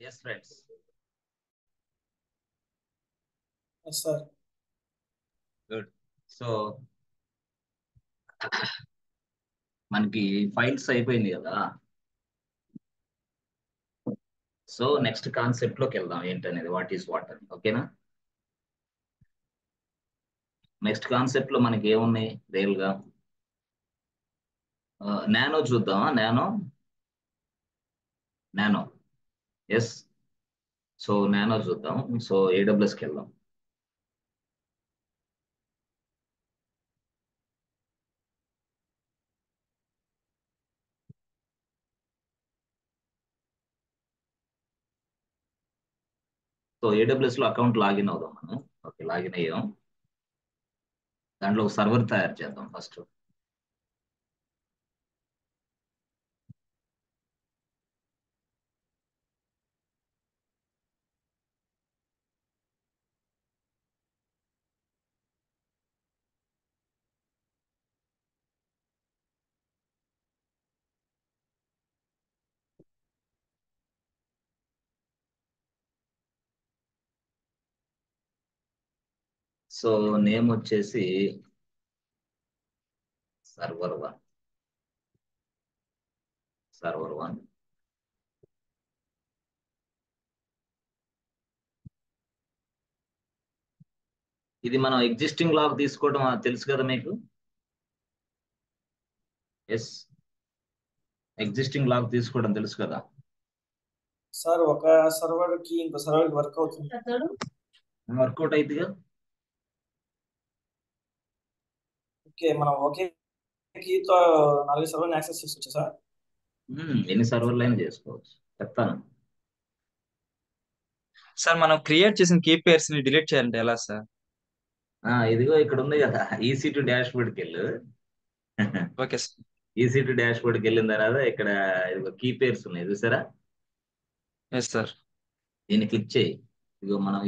Yes, friends. Yes, sir. Good. So మనకి files అయిపోయింది కదా. సో నెక్స్ట్ కాన్సెప్ట్ లోకి వెళ్దాం ఏంటనేది వాట్ ఈస్ వాట్ అని. ఓకేనా? నెక్స్ట్ కాన్సెప్ట్ లో మనకి ఏమున్నాయి రియల్ గా? నానో చూద్దామా? Nano nano yes. So nano చూద్దాం. సో ఏడబ్ల్యూఎస్కి వెళ్దాం. సో ఏడబ్ల్యూఎస్ లో అకౌంట్ లాగిన్ అవుదాం మనం. ఓకే, లాగిన్ అయ్యాం. దాంట్లో ఒక సర్వర్ తయారు చేద్దాం ఫస్ట్. సో నేమ్ వచ్చేసి సర్వర్ వన్. Server one. ఇది మనం ఎగ్జిస్టింగ్ లాగ్ తీసుకోవడం తెలుసు కదా మీకు. ఎస్, ఎగ్జిస్టింగ్ లాగ్ తీసుకోవడం తెలుసు కదా. సార్ ఒక సర్వర్ కి ఇంకో సర్వర్ కి వర్క్ అవుతుంది. వర్కౌట్ అయితేగా. ఓకే, మనం ఒకే కీతో 4 సర్వర్ని యాక్సెస్ చేసుకోవచ్చు సార్. ఎన్ని సర్వర్లు అయినా చేసుకోవచ్చు, చెప్తాను. సార్ మనం క్రియేట్ చేసిన కీ పేర్స్ ని డిలీట్ చేయాలంటే ఎలా సార్? ఇదిగో ఇక్కడ ఉంది కదా, ఈసీ2 డాష్ బోర్డ్కి వెళ్ళు. Okay sir. ఈసీ2 డాష్ బోర్డ్కి వెళ్ళిన తర్వాత ఇక్కడ ఇదిగో కీ పేర్స్ ఉన్నాయి చూసారా. Yes sir. దీన్ని క్లిక్ చేయి. ఇదిగో మనం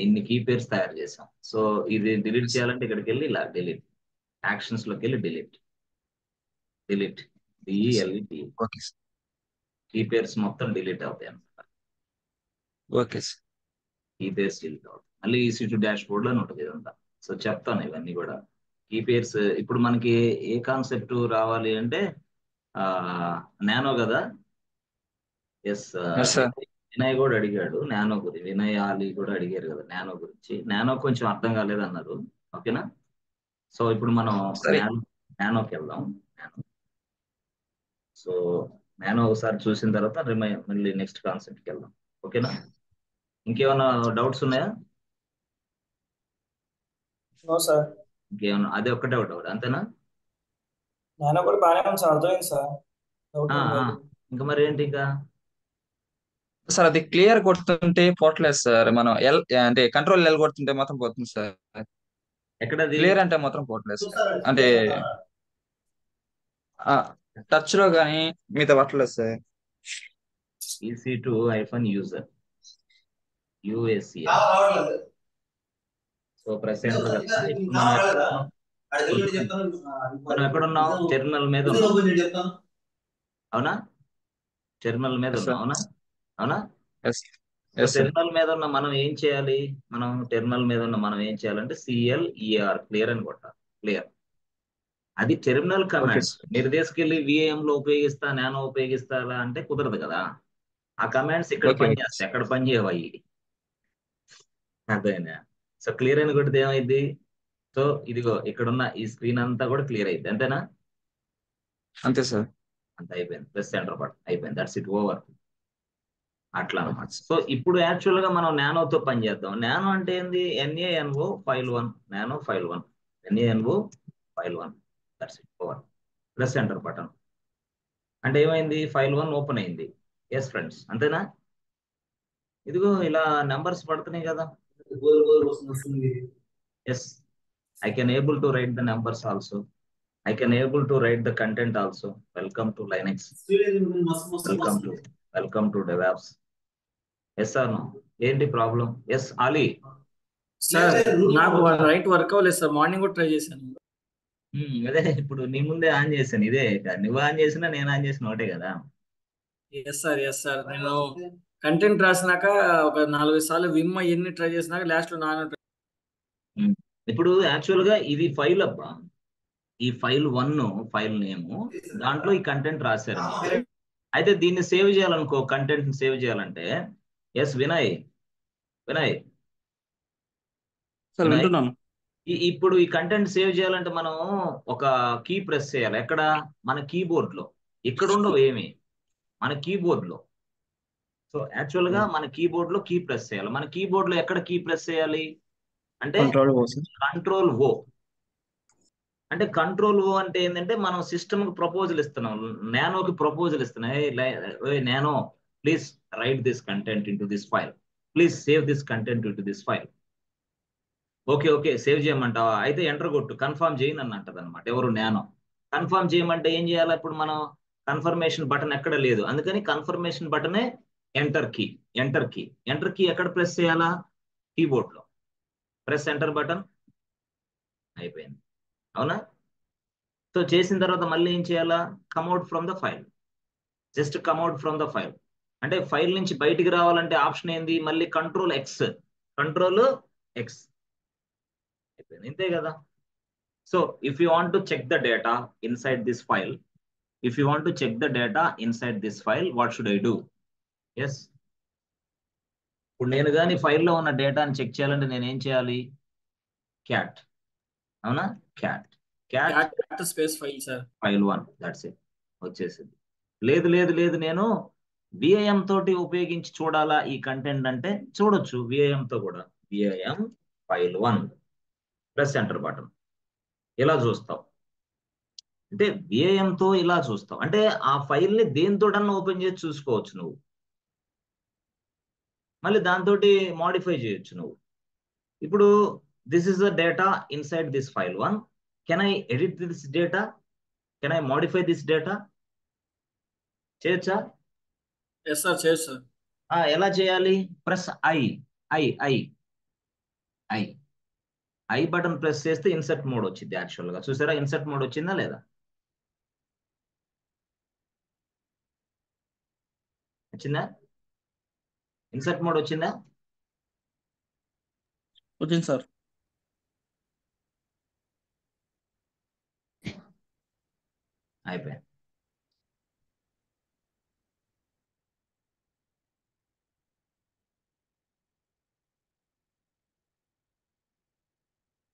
ఇన్ని కీ పేర్స్ తయారు చేసాం. సో ఇది డిలీట్ చేయాలంటే ఇక్కడికి వెళ్ళి ఇలా డిలీట్, యాక్షన్స్ లోకి వెళ్ళి delete D E L E T E. Okay sir. Key pairs మొత్తం డిలీట్ అవుతాయి అన్నమాట. Okay sir. Key pairs delete అవుతాయి. మళ్ళీ ఈసీ2 డాష్ బోర్డ్ లో ఉంటుంది ఇదంతా. సో చెప్తాను ఇవన్నీ కూడా. కీ పేర్స్ ఇప్పుడు మనకి ఏ కాన్సెప్ట్ రావాలి అంటే నానో కదా. ఎస్. Yes sir. వినయ్ కూడా అడిగాడు నానో గురించి. వినయ్ ఆలీ కూడా అడిగారు కదా నానో గురించి. నానో కొంచెం అర్థం కాలేదు అన్నారు. ఓకేనా? సో ఇప్పుడు మనం సరే. నానోకి వెళ్దాం. నానో. సో నానో ఒకసారి చూసిన తర్వాత మళ్ళీ నెక్స్ట్ కాన్సెప్ట్కి వెళ్దాం. ఓకేనా? ఇంకేమైనా డౌట్స్ ఉన్నాయా? No sir. ఇంకేమన్నా అదే ఒక్కటే డౌట్ అంతేనా? నానో కూడా బాగానే ఉంది సార్, అర్థమైంది సార్. డౌట్ ఏం లేదు. ఇంకా మరి ఏంటి ఇంకా? సార్ అది క్లియర్ కొడుతుంటే పోవట్లేదు సార్. మనం ఎల్ అంటే కంట్రోల్ ఎల్ కొడుతుంటే మాత్రం పోతుంది సార్. ఎక్కడది? క్లియర్ అంటే మాత్రం పోవట్లేదు సార్. అంటే టచ్ లో కానీ మిగతా పట్టలేదు sir. EC2 -user USER. So press enter కదా. ఇప్పుడు మనం ఎక్కడున్నాం? టెర్మినల్ మీద ఉన్నాం. అవునా? టెర్మినల్ మీద ఉన్నాం. అవునా? అవునా? టెర్మినల్ మీద ఉన్న మనం ఏం చేయాలి? టెర్మినల్ మీద ఉన్న మనం ఏం చేయాలంటే CLER క్లియర్ అని కొట్టాలి. క్లియర్. అది టెర్మినల్ కమాండ్స్. మీరు తీసుకెళ్లి VAM లో ఉపయోగిస్తా, నానో ఉపయోగిస్తారా అంటే కుదరదు కదా. ఆ కమాండ్స్ ఇక్కడ పనిచేస్తాయి, ఎక్కడ పనిచేయవు అయ్యి. అదేనా? సో క్లియర్ అని కొడితే ఏమైంది? సో ఇదిగో ఇక్కడున్న ఈ స్క్రీన్ అంతా కూడా క్లియర్ అయింది. అంతేనా? అంతే సార్. అంత అయిపోయింది. ప్రెస్ ఎంటర్ బటన్ అయిపోయింది. That's it, over. అట్లా అనమాట. సో ఇప్పుడు యాక్చువల్ గా మనం నానోతో పని చేద్దాం. నానో అంటే ఏంది? NaNO file 1. Nano file 1. NaNO file 1. That's it, over. Press enter button అంటే ఏమైంది? ఫైల్ 1 ఓపెన్ అయింది. ఎస్ ఫ్రెండ్స్, అంతేనా? ఇదిగో ఇలా నెంబర్స్ పడుతున్నాయి కదా. Yes, I can able to write the numbers also. I can able to write the content also. Welcome to Linux. Welcome to DevOps. Yes or no? ఏంటి problem? Yes Ali. Sir నాకు right work అవ్వలేదు sir. Morning కూడా try చేశాను. అదే ఇప్పుడు నీ ముందే on చేశాను. ఇదే నువ్వు ఆన్ చేసినా నేను ఆన్ చేసిన ఒకటే కదా. Yes sir. నేను కంటెంట్ రాసినాక ఒక 4 సార్లు విమ్ ఎన్ని ట్రై చేసినాక లాస్ట్ లో నాన్న ఇప్పుడు యాక్చువల్ గా ఇది ఫైల్ అబ్బా, ఈ ఫైల్ 1 ఫైల్ నేమ్, దాంట్లో ఈ కంటెంట్ రాశారు మీరు. అయితే దీన్ని సేవ్ చేయాలనుకో, కంటెంట్ సేవ్ చేయాలంటే, ఎస్ వినయ్, వినయ్, సార్ వినయ్, వింటున్నాను. ఇప్పుడు ఈ కంటెంట్ సేవ్ చేయాలంటే మనం ఒక కీ ప్రెస్ చేయాలి. ఎక్కడ? మన కీబోర్డ్ లో. ఇక్కడ ఉండవు ఏమి, మన కీబోర్డ్ లో. సో యాక్చువల్ గా మన కీబోర్డ్ లో కీ ప్రెస్ చేయాలి. మన కీబోర్డ్ లో ఎక్కడ కీ ప్రెస్ చేయాలి అంటే కంట్రోల్ సార్. కంట్రోల్ ఓ. అంటే కంట్రోల్ ఓ అంటే ఏంటంటే మనం సిస్టమ్ కి ప్రపోజల్ ఇస్తున్నాం, నానోకి ప్రపోజల్ ఇస్తున్నాం. Nano please write this content in to this file, please save this content in to this file. Okay okay save చేయమంటావా, అయితే ఎంటర్ కొట్టు, కన్ఫర్మ్ చేయను అని అంటది అనమాట. ఎవరు? నానో. కన్ఫర్మ్ చేయమంటే ఏం చేయాలి ఇప్పుడు మనం? కన్ఫర్మేషన్ బటన్ ఎక్కడ లేదు, అందుకని కన్ఫర్మేషన్ బటనే enter key. Enter key, enter key ఎక్కడ ప్రెస్ చేయాలా? కీబోర్డ్ లో. Press enter button. అయిపోయింది, అవునా? సో చేసిన తర్వాత మళ్ళీ ఏం చేయాలా? Come out from the file. Just come out from the file. అంటే ఫైల్ నుంచి బయటికి రావాలంటే ఆప్షన్ ఏంది? మళ్ళీ కంట్రోల్ ఎక్స్. Control X. అయిపోయింది, ఇంతే కదా. So if you want to check the data inside this file, if you want to check the data inside this file, what should I do? Yes, ఇప్పుడు నేను కానీ ఫైల్లో ఉన్న డేటాని చెక్ చేయాలంటే నేను ఏం చేయాలి? క్యాట్, అవునా? Cat, cat space file sir. File 1, that's it, వచ్చేసింది. లేదు లేదు లేదు, నేను విఐఎం తోటి ఉపయోగించి చూడాలా ఈ కంటెంట్ అంటే చూడొచ్చు విఐఎం తో కూడా. VIM file 1 press enter button. ఇలా చూస్తావు. అంటే విఐఎం తో ఇలా చూస్తావు అంటే ఆ ఫైల్ ని దేనితోటన్నా ఓపెన్ చేసి చూసుకోవచ్చు నువ్వు. మళ్ళీ దాంతో మాడిఫై చేయొచ్చు నువ్వు. ఇప్పుడు this is the data inside this file 1. Can I edit this data? Can I modify this data? చేయొచ్చా? ఎస్ సార్, చేయొచ్చు సార్. ఎలా చేయాలి? Press I. I I I I button press చేస్తే ఇన్సర్ట్ మోడ్ వచ్చింది. Actual గా చూసారా, insert mode వచ్చిందా లేదా? వచ్చిందా? ఇన్సర్ట్ మోడ్ వచ్చిందా? వచ్చింది సార్. అయిపోయింది.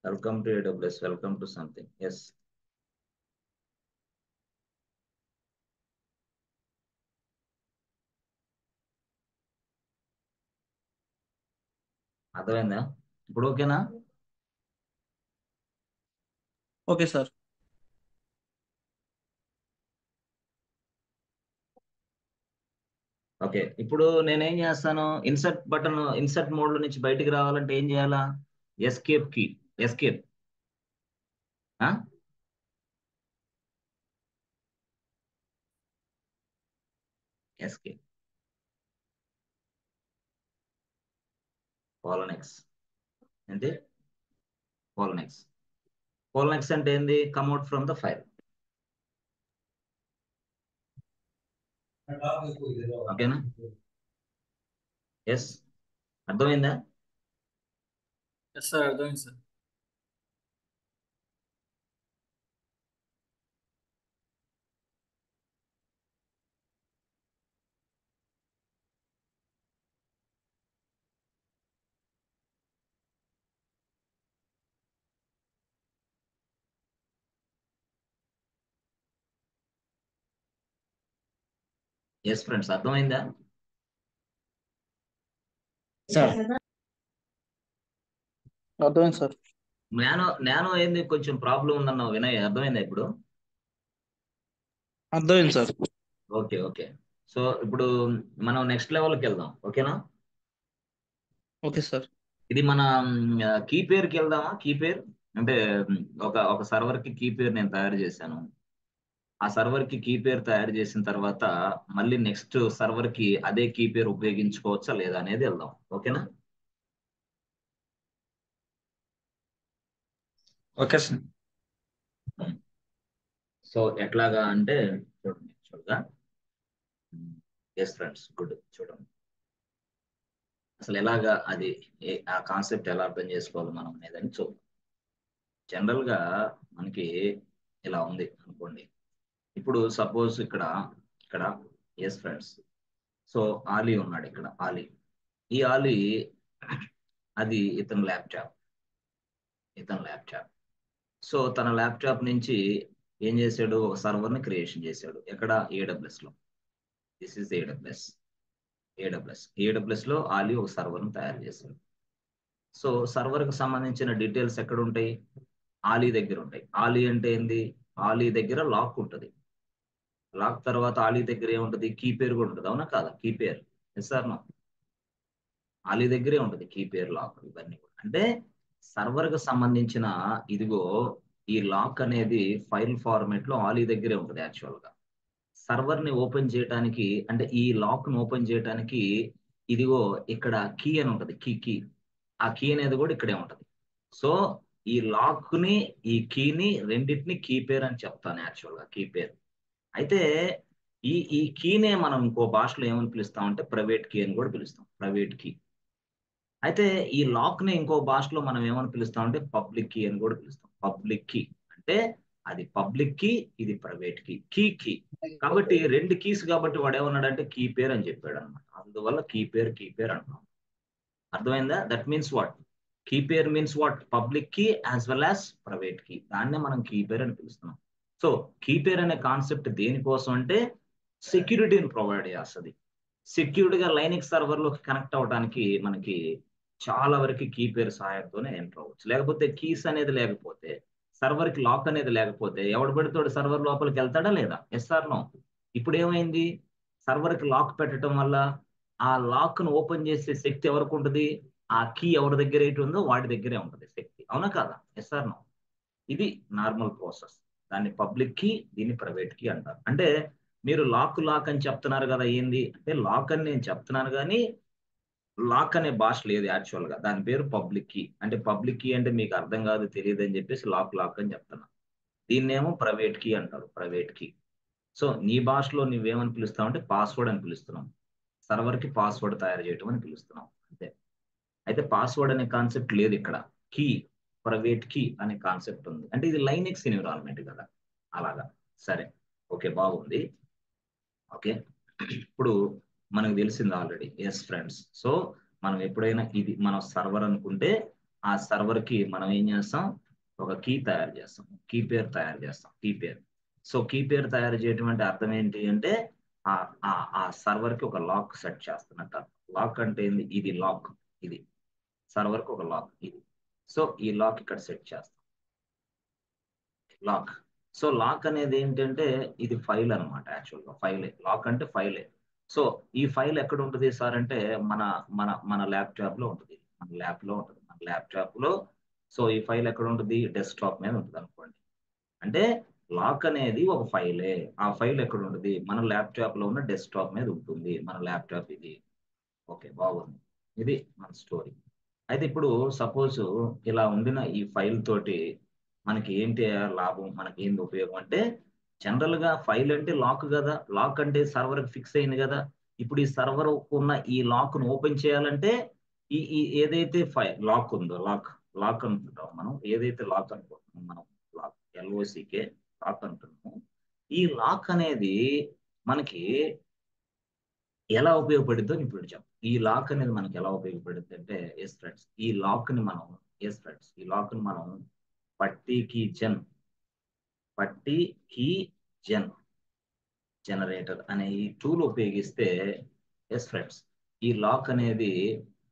Welcome to AWS, welcome to something. Yes, అర్థమైందా? ఇప్పుడు ఓకేనా? Okay sir. ఓకే, ఇప్పుడు నేనేం చేస్తాను? ఇన్సర్ట్ బటన్, ఇన్సర్ట్ మోడ్ లో నుంచి బయటికి రావాలంటే ఏం చేయాలా? Escape key. Escape. Escape. Colon X. ఏంటి? Colon X. కోలన్ ఎక్స్ అంటే ఏంది? Come out from the file. ఓకేనా? ఎస్, అర్థమైందా? ఎస్ సార్, అర్థమైంది సార్. ఎస్ ఫ్రెండ్స్, అర్థమైందా? సార్ అర్థమైంది సార్. నానో ఏంది కొంచెం ప్రాబ్లం ఉందన్నావు వినయ్, అర్థమైందా ఇప్పుడు? అర్థమైంది సార్. Okay okay. సో ఇప్పుడు మనం నెక్స్ట్ లెవెల్కి వెళ్దాం, ఓకేనా? Okay sir. ఇది మన కీ పేరుకి వెళ్దామా? కీ పేరు అంటే ఒక సర్వర్ కి కీ పేరు నేను తయారు చేశాను. ఆ సర్వర్ కి కీ పేరు తయారు చేసిన తర్వాత మళ్ళీ నెక్స్ట్ సర్వర్ కి అదే కీ పేరు ఉపయోగించుకోవచ్చా లేదా అనేది వెళ్దాం, ఓకేనా? Okay sir. సో ఎట్లాగా అంటే చూడండి, చూడగా. Yes friends, good. చూడండి, అసలు ఎలాగా అది ఆ కాన్సెప్ట్ ఎలా అర్థం చేసుకోవాలి మనం అనేదని చూద్దాం. జనరల్ గా మనకి ఇలా ఉంది అనుకోండి. ఇప్పుడు సపోజ్ ఇక్కడ ఇక్కడ ఎస్ ఫ్రెండ్స్, సో ఆలీ ఉన్నాడు ఇక్కడ, ఆలీ. ఈ ఆలీ అది ఇతని ల్యాప్టాప్. సో తన ల్యాప్టాప్ నుంచి ఏం చేశాడు, ఒక సర్వర్ ని క్రియేషన్ చేశాడు. ఎక్కడ, ఏడబ్ల్యూఎస్ లో. దిస్ ఇస్ ఏడబ్ల్యూఎస్ లో ఆలీ ఒక సర్వర్ ని తయారు చేశాడు. సో సర్వర్ కి సంబంధించిన డీటెయిల్స్ ఎక్కడ ఉంటాయి, ఆలీ దగ్గర ఉంటాయి. ఆలీ అంటే ఏంది, ఆలీ దగ్గర లాక్ ఉంటుంది. లాక్ తర్వాత ఆలీ దగ్గర ఏముంటుంది, కీ పేరు కూడా ఉంటుంది. అవునా కాదా, కీ పేరు. ఎస్ సార్ నో, ఆలీ దగ్గరే ఉంటుంది కీ పేరు, లాక్, ఇవన్నీ కూడా. అంటే సర్వర్ కు సంబంధించిన ఇదిగో ఈ లాక్ అనేది ఫైల్ ఫార్మేట్ లో ఆలీ దగ్గరే ఉంటుంది యాక్చువల్ గా. సర్వర్ ని ఓపెన్ చేయడానికి, అంటే ఈ లాక్ ను ఓపెన్ చేయడానికి ఇదిగో ఇక్కడ కీ అని ఉంటుంది, కీ. ఆ కీ అనేది కూడా ఇక్కడే ఉంటుంది. సో ఈ లాక్ ని, ఈ కీని, రెండింటిని కీ పేరు అని చెప్తాను యాక్చువల్ గా, కీ పేరు. అయితే ఈ కీనే మనం ఇంకో భాషలో ఏమని పిలుస్తామంటే ప్రైవేట్ కీ అని కూడా పిలుస్తాం, ప్రైవేట్ కీ. అయితే ఈ లాక్ ని ఇంకో భాషలో మనం ఏమని పిలుస్తామంటే పబ్లిక్ కీ అని కూడా పిలుస్తాం. పబ్లిక్ కీ అంటే అది పబ్లిక్ కీ, ఇది ప్రైవేట్ కీ. కాబట్టి రెండు కీస్ కాబట్టి వాడు ఏమన్నాడంటే కీ పేరు అని చెప్పాడు అనమాట. అందువల్ల కీ పేరు అంటున్నాం. అర్థమైందా? That means what, key pair means what, public key as well as private key. దాన్నే మనం కీ పేర్ అని పిలుస్తున్నాం. సో కీ పేర్ అనే కాన్సెప్ట్ దేనికోసం అంటే సెక్యూరిటీని ప్రొవైడ్ చేస్తుంది. సెక్యూర్డ్ గా లైనిక్స్ సర్వర్ లోకి కనెక్ట్ అవ్వడానికి మనకి చాలా వరకు కీ పేరు సహాయంతోనే ఎంటర్ అవ్వచ్చు. లేకపోతే కీస్ అనేది లేకపోతే, సర్వర్ కి లాక్ అనేది లేకపోతే ఎవడు పెడతాడు సర్వర్ లోపలికి వెళ్తాడా లేదా? Yes or no? ఇప్పుడు ఏమైంది, సర్వర్ కి లాక్ పెట్టడం వల్ల ఆ లాక్ ను ఓపెన్ చేసే శక్తి ఎవరికి ఉంటుంది, ఆ కీ ఎవరి దగ్గర అయితే ఉందో వాడి దగ్గరే ఉంటుంది శక్తి. అవునా కాదా? Yes or no? ఇది నార్మల్ ప్రాసెస్. దాన్ని పబ్లిక్ కీ, దీన్ని ప్రైవేట్ కీ అంటారు. అంటే మీరు లాక్ అని చెప్తున్నారు కదా, ఏంది అంటే లాక్ అని నేను చెప్తున్నాను కానీ లాక్ అనే భాష లేదు యాక్చువల్ గా. దాని పేరు పబ్లిక్ కీ. అంటే పబ్లిక్ కీ అంటే మీకు అర్థం కాదు, తెలియదు అని చెప్పేసి లాక్ అని చెప్తున్నా. దీన్నేమో ప్రైవేట్ కీ అంటారు, ప్రైవేట్ కీ. సో నీ భాషలో నువ్వేమని పిలుస్తావు అంటే పాస్వర్డ్ అని పిలుస్తున్నాం. సర్వర్ కి పాస్వర్డ్ తయారు చేయటం అని పిలుస్తున్నాం అంతే. అయితే పాస్వర్డ్ అనే కాన్సెప్ట్ లేదు ఇక్కడ. కీ, ప్రైవేట్ కీ అనే కాన్సెప్ట్ ఉంది. అంటే ఇది లైనెక్స్ ఎన్విరాన్మెంట్ కదా, అలాగా. సరే, ఓకే, బాగుంది. ఓకే, ఇప్పుడు మనకు తెలిసింది ఆల్రెడీ. ఎస్ ఫ్రెండ్స్, సో మనం ఎప్పుడైనా ఇది మన సర్వర్ అనుకుంటే ఆ సర్వర్ కి మనం ఏం చేస్తాం, ఒక కీ తయారు చేస్తాం, కీ పేరు తయారు చేస్తాం, కీ పేరు. సో కీ పేరు తయారు చేయడం అంటే అర్థం ఏంటి అంటే ఆ ఆ సర్వర్ కి ఒక లాక్ సెట్ చేస్తున్నట్టు. లాక్ అంటే ఏంది, ఇది లాక్, ఇది సర్వర్ కి ఒక లాక్ ఇది. సో ఈ లాక్ ఇక్కడ సెట్ చేస్తాం, లాక్. సో లాక్ అనేది ఏంటంటే ఇది ఫైల్ అనమాట, యాక్చువల్గా ఫైలే. లాక్ అంటే ఫైలే. సో ఈ ఫైల్ ఎక్కడ ఉంటుంది సార్ అంటే మన మన మన ల్యాప్టాప్ లో ఉంటుంది, మన ల్యాప్ లో ఉంటుంది, మన ల్యాప్టాప్ లో. సో ఈ ఫైల్ ఎక్కడ ఉంటుంది, డెస్క్టాప్ మీద ఉంటుంది అనుకోండి. అంటే లాక్ అనేది ఒక ఫైలే. ఆ ఫైల్ ఎక్కడ ఉంటుంది, మన ల్యాప్టాప్ లో ఉన్న డెస్క్టాప్ మీద ఉంటుంది. మన ల్యాప్టాప్ ఇది. ఓకే, బాగుంది. ఇది మన స్టోరీ. అయితే ఇప్పుడు సపోజ్ ఇలా ఉండిన ఈ ఫైల్ తోటి మనకి ఏంటి లాభం, మనకి ఏంటి ఉపయోగం అంటే జనరల్ గా ఫైల్ అంటే లాక్ కదా, లాక్ అంటే సర్వర్ ఫిక్స్ అయింది కదా. ఇప్పుడు ఈ సర్వర్ ఉన్న ఈ లాక్ ను ఓపెన్ చేయాలంటే ఈ ఏదైతే ఫైల్ లాక్ ఉందో, లాక్ అనుకుంటాం మనం, ఏదైతే లాక్ అనుకుంటున్నాం మనం, లాక్, ఎల్ఓసికే లాక్ అంటున్నాము. ఈ లాక్ అనేది మనకి ఎలా ఉపయోగపడుద్దో ఇప్పుడు చెప్పు. ఈ లాక్ అనేది మనకి ఎలా ఉపయోగపడుద్ది అంటే, ఎస్ ఫ్రెండ్స్, ఈ లాక్ ని మనం, ఎస్ ఫ్రెండ్స్, ఈ లాక్ ని మనం పట్టి కీ జన్ జనరేటర్ అనే ఈ టూల్ ఉపయోగిస్తే, ఎస్ ఫ్రెండ్స్, ఈ లాక్ అనేది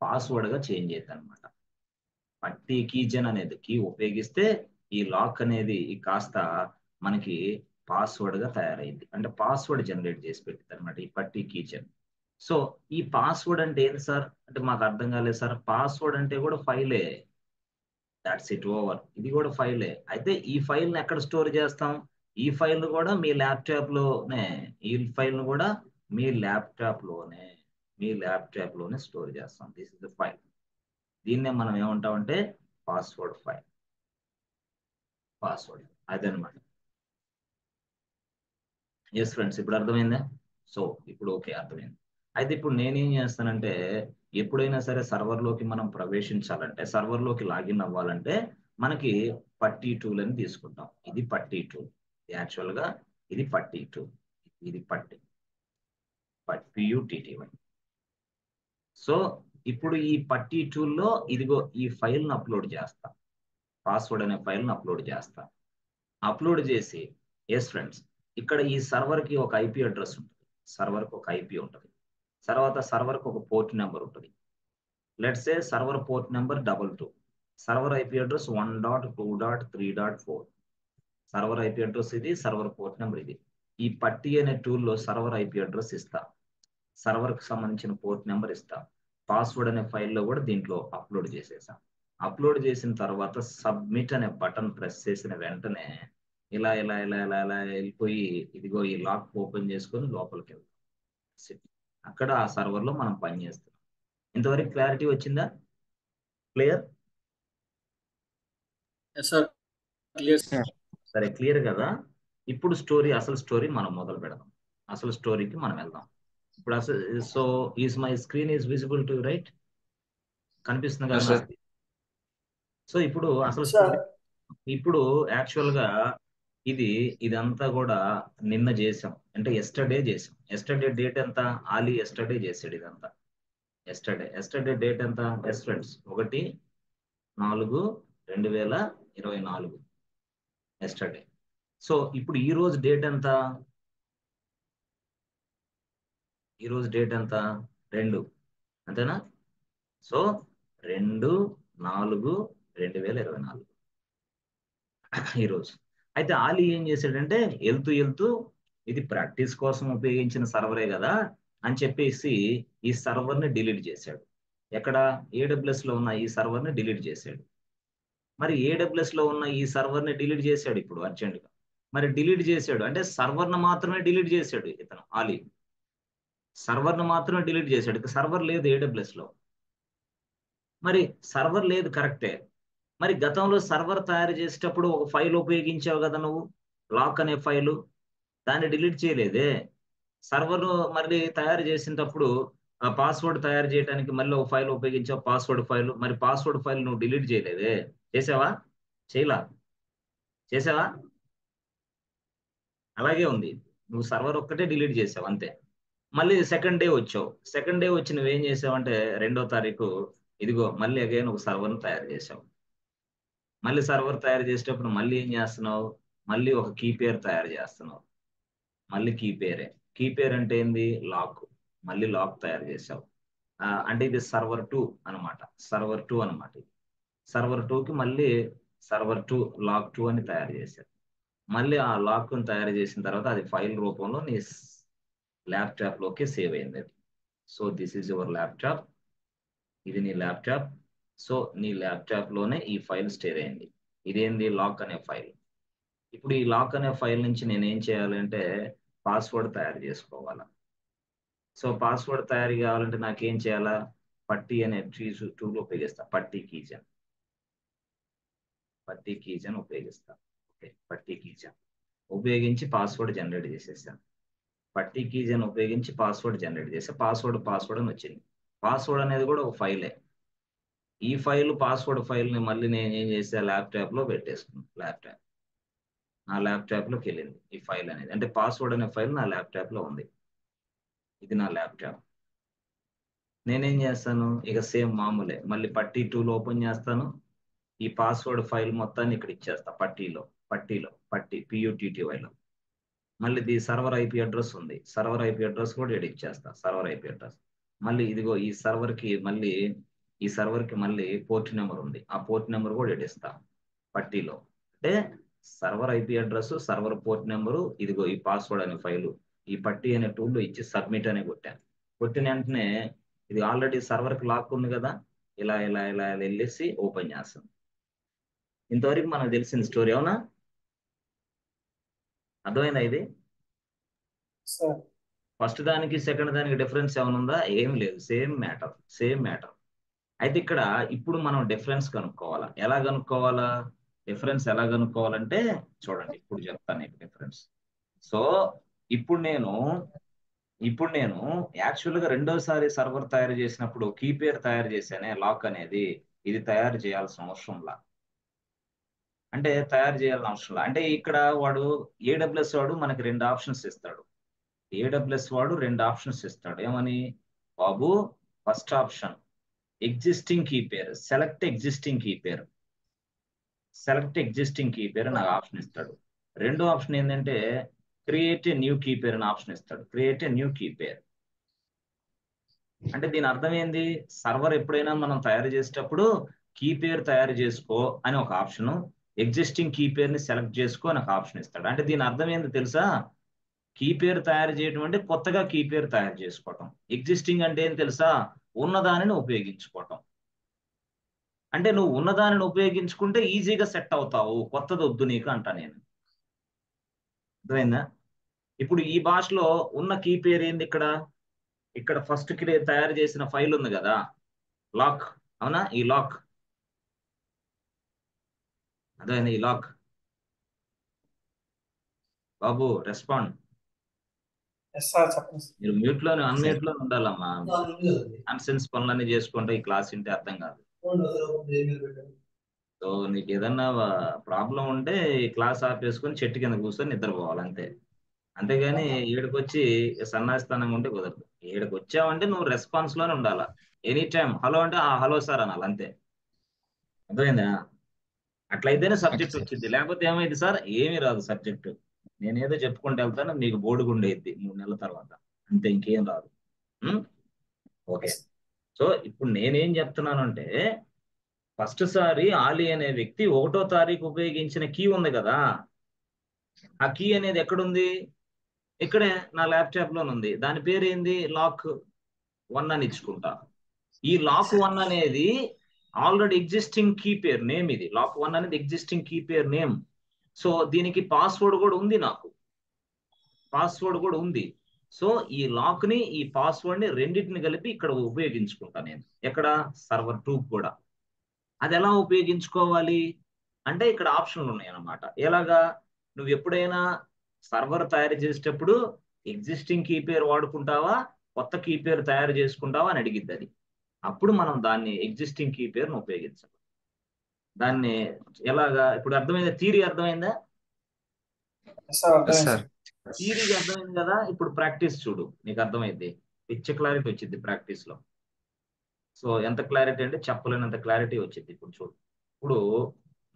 పాస్వర్డ్ గా చేంజ్ అవుతుంది అనమాట. పట్టి కీజన్ అనేది కీ ఉపయోగిస్తే ఈ లాక్ అనేది కాస్త మనకి పాస్వర్డ్ గా తయారైంది. అంటే పాస్వర్డ్ జనరేట్ చేసి పెట్టింది అనమాట ఈ పట్టి కీజన్. సో ఈ పాస్వర్డ్ అంటే ఏంటి సార్ అంటే మాకు అర్థం కాలేదు సార్. పాస్వర్డ్ అంటే కూడా ఫైలే, దాట్స్ ఇట్, ఓవర్. ఇది కూడా ఫైలే. అయితే ఈ ఫైల్ ని ఎక్కడ స్టోర్ చేస్తాం, ఈ ఫైల్ ను కూడా మీ ల్యాప్టాప్ లోనే, ఈ ఫైల్ ను కూడా మీ ల్యాప్టాప్ లోనే, స్టోర్ చేస్తాం. This is the file. దీన్నే మనం ఏమంటామంటే పాస్వర్డ్ ఫైల్, పాస్వర్డ్ అదనమాట. ఎస్ ఫ్రెండ్స్, ఇప్పుడు అర్థమైందా? సో ఇప్పుడు ఓకే, అర్థమైంది. అయితే ఇప్పుడు నేనేం చేస్తానంటే ఎప్పుడైనా సరే సర్వర్లోకి మనం ప్రవేశించాలంటే, సర్వర్లోకి లాగిన్ అవ్వాలంటే మనకి పట్టీ టూల్ అని తీసుకుంటాం. ఇది పట్టీ టూల్. యాక్చువల్గా ఇది పట్టీ టూల్, ఇది పట్టీ PUTTY. సో ఇప్పుడు ఈ పట్టీ టూల్లో ఇదిగో ఈ ఫైల్ని అప్లోడ్ చేస్తా, పాస్వర్డ్ అనే ఫైల్ని అప్లోడ్ చేస్తా. అప్లోడ్ చేసి ఎస్ ఫ్రెండ్స్, ఇక్కడ ఈ సర్వర్కి ఒక ఐపీ అడ్రస్ ఉంటుంది, సర్వర్కి ఒక ఐపీ ఉంటుంది, తర్వాత సర్వర్కి ఒక పోర్ట్ నెంబర్ ఉంటుంది. Let's say server port number 22, server IP address 1.2.3.4. Server IP address ఇది, సర్వర్ పోర్ట్ నెంబర్ ఇది. ఈ పట్టీ అనే టూల్లో సర్వర్ ఐపీ అడ్రస్ ఇస్తా, సర్వర్కి సంబంధించిన పోర్ట్ నెంబర్ ఇస్తా, పాస్వర్డ్ అనే ఫైల్లో కూడా దీంట్లో అప్లోడ్ చేసేసాం. అప్లోడ్ చేసిన తర్వాత సబ్మిట్ అనే బటన్ ప్రెస్ చేసిన వెంటనే ఇలా ఇలా ఇలా ఇలా ఇలా వెళ్ళిపోయి ఇదిగో ఈ లాక్ ఓపెన్ చేసుకొని లోపలికి వెళ్తాం. అక్కడ ఆ సర్వర్లో మనం పని చేస్తాం. ఇంతవరకు క్లారిటీ వచ్చిందా? క్లియర్? Sir clear sir. సరే, క్లియర్ కదా. ఇప్పుడు అసలు స్టోరీ మనం మొదలు పెడదాం. అసలు స్టోరీకి మనం వెళ్దాం. ఇప్పుడు అసలు so is my screen is visible to right? కనిపిస్తుంది కదా Yes, sir. నాకు? సో ఇప్పుడు అసలు సార్ స్టోరీ, ఇప్పుడు యాక్చువల్ గా ఇదంతా కూడా నిన్న చేసాం, అంటే ఎస్టర్డే చేసాం. ఎస్టర్డే డేట్ ఎంత? ఆలీ ఎస్టర్డే చేసాడు ఇదంతా. ఎస్టర్డే డేట్ ఎంత? Yes friends, 1/4/2024 yesterday. సో ఇప్పుడు ఈ రోజు డేట్ ఎంత? ఈ రోజు డేట్ ఎంత? 2, అంతేనా? సో 2/4/2024 ఈరోజు. అయితే ఆలీ ఏం చేశాడంటే వెళ్తూ ఇది ప్రాక్టీస్ కోసం ఉపయోగించిన సర్వరే కదా అని చెప్పేసి ఈ సర్వర్ని డిలీట్ చేశాడు. ఎక్కడ? AWS లో ఉన్న ఈ సర్వర్ని డిలీట్ చేశాడు. మరి AWS లో ఉన్న ఈ సర్వర్ని డిలీట్ చేశాడు ఇప్పుడు అర్జెంటుగా. మరి డిలీట్ చేశాడు అంటే సర్వర్ను మాత్రమే డిలీట్ చేశాడు ఇతను ఆలీ. సర్వర్ను మాత్రమే డిలీట్ చేశాడు. సర్వర్ లేదు AWS లో. మరి సర్వర్ లేదు, కరెక్టే. మరి గతంలో సర్వర్ తయారు చేసేటప్పుడు ఒక ఫైల్ ఉపయోగించావు కదా నువ్వు, లాక్ అనే ఫైలు, దాన్ని డిలీట్ చేయలేదే. సర్వర్ మళ్ళీ తయారు చేసేటప్పుడు ఆ పాస్వర్డ్ తయారు చేయడానికి మళ్ళీ ఒక ఫైల్ ఉపయోగించావు, పాస్వర్డ్ ఫైల్. మరి పాస్వర్డ్ ఫైల్ నువ్వు డిలీట్ చేయలేదే. చేసావా? చేయలా? చేసావా? అలాగే ఉంది. నువ్వు సర్వర్ ఒక్కటే డిలీట్ చేసావు అంతే. మళ్ళీ సెకండ్ డే వచ్చావు. సెకండ్ డే వచ్చి నువ్వేం చేసావంటే 2వ తారీఖు ఇదిగో మళ్ళీ అగైన్ ఒక సర్వర్ను తయారు చేసావు. మళ్ళీ సర్వర్ తయారు చేసేటప్పుడు మళ్ళీ ఏం చేస్తున్నావు? మళ్ళీ ఒక కీ పేరు తయారు చేస్తున్నావు. మళ్ళీ కీ పేర్ అంటే ఏంది? లాక్. మళ్ళీ లాక్ తయారు చేసావు. అంటే ఇది సర్వర్ 2 అనమాట. సర్వర్ 2 అనమాట. సర్వర్ 2కి మళ్ళీ సర్వర్ 2 లాక్ 2 అని తయారు చేశారు. మళ్ళీ ఆ లాక్ తయారు చేసిన తర్వాత అది ఫైల్ రూపంలో నీ ల్యాప్టాప్ లోకి సేవ్ అయింది. So this is your laptop. ఇది నీ ల్యాప్టాప్. సో నీ ల్యాప్టాప్ లోనే ఈ ఫైల్ స్టోర్ అయింది. ఇదేంది? లాక్ అనే ఫైల్. ఇప్పుడు ఈ లాక్ అనే ఫైల్ నుంచి నేను ఏం చేయాలంటే పాస్వర్డ్ తయారు చేసుకోవాలా. సో పాస్వర్డ్ తయారు కావాలంటే నాకేం చేయాలా? పట్టీ అనే టూల్ ఉపయోగిస్తా. పట్టీ కీజన్ ఉపయోగిస్తా. ఓకే, పట్టీ కీజన్ ఉపయోగించి పాస్వర్డ్ జనరేట్ చేసేసాను. పట్టీ కీజన్ ఉపయోగించి పాస్వర్డ్ జనరేట్ చేసా. పాస్వర్డ్ అని వచ్చింది. పాస్వర్డ్ అనేది కూడా ఒక ఫైలే. ఈ ఫైల్ పాస్వర్డ్ ఫైల్ని మళ్ళీ నేను ఏం చేసా? ల్యాప్టాప్లో పెట్టేసుకున్నాను. నా ల్యాప్టాప్లోకి వెళ్ళింది ఈ ఫైల్ అనేది. అంటే పాస్వర్డ్ అనే ఫైల్ నా ల్యాప్టాప్లో ఉంది. ఇది నా ల్యాప్టాప్. నేనేం చేస్తాను? ఇక సేమ్ మామూలే, మళ్ళీ పట్టీ టూల్ ఓపెన్ చేస్తాను. ఈ పాస్వర్డ్ ఫైల్ మొత్తాన్ని ఇక్కడ ఇచ్చేస్తా. పట్టీ PUTTYలో. మళ్ళీ ఇది సర్వర్ ఐపీ అడ్రస్ ఉంది. సర్వర్ ఐపీ అడ్రస్ కూడా ఇక్కడ ఇచ్చేస్తా. Server IP address. మళ్ళీ ఇదిగో ఈ సర్వర్కి మళ్ళీ పోర్ట్ నెంబర్ ఉంది. ఆ పోర్ట్ నెంబర్ కూడా ఇస్తా పట్టీలో. అంటే server IP address, server port number, ఇదిగో ఈ పాస్వర్డ్ అనే ఫైలు ఈ పట్టీ అనే టూల్లో ఇచ్చి సబ్మిట్ అని కొట్టాను. కొట్టిన వెంటనే ఇది ఆల్రెడీ సర్వర్కి లాక్ ఉంది కదా, ఇలా ఇలా ఇలా వెళ్ళేసి ఓపెన్ చేస్తాం. ఇంతవరకు మనకు తెలిసిన స్టోరీ. అవునా? అర్థమైందా? ఇది సార్ ఫస్ట్ దానికి సెకండ్ దానికి డిఫరెన్స్ ఏమైనా ఉందా? ఏం లేదు, సేమ్ మ్యాటర్. అయితే ఇక్కడ ఇప్పుడు మనం డిఫరెన్స్ కనుక్కోవాలా. ఎలా కనుక్కోవాలా? డిఫరెన్స్ ఎలా కనుక్కోవాలంటే చూడండి, ఇప్పుడు చెప్తాను నీకు డిఫరెన్స్. సో ఇప్పుడు నేను ఇప్పుడు నేను యాక్చువల్ గా రెండోసారి సర్వర్ తయారు చేసినప్పుడు కీ పేరు తయారు చేశానే లాక్ అనేది, ఇది తయారు చేయాల్సిన అవసరంలా. అంటే తయారు చేయాల్సిన అవసరంలా. అంటే ఇక్కడ వాడు ఏడబ్ల్యూఎస్ వాడు మనకి రెండు ఆప్షన్స్ ఇస్తాడు. ఏడబ్ల్యూఎస్ వాడు రెండు ఆప్షన్స్ ఇస్తాడు. ఏమని? బాబు, ఫస్ట్ ఆప్షన్ ఎగ్జిస్టింగ్ కీ పేరు, సెలెక్ట్ ఎగ్జిస్టింగ్ కీ పేరు, సెలెక్ట్ ఎగ్జిస్టింగ్ కీ పేరు నాకు ఆప్షన్ ఇస్తాడు. రెండో ఆప్షన్ ఏంటంటే క్రియేట్ ఏ న్యూ కీ పేరు అని ఆప్షన్ ఇస్తాడు. క్రియేట్ ఏ న్యూ కీ పేరు అంటే దీని అర్థం ఏంది? సర్వర్ ఎప్పుడైనా మనం తయారు చేసేటప్పుడు కీ పేరు తయారు చేసుకో అని ఒక ఆప్షన్, ఎగ్జిస్టింగ్ కీ పేరుని సెలెక్ట్ చేసుకో అని ఒక ఆప్షన్ ఇస్తాడు. అంటే దీని అర్థం ఏంది తెలుసా? కీ పేరు తయారు చేయడం అంటే కొత్తగా కీ పేరు తయారు చేసుకోవటం. ఎగ్జిస్టింగ్ అంటే ఏం తెలుసా? ఉన్నదానిని ఉపయోగించుకోవటం. అంటే నువ్వు ఉన్నదానిని ఉపయోగించుకుంటే ఈజీగా సెట్ అవుతావు, కొత్తది వద్దు నీకు అంటా నేను. అర్థమైందా? ఇప్పుడు ఈ భాషలో ఉన్న కీ పేరు ఏంది? ఇక్కడ ఫస్ట్ తయారు చేసిన ఫైల్ ఉంది కదా, లాక్. అవునా? ఈ లాక్, అదే ఈ లాక్. బాబు రెస్పాండ్. ఎస్ సార్, చెప్పండి సార్. మీరు మ్యూట్ లోనే అన్మ్యూట్ లో ఉండాలమ్మా. నాన్సెన్స్ పనులన్నీ చేసుకుంటే ఈ క్లాస్ ఇంటే అర్థం కాదు. సో నీకు ఏదన్నా ప్రాబ్లం ఉంటే ఈ క్లాస్ ఆపేసుకొని చెట్టు కింద కూర్చొని నిద్రపోవాలి అంతే. అంతేగాని ఈడకొచ్చి సన్నాస్థానంగా ఉంటే కుదరదు. ఈడకి వచ్చావంటే నువ్వు రెస్పాన్స్ లోనే ఉండాలా. ఎనీ టైం హలో అంటే ఆ హలో సార్ అనాలి అంతే. అర్థమైందా? అట్లయితేనే సబ్జెక్ట్ వచ్చింది, లేకపోతే ఏమైంది సార్? ఏమీ రాదు సబ్జెక్టు. నేనేదో చెప్పుకుంటూ వెళ్తాను, మీకు బోర్డు గుండేది 3 నెలల తర్వాత, అంతే, ఇంకేం రాదు. ఓకే. సో ఇప్పుడు నేనేం చెప్తున్నానంటే, ఫస్ట్ సారి ఆలీ అనే వ్యక్తి 1వ తారీఖు ఉపయోగించిన కీ ఉంది కదా, ఆ కీ అనేది ఎక్కడుంది? ఇక్కడే నా ల్యాప్టాప్ లోనుంది. దాని పేరు ఏంది? లాక్ 1 అని ఇచ్చుకుంటా. ఈ లాక్ 1 అనేది ఆల్రెడీ ఎగ్జిస్టింగ్ కీ పేరు నేమ్. ఇది లాక్ 1 అనేది ఎగ్జిస్టింగ్ కీ పేరు నేమ్. సో దీనికి పాస్వర్డ్ కూడా ఉంది, నాకు పాస్వర్డ్ కూడా ఉంది. సో ఈ లాక్ ని, ఈ పాస్వర్డ్ ని రెండింటిని కలిపి ఇక్కడ ఉపయోగించుకుంటా నేను. ఎక్కడ? సర్వర్ 2 కూడా. అది ఎలా ఉపయోగించుకోవాలి అంటే ఇక్కడ ఆప్షన్లు ఉన్నాయి అన్నమాట. ఎలాగా? నువ్వు ఎప్పుడైనా సర్వర్ తయారు చేసేటప్పుడు ఎగ్జిస్టింగ్ కీ పేరు వాడుకుంటావా, కొత్త కీ పేరు తయారు చేసుకుంటావా అని అడిగిద్ది అది. అప్పుడు మనం దాన్ని ఎగ్జిస్టింగ్ కీ పేరును ఉపయోగించాలి. దాన్ని ఎలాగా? ఇప్పుడు అర్థమైందా? థియరీ అర్థమైందా? ఎస్ సార్, అర్థమైంది సార్. థియరీకి అర్థమైంది కదా. ఇప్పుడు ప్రాక్టీస్ చూడు, నీకు అర్థమైంది. పిచ్చ క్లారిటీ వచ్చింది ప్రాక్టీస్ లో. సో ఎంత క్లారిటీ అంటే చెప్పలేనంత క్లారిటీ వచ్చింది. ఇప్పుడు చూడు, ఇప్పుడు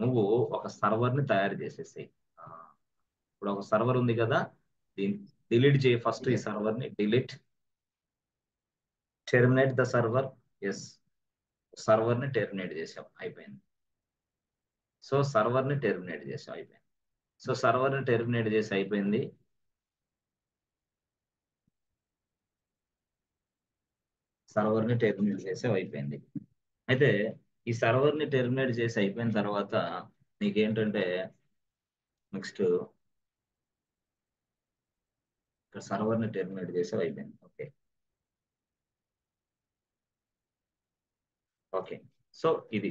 నువ్వు ఒక సర్వర్ ని తయారు చేసేసాయి. ఇప్పుడు ఒక సర్వర్ ఉంది కదా, దీన్ని డిలీట్ చేయి ఫస్ట్. ఈ సర్వర్ ని delete, terminate the server. Yes, server ని టెర్మినేట్ చేసాం, అయిపోయింది. సో సర్వర్ ని టెర్మినేట్ చేసాం, అయిపోయింది. సో సర్వర్ ని టెర్మినేట్ చేసి అయిపోయింది. సర్వర్ ని టెర్మినేట్ చేసి అయిపోయింది. అయితే ఈ సర్వర్ ని టెర్మినేట్ చేసి అయిపోయిన తర్వాత నీకేంటంటే నెక్స్ట్ ఇక్కడ సర్వర్ ని టెర్మినేట్ చేసి అయిపోయింది. Okay okay. సో ఇది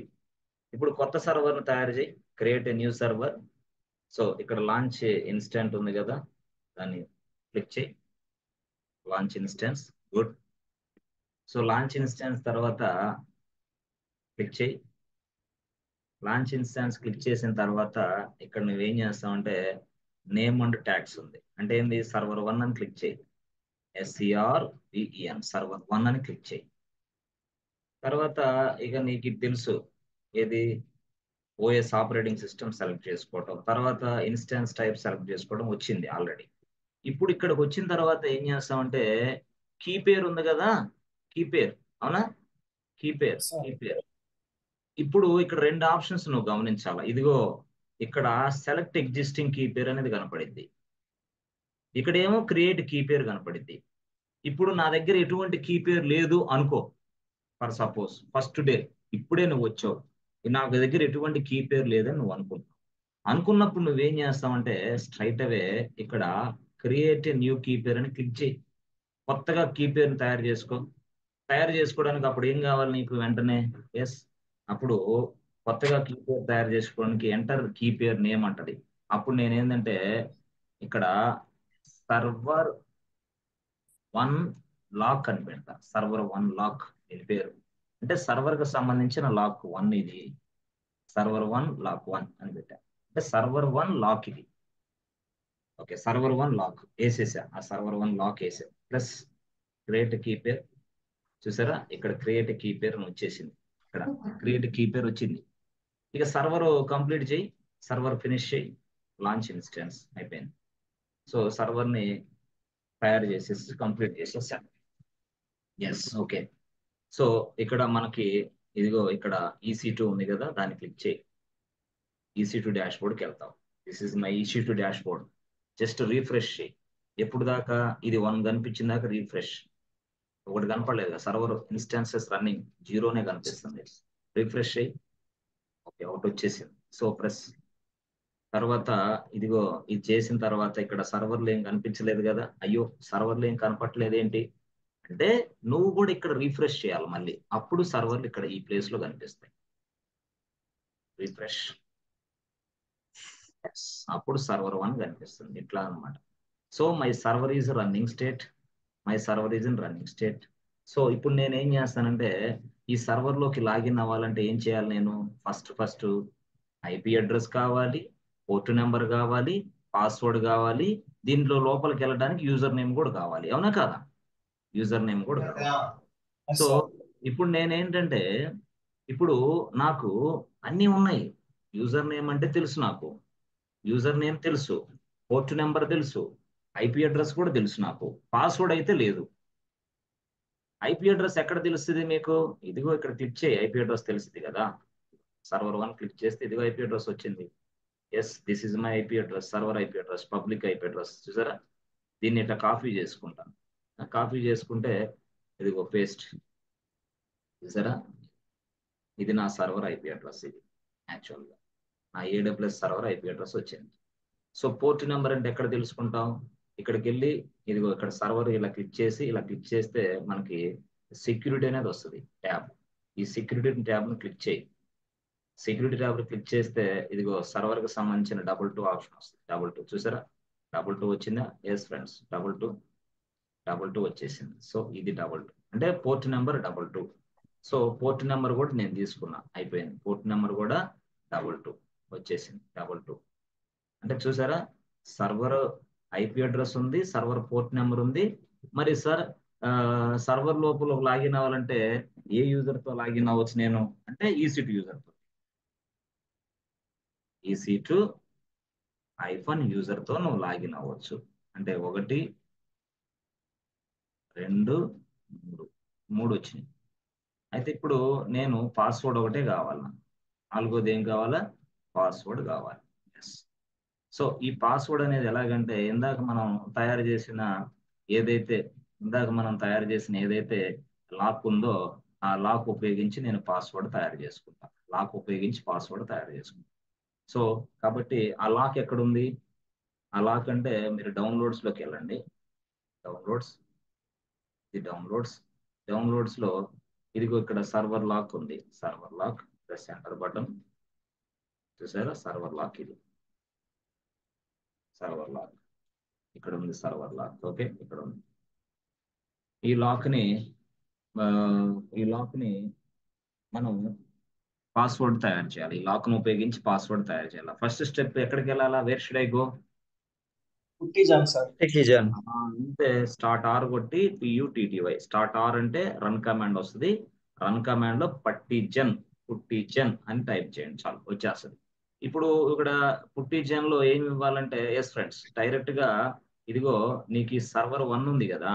ఇప్పుడు కొత్త సర్వర్ ని తయారు చేయి, create a new server. So ఇక్కడ లాంచ్ ఇన్స్టెంట్ ఉంది కదా, దాన్ని క్లిక్ చేయి, launch instance. Good. So launch instance తర్వాత క్లిక్ చేయి. లాంచ్ ఇన్స్టెన్స్ క్లిక్ చేసిన తర్వాత ఇక్కడ నువ్వేం చేస్తావంటే నేమ్ అండ్ ట్యాగ్స్ ఉంది. అంటే ఏంది? సర్వర్ 1 అని క్లిక్ చేయి, SERVEN, సర్వర్ 1 అని క్లిక్ చేయి. తర్వాత ఇక నీకు ఇది తెలుసు, ఏది? OS ఆపరేటింగ్ సిస్టమ్ సెలెక్ట్ చేసుకోవటం, తర్వాత ఇన్స్టెన్స్ టైప్ సెలెక్ట్ చేసుకోవడం వచ్చింది ఆల్రెడీ. ఇప్పుడు ఇక్కడికి వచ్చిన తర్వాత ఏం చేస్తామంటే కీ పేరు ఉంది కదా, కీ పేరు. అవునా? కీ పేరు, కీ పేరు. ఇప్పుడు ఇక్కడ రెండు ఆప్షన్స్ నువ్వు గమనించాలా. ఇదిగో ఇక్కడ సెలెక్ట్ ఎగ్జిస్టింగ్ కీ పేరు అనేది కనపడింది, ఇక్కడేమో క్రియేట్ కీ పేరు కనపడింది. ఇప్పుడు నా దగ్గర ఎటువంటి కీ పేరు లేదు అనుకో, ఫర్ సపోజ్ ఫస్ట్ డే ఇప్పుడే నువ్వు వచ్చావు, నా దగ్గర ఎటువంటి కీ పేరు లేదని నువ్వు అనుకున్నప్పుడు నువ్వేం చేస్తావంటే స్ట్రైట్ అవే ఇక్కడ క్రియేట్ న్యూ కీ పేరు అని క్లిక్ చేయి. కొత్తగా కీ పేరుని తయారు చేసుకో. తయారు చేసుకోవడానికి అప్పుడు ఏం కావాలి నీకు? వెంటనే ఎస్, అప్పుడు కొత్తగా కీ పేరు తయారు చేసుకోవడానికి ఎంటర్ కీ పేరు నేమ్ అంటది. అప్పుడు నేనేంటంటే ఇక్కడ సర్వర్ వన్ లాక్ అని పెడతా. సర్వర్ 1 లాక్ దీని పేరు. అంటే సర్వర్ కి సంబంధించిన లాక్ 1 ఇది. సర్వర్ 1 లాక్ 1 అని పెట్టా. అంటే సర్వర్ 1 లాక్ ఇది. ఓకే, సర్వర్ 1 లాక్ వేసేసా. ఆ సర్వర్ 1 లాక్ వేసా. Plus create key pair. చూసారా ఇక్కడ క్రియేట్ కీ పేర్ వచ్చేసింది. ఇక్కడ క్రియేట్ కీ పేర్ వచ్చింది. ఇక సర్వర్ కంప్లీట్ చేయి, సర్వర్ ఫినిష్ చేయి, లాంచ్ ఇన్స్టెన్స్ అయిపోయింది. సో సర్వర్ ని తయారు చేసేసి కంప్లీట్ చేసేసాను. Yes, okay. సో ఇక్కడ మనకి ఇదిగో ఇక్కడ EC2 ఉంది కదా, దాన్ని క్లిక్ చేయి. EC2 డాష్ బోర్డ్కి వెళ్తాం. This is my EC2 dash board. Just refresh చేయి. ఎప్పుడు దాకా ఇది 1 కనిపించిన దాకా రీఫ్రెష్. ఒకటి కనపడలేదు కదా, సర్వర్ ఇన్స్టాన్సెస్ రన్నింగ్ 0నే కనిపిస్తుంది. రిఫ్రెష్ చేయి. ఓకే, ఒకటి వచ్చేసింది. సో ప్రెస్ తర్వాత ఇదిగో ఇది చేసిన తర్వాత ఇక్కడ సర్వర్లు ఏం కనిపించలేదు కదా. అయ్యో సర్వర్లు ఏం కనపట్లేదు ఏంటి అంటే, నువ్వు కూడా ఇక్కడ రీఫ్రెష్ చేయాలి మళ్ళీ. అప్పుడు సర్వర్లు ఇక్కడ ఈ ప్లేస్ లో కనిపిస్తాయి. రీఫ్రెష్, అప్పుడు సర్వర్ 1 కనిపిస్తుంది. ఇట్లా అనమాట. So my server is running state. My server is in running state. So ఇప్పుడు నేను ఏం చేస్తానంటే, ఈ సర్వర్ లోకి లాగిన్ అవ్వాలంటే ఏం చేయాలి నేను? ఫస్ట్ IP అడ్రస్ కావాలి, పోర్ట్ నెంబర్ కావాలి, పాస్వర్డ్ కావాలి, దీంట్లో లోపలికి వెళ్ళడానికి యూజర్ నేమ్ కూడా కావాలి. అవునా కాదా? యూజర్ నేమ్ కూడా కావాలి. సో ఇప్పుడు నేనేంటంటే, ఇప్పుడు నాకు అన్నీ ఉన్నాయి. యూజర్ నేమ్ అంటే తెలుసు నాకు, యూజర్ నేమ్ తెలుసు, పోర్ట్ నెంబర్ తెలుసు, IP అడ్రస్ కూడా తెలుసు నాకు. పాస్వర్డ్ అయితే లేదు. IP అడ్రస్ ఎక్కడ తెలుస్తుంది మీకు? ఇదిగో ఇక్కడ క్లిక్ చేయి, IP అడ్రస్ తెలుస్తుంది కదా. సర్వర్ 1 క్లిక్ చేస్తే ఇదిగో IP అడ్రస్ వచ్చింది. Yes, this is my IP address, server IP address, public IP address. చూసారా? దీన్ని ఇట్లా కాపీ చేసుకుంటాను. కాపీ చేసుకుంటే ఇదిగో పేస్ట్. చూసారా? ఇది నా సర్వర్ IP అడ్రస్. ఇది యాక్చువల్గా నా AWS సర్వర్ IP అడ్రస్ వచ్చింది. సో పోర్ట్ నెంబర్ అంటే ఎక్కడ తెలుసుకుంటాం? ఇక్కడికి వెళ్ళి ఇదిగో ఇక్కడ సర్వర్ ఇలా క్లిక్ చేసి, ఇలా క్లిక్ చేస్తే మనకి సెక్యూరిటీ అనేది వస్తుంది ట్యాబ్. ఈ సెక్యూరిటీ ట్యాబ్ను క్లిక్ చేయి. సెక్యూరిటీ ట్యాబ్ క్లిక్ చేస్తే ఇదిగో సర్వర్ కి సంబంధించిన 22 ఆప్షన్ వస్తుంది. 22 చూసారా? 22 వచ్చిందా? ఎస్ ఫ్రెండ్స్, 22 వచ్చేసింది. సో ఇది 22 అంటే port number 22. So port number కూడా నేను తీసుకున్నా, అయిపోయింది. పోర్ట్ నెంబర్ కూడా 22 వచ్చేసింది. 22 అంటే చూసారా, సర్వర్ IP అడ్రస్ ఉంది, సర్వర్ పోర్ట్ నెంబర్ ఉంది. మరి సార్ సర్వర్ లోపల లాగిన్ అవ్వాలంటే ఏ యూజర్ తో లాగిన్ అవ్వచ్చు నేను అంటే, EC2 యూజర్ తో, EC2 ఐఫోన్ యూజర్ తో నువ్వు లాగిన్ అవ్వచ్చు. అంటే 1 2 3 వచ్చినాయి. అయితే ఇప్పుడు నేను పాస్వర్డ్ ఒకటే కావాలి. 4వది ఏం కావాలా? పాస్వర్డ్ కావాలి. ఎస్. సో ఈ పాస్వర్డ్ అనేది ఎలాగంటే, ఇందాక మనం తయారు చేసిన ఏదైతే లాక్ ఉందో ఆ లాక్ ఉపయోగించి నేను పాస్వర్డ్ తయారు చేసుకుంటాను. లాక్ ఉపయోగించి పాస్వర్డ్ తయారు చేసుకుంటాను. సో కాబట్టి ఆ లాక్ ఎక్కడుంది? ఆ లాక్ అంటే మీరు డౌన్లోడ్స్ లోకి వెళ్ళండి. డౌన్లోడ్స్ లో ఇదిగో ఇక్కడ సర్వర్ లాక్ ఉంది. Server lock, press enter button. చూసారా? సర్వర్ లాక్, ఇది సర్వర్ లాక్. ఇక్కడ ఉంది సర్వర్ లాక్. ఓకే, ఇక్కడ ఉంది. ఈ లాక్ ని మనం పాస్వర్డ్ తయారు చేయాలి. ఈ లాక్ ను ఉపయోగించి పాస్వర్డ్ తయారు చేయాలి. ఫస్ట్ స్టెప్ ఎక్కడికి వెళ్ళాలా? Wear should I go? అంటే స్టార్ట్ R కొట్టి PUTTY. స్టార్ట్ R అంటే రన్ కమాండ్ వస్తుంది. రన్ కమాండ్ లో పుట్టిజన్ అని టైప్ చేయండి, చాలు వచ్చేస్తుంది. ఇప్పుడు ఇక్కడ పుట్టిజన్ లో ఏమి ఇవ్వాలంటే, ఎస్ ఫ్రెండ్స్, డైరెక్ట్ గా ఇదిగో నీకు ఈ సర్వర్ 1 ఉంది కదా,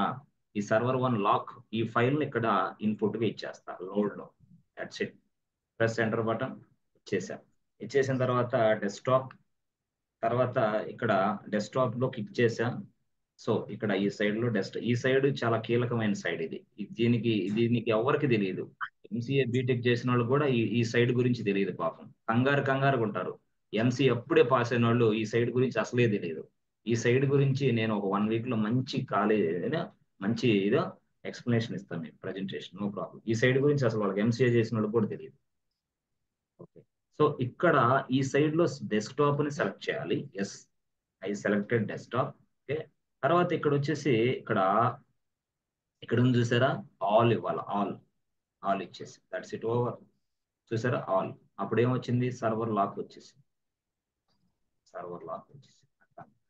ఈ సర్వర్ 1 లాక్, ఈ ఫైల్ ని ఇక్కడ ఇన్పుట్ గా ఇచ్చేస్తా లోడ్ లో. That's it. Press enter button. ఇచ్చేసిన తర్వాత డెస్క్టాప్, తర్వాత ఇక్కడ డెస్క్టాప్ లో క్లిక్ చేసా. సో ఇక్కడ ఈ సైడ్ చాలా కీలకమైన సైడ్ ఇది. దీనికి ఎవరికి తెలియదు. MCA బీటెక్ చేసిన వాళ్ళు కూడా ఈ సైడ్ గురించి తెలియదు పాపం. కంగారు ఉంటారు. MC అప్పుడే పాస్ అయిన వాళ్ళు ఈ సైడ్ గురించి అసలే తెలియదు. ఈ సైడ్ గురించి నేను ఒక 1 వీక్ లో మంచి ఎక్స్ప్లెనేషన్ ఇస్తాను మీకు, ప్రజెంటేషన్, నో ప్రాబ్లం. ఈ సైడ్ గురించి అసలు వాళ్ళకి MCA చేసిన వాళ్ళు కూడా తెలియదు. ఓకే, సో ఇక్కడ ఈ సైడ్ లో డెస్క్టాప్ ని సెలెక్ట్ చేయాలి. Yes, I selected desktop. Okay, తర్వాత ఇక్కడ వచ్చేసి ఇక్కడ ఇక్కడ ఉంది చూసారా, ఆల్ ఇవ్వాలి, ఆల్ ఇచ్చేసి దట్స్ ఇట్ ఓవర్. చూసారా ఆల్, అప్పుడు ఏమొచ్చింది, సర్వర్ లాక్ వచ్చేసింది. సర్వర్ లాక్ వచ్చేసింది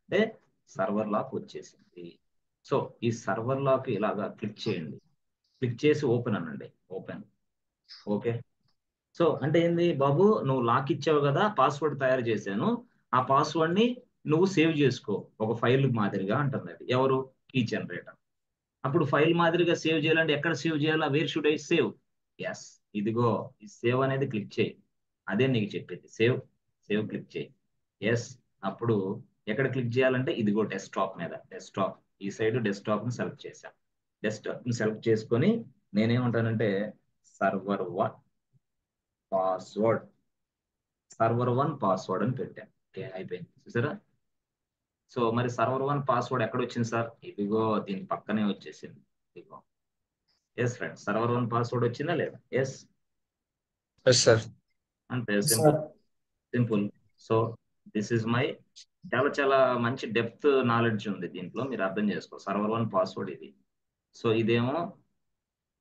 అంటే సర్వర్ లాక్ వచ్చేసింది. సో ఈ సర్వర్ లాక్ ఇలాగా క్లిక్ చేయండి, క్లిక్ చేసి ఓపెన్ అనండి, ఓపెన్. ఓకే, సో అంటే ఏంది బాబు, నువ్వు లాక్ ఇచ్చావు కదా, పాస్వర్డ్ తయారు చేశాను, ఆ పాస్వర్డ్ ని నువ్వు సేవ్ చేసుకో ఒక ఫైల్ మాదిరిగా అంటుంది అది. ఎవరు, కీ జనరేటర్. అప్పుడు ఫైల్ మాదిరిగా సేవ్ చేయాలంటే ఎక్కడ సేవ్ చేయాలా, where should I save. Yes, ఇదిగో ఈ సేవ్ అనేది క్లిక్ చేయి, అదే నీకు చెప్పేది, సేవ్. సేవ్ క్లిక్ చేయి. ఎస్, అప్పుడు ఎక్కడ క్లిక్ చేయాలంటే ఇదిగో డెస్క్టాప్ మీద, డెస్క్టాప్ ఈ సైడ్ డెస్క్టాప్ ని సెలెక్ట్ చేశాను. డెస్క్టాప్ ని సెలెక్ట్ చేసుకొని నేనేమంటానంటే సర్వర్ 1 పాస్వర్డ్, సర్వర్ 1 పాస్వర్డ్ అని పెట్టాను. ఓకే, అయిపోయింది చూసారా. సో మరి సర్వర్ 1 పాస్వర్డ్ ఎక్కడ వచ్చింది సార్, ఇదిగో దీని పక్కనే వచ్చేసింది, ఇదిగో. ఎస్ ఫ్రెండ్, సర్వర్ 1 పాస్వర్డ్ వచ్చిందా లేదా, ఎస్ సార్. అంతే, simple simple. So this is my, చాలా చాలా మంచి డెప్త్ నాలెడ్జ్ ఉంది దీంట్లో, మీరు అర్థం చేసుకో. సర్వర్ 1 పాస్వర్డ్ ఇది. సో ఇదేమో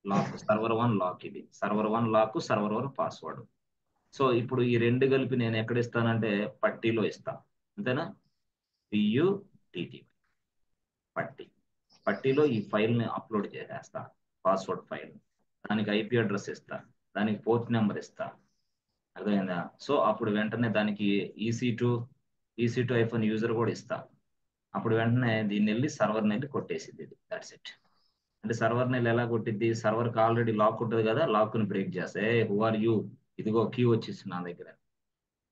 లాక్, సర్వర్ 1 లాక్, ఇది server 1 lock, server 1 password. So ఇప్పుడు ఈ రెండు కలిపి నేను ఎక్కడ ఇస్తానంటే పట్టీలో ఇస్తాను, అంతేనా. PUTT పట్టీ, పట్టీలో ఈ ఫైల్ ని అప్లోడ్ చేసేస్తా, పాస్వర్డ్ ఫైల్. దానికి IP అడ్రస్ ఇస్తా, దానికి పోర్ట్ నెంబర్ ఇస్తా, అర్థమైందా. సో అప్పుడు వెంటనే దానికి EC2 ఐఫోన్ యూజర్ కూడా ఇస్తా. అప్పుడు వెంటనే దీన్ని వెళ్ళి సర్వర్ వెళ్ళి కొట్టేసింది ఇది, దట్స్ ఇట్. అంటే సర్వర్ నెల ఎలా కొట్టిద్ది, సర్వర్కి ఆల్రెడీ లాక్ ఉంటుంది కదా, లాక్ ని బ్రేక్ చేస్తే హూ ఆర్ యూ, ఇదిగో కీ వచ్చేసి నా దగ్గర,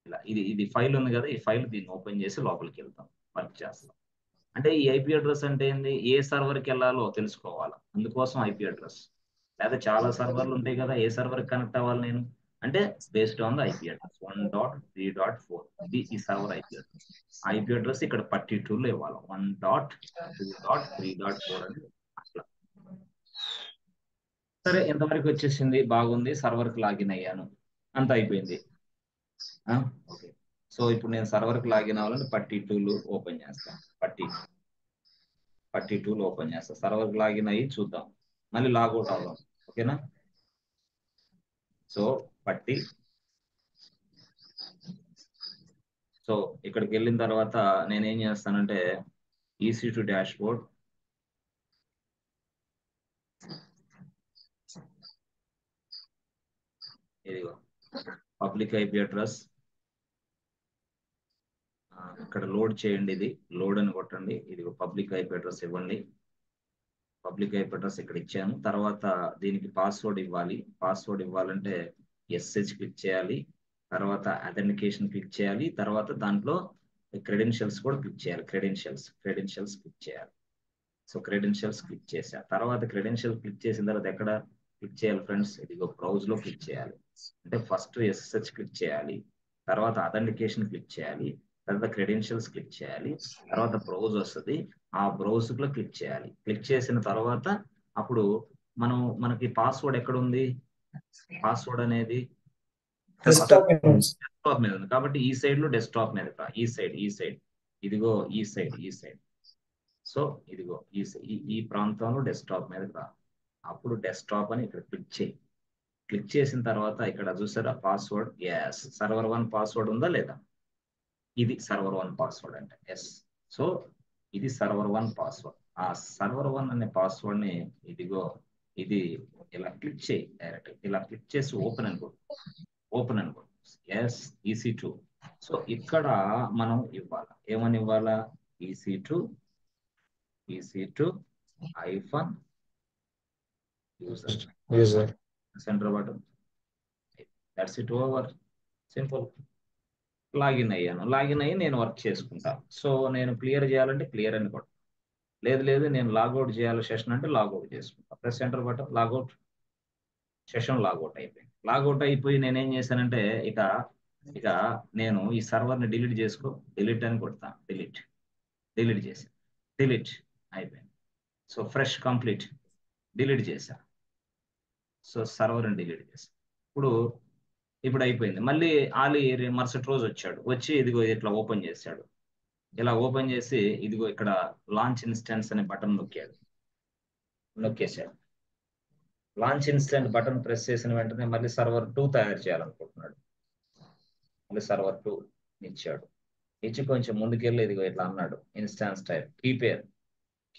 ఇలా ఇది ఫైల్ ఉంది కదా, ఈ ఫైల్ దీన్ని ఓపెన్ చేసి లోపలికి వెళ్తాం, వర్క్ చేస్తాం. అంటే ఈ IP అడ్రస్ అంటే ఏంది, ఏ సర్వర్కి వెళ్ళాలో తెలుసుకోవాలి, అందుకోసం IP అడ్రస్. లేదా చాలా సర్వర్లు ఉంటాయి కదా, ఏ సర్వర్కి కనెక్ట్ అవ్వాలి నేను అంటే based on the IP address 1.3.4, ఇది ఈ server IP address. IP address ఇక్కడ 32లో ఇవ్వాలి, 1.2.3.4 అని అట్లా. సరే, ఎంతవరకు వచ్చేసింది, బాగుంది, సర్వర్కి లాగిన్ అయ్యాను, అంత అయిపోయింది. ఓకే, సో ఇప్పుడు నేను సర్వర్కి లాగిన్ అవ్వాలని 32లో ఓపెన్ చేస్తాను, 32లో ఓపెన్ చేస్తా, సర్వర్కి లాగిన్ అయ్యి చూద్దాం, మళ్ళీ లాగౌట్ అవుదాం. ఓకేనా. సో సో ఇక్కడికి వెళ్ళిన తర్వాత నేనేం చేస్తానంటే EC2 డాష్ బోర్డ్, ఇదిగో పబ్లిక్ IP అడ్రస్, ఇక్కడ లోడ్ చేయండి, ఇది లోడ్ అని కొట్టండి, ఇదిగో పబ్లిక్ IP అడ్రస్ ఇవ్వండి. పబ్లిక్ IP అడ్రస్ ఇక్కడ ఇచ్చాను. తర్వాత దీనికి పాస్వర్డ్ ఇవ్వాలి, పాస్వర్డ్ ఇవ్వాలంటే SH క్లిక్ చేయాలి, తర్వాత అథెంటికేషన్ క్లిక్ చేయాలి, తర్వాత దాంట్లో క్రెడెన్షియల్స్ కూడా క్లిక్ చేయాలి, క్రెడెన్షియల్స్ క్లిక్ చేయాలి. సో క్రెడెన్షియల్స్ క్లిక్ చేసా తర్వాత క్రెడెన్షియల్ క్లిక్ చేసిన తర్వాత ఎక్కడ క్లిక్ చేయాలి ఫ్రెండ్స్, ఇదిగో బ్రౌజ్ లో క్లిక్ చేయాలి. అంటే ఫస్ట్ SSH క్లిక్ చేయాలి, తర్వాత అథెంటికేషన్ క్లిక్ చేయాలి, తర్వాత క్రెడెన్షియల్స్ క్లిక్ చేయాలి, తర్వాత బ్రౌజ్ వస్తుంది, ఆ బ్రౌజ్ లో క్లిక్ చేయాలి. క్లిక్ చేసిన తర్వాత అప్పుడు మనకి పాస్వర్డ్ ఎక్కడ ఉంది, పాస్వర్డ్ అనేది డెస్క్టాప్ డెస్క్టాప్ మీద ఉంది, కాబట్టి ఈ సైడ్ లో డెస్క్టాప్ మీద ఈ సైడ్ ఇదిగో ఈ సైడ్. సో ఇదిగో ఈ ప్రాంతంలో డెస్క్టాప్ మీద రా, అప్పుడు డెస్క్టాప్ అని ఇక్కడ క్లిక్ చేయి. క్లిక్ చేసిన తర్వాత ఇక్కడ చూసారా పాస్వర్డ్, ఎస్ సర్వర్ 1 పాస్వర్డ్ ఉందా లేదా, ఇది సర్వర్ 1 పాస్వర్డ్ అంటే ఎస్. సో ఇది సర్వర్ 1 పాస్వర్డ్. ఆ సర్వర్ 1 అనే పాస్వర్డ్ ని ఇదిగో ఇది ఇలా క్లిక్ చేయి, డైరెక్ట్ ఇలా క్లిక్ చేసి ఓపెన్ అనుకో ఎస్ EC2. సో ఇక్కడ మనం ఇవ్వాలా, ఏమని ఇవ్వాలా, EC2 iPhone user centre button, that's it over, simple. Login అయ్యి నేను వర్క్ చేసుకుంటా. సో నేను క్లియర్ చేయాలంటే క్లియర్ అని కొట్ట, లేదు నేను లాగౌట్ చేయాలి సెషన్ అంటే లాగౌట్ చేసుకుంటా, press centre button, logout, session logout అయిపోయింది. లాగౌట్ అయిపోయి నేనేం చేశానంటే ఇక నేను ఈ సర్వర్ని డిలీట్ అని కొడతాను, డిలీట్ చేసి డిలీట్ అయిపోయింది. సో ఫ్రెష్ కంప్లీట్ డిలీట్ చేశా, సో సర్వర్ని డిలీట్ చేశా. ఇప్పుడు అయిపోయింది. మళ్ళీ ఆలీ మరుసటి రోజు వచ్చి ఇదిగో ఇట్లా ఓపెన్ చేశాడు, ఇలా ఓపెన్ చేసి ఇదిగో ఇక్కడ లాంచ్ ఇన్స్టెన్స్ అనే బటన్ నొక్కేశాడు. లాంచ్ ఇన్స్టెంట్ బటన్ ప్రెస్ చేసిన వెంటనే మళ్ళీ సర్వర్ 2 తయారు చేయాలనుకుంటున్నాడు. మళ్ళీ సర్వర్ 2 ఇచ్చాడు. ఇచ్చి కొంచెం ముందుకెళ్ళి ఇదిగో ఇట్లా అన్నాడు, ఇన్స్టాన్స్ టైప్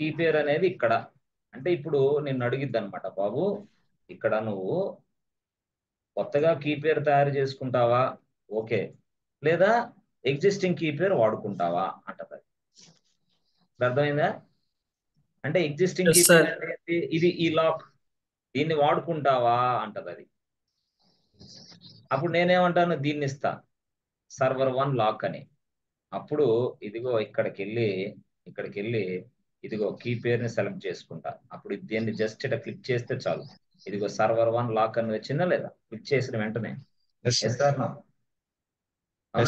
కీ పేర్ అనేది ఇక్కడ. అంటే ఇప్పుడు నిన్ను అడిగిద్ది అనమాట, బాబు ఇక్కడ నువ్వు కొత్తగా కీ పేర్ తయారు చేసుకుంటావా, ఓకే, లేదా ఎగ్జిస్టింగ్ కీ పేర్ వాడుకుంటావా అంటది. అర్థమైందా? అంటే ఎగ్జిస్టింగ్ కీ పేర్ అంటే ఇది ఈ లాక్, దీన్ని వాడుకుంటావా అంటది అది. అప్పుడు నేనేమంటాను, దీన్ని ఇస్తా సర్వర్ 1 లాక్ అని. అప్పుడు ఇదిగో ఇక్కడికి వెళ్ళి ఇదిగో కీ పేరుని సెలెక్ట్ చేసుకుంటా. అప్పుడు దీన్ని జస్ట్ ఇట్లా క్లిక్ చేస్తే చాలు, ఇదిగో సర్వర్ 1 లాక్ అని వచ్చిందా లేదా? క్లిక్ చేసిన వెంటనే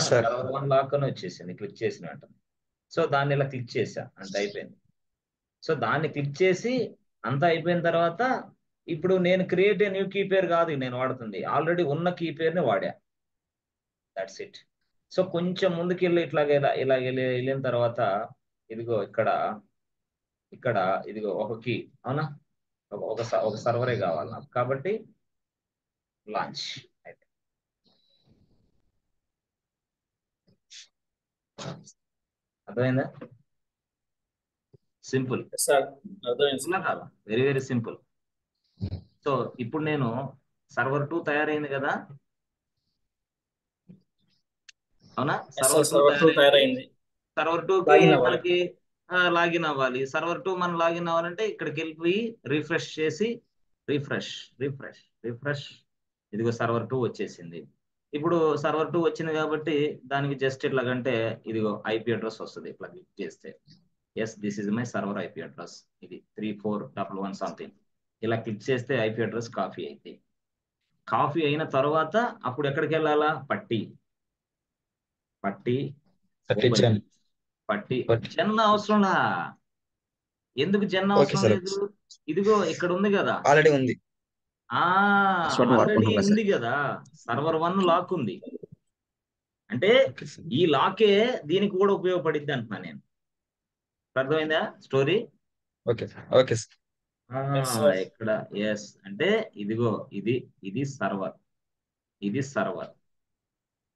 సర్వర్ 1 లాక్ అని వచ్చేసింది క్లిక్ చేసిన వెంటనే. సో దాన్ని ఇలా క్లిక్ చేసా అంటే అయిపోయింది. సో దాన్ని క్లిక్ చేసి అంతా అయిపోయిన తర్వాత ఇప్పుడు నేను create a new key pair కాదు నేను వాడుతుంది, ఆల్రెడీ ఉన్న కీ పేరుని వాడా. That's it. సో కొంచెం ముందుకెళ్ళి ఇలా వెళ్ళిన తర్వాత ఇదిగో ఇక్కడ ఇదిగో ఒక కీ, అవునా, ఒక సర్వరే కావాలి నాకు, కాబట్టి లాంచ్ అయితే. అర్థమైందా? సింపుల్ కాదా? Very very simple. సో ఇప్పుడు నేను సర్వర్ 2 తయారైంది కదా, అవునా? సర్వర్ 2 తయారైంది. సర్వర్ 2కి మనకి లాగిన్ అవ్వాలి. సర్వర్ 2 మనం లాగిన్ అవ్వాలంటే ఇక్కడికి వెళ్ళిపోయి రిఫ్రెష్ చేసి రిఫ్రెష్ ఇదిగో సర్వర్ 2 వచ్చేసింది. ఇప్పుడు సర్వర్ 2 వచ్చింది కాబట్టి దానికి జస్ట్ ఇట్లాగంటే ఇదిగో ఐపీ అడ్రస్ వస్తుంది. ఇట్లా క్లిక్ చేస్తే yes this is my server IP address, ఇది 3411 సంథింగ్. ఇలా క్లిక్ చేస్తే ఐపీ అడ్రస్ కాపీ అయితే, కాపీ అయిన తర్వాత అప్పుడు ఎక్కడికి వెళ్ళాలా, పట్టి జెన్ అవసరంలా. ఎందుకు జెన్ అవసరం లేదు? ఇదిగో ఇక్కడ ఉంది కదా, ఆల్రెడీ ఉంది ఆల్రెడీ ఉంది కదా, సర్వర్ 1 లాక్ ఉంది. అంటే ఈ లాకే దీనికి కూడా ఉపయోగపడిద్ది అంటున్నా నేను. అర్థమైందా స్టోరీ? ఇక్కడ ఎస్ అంటే ఇదిగో ఇది సర్వర్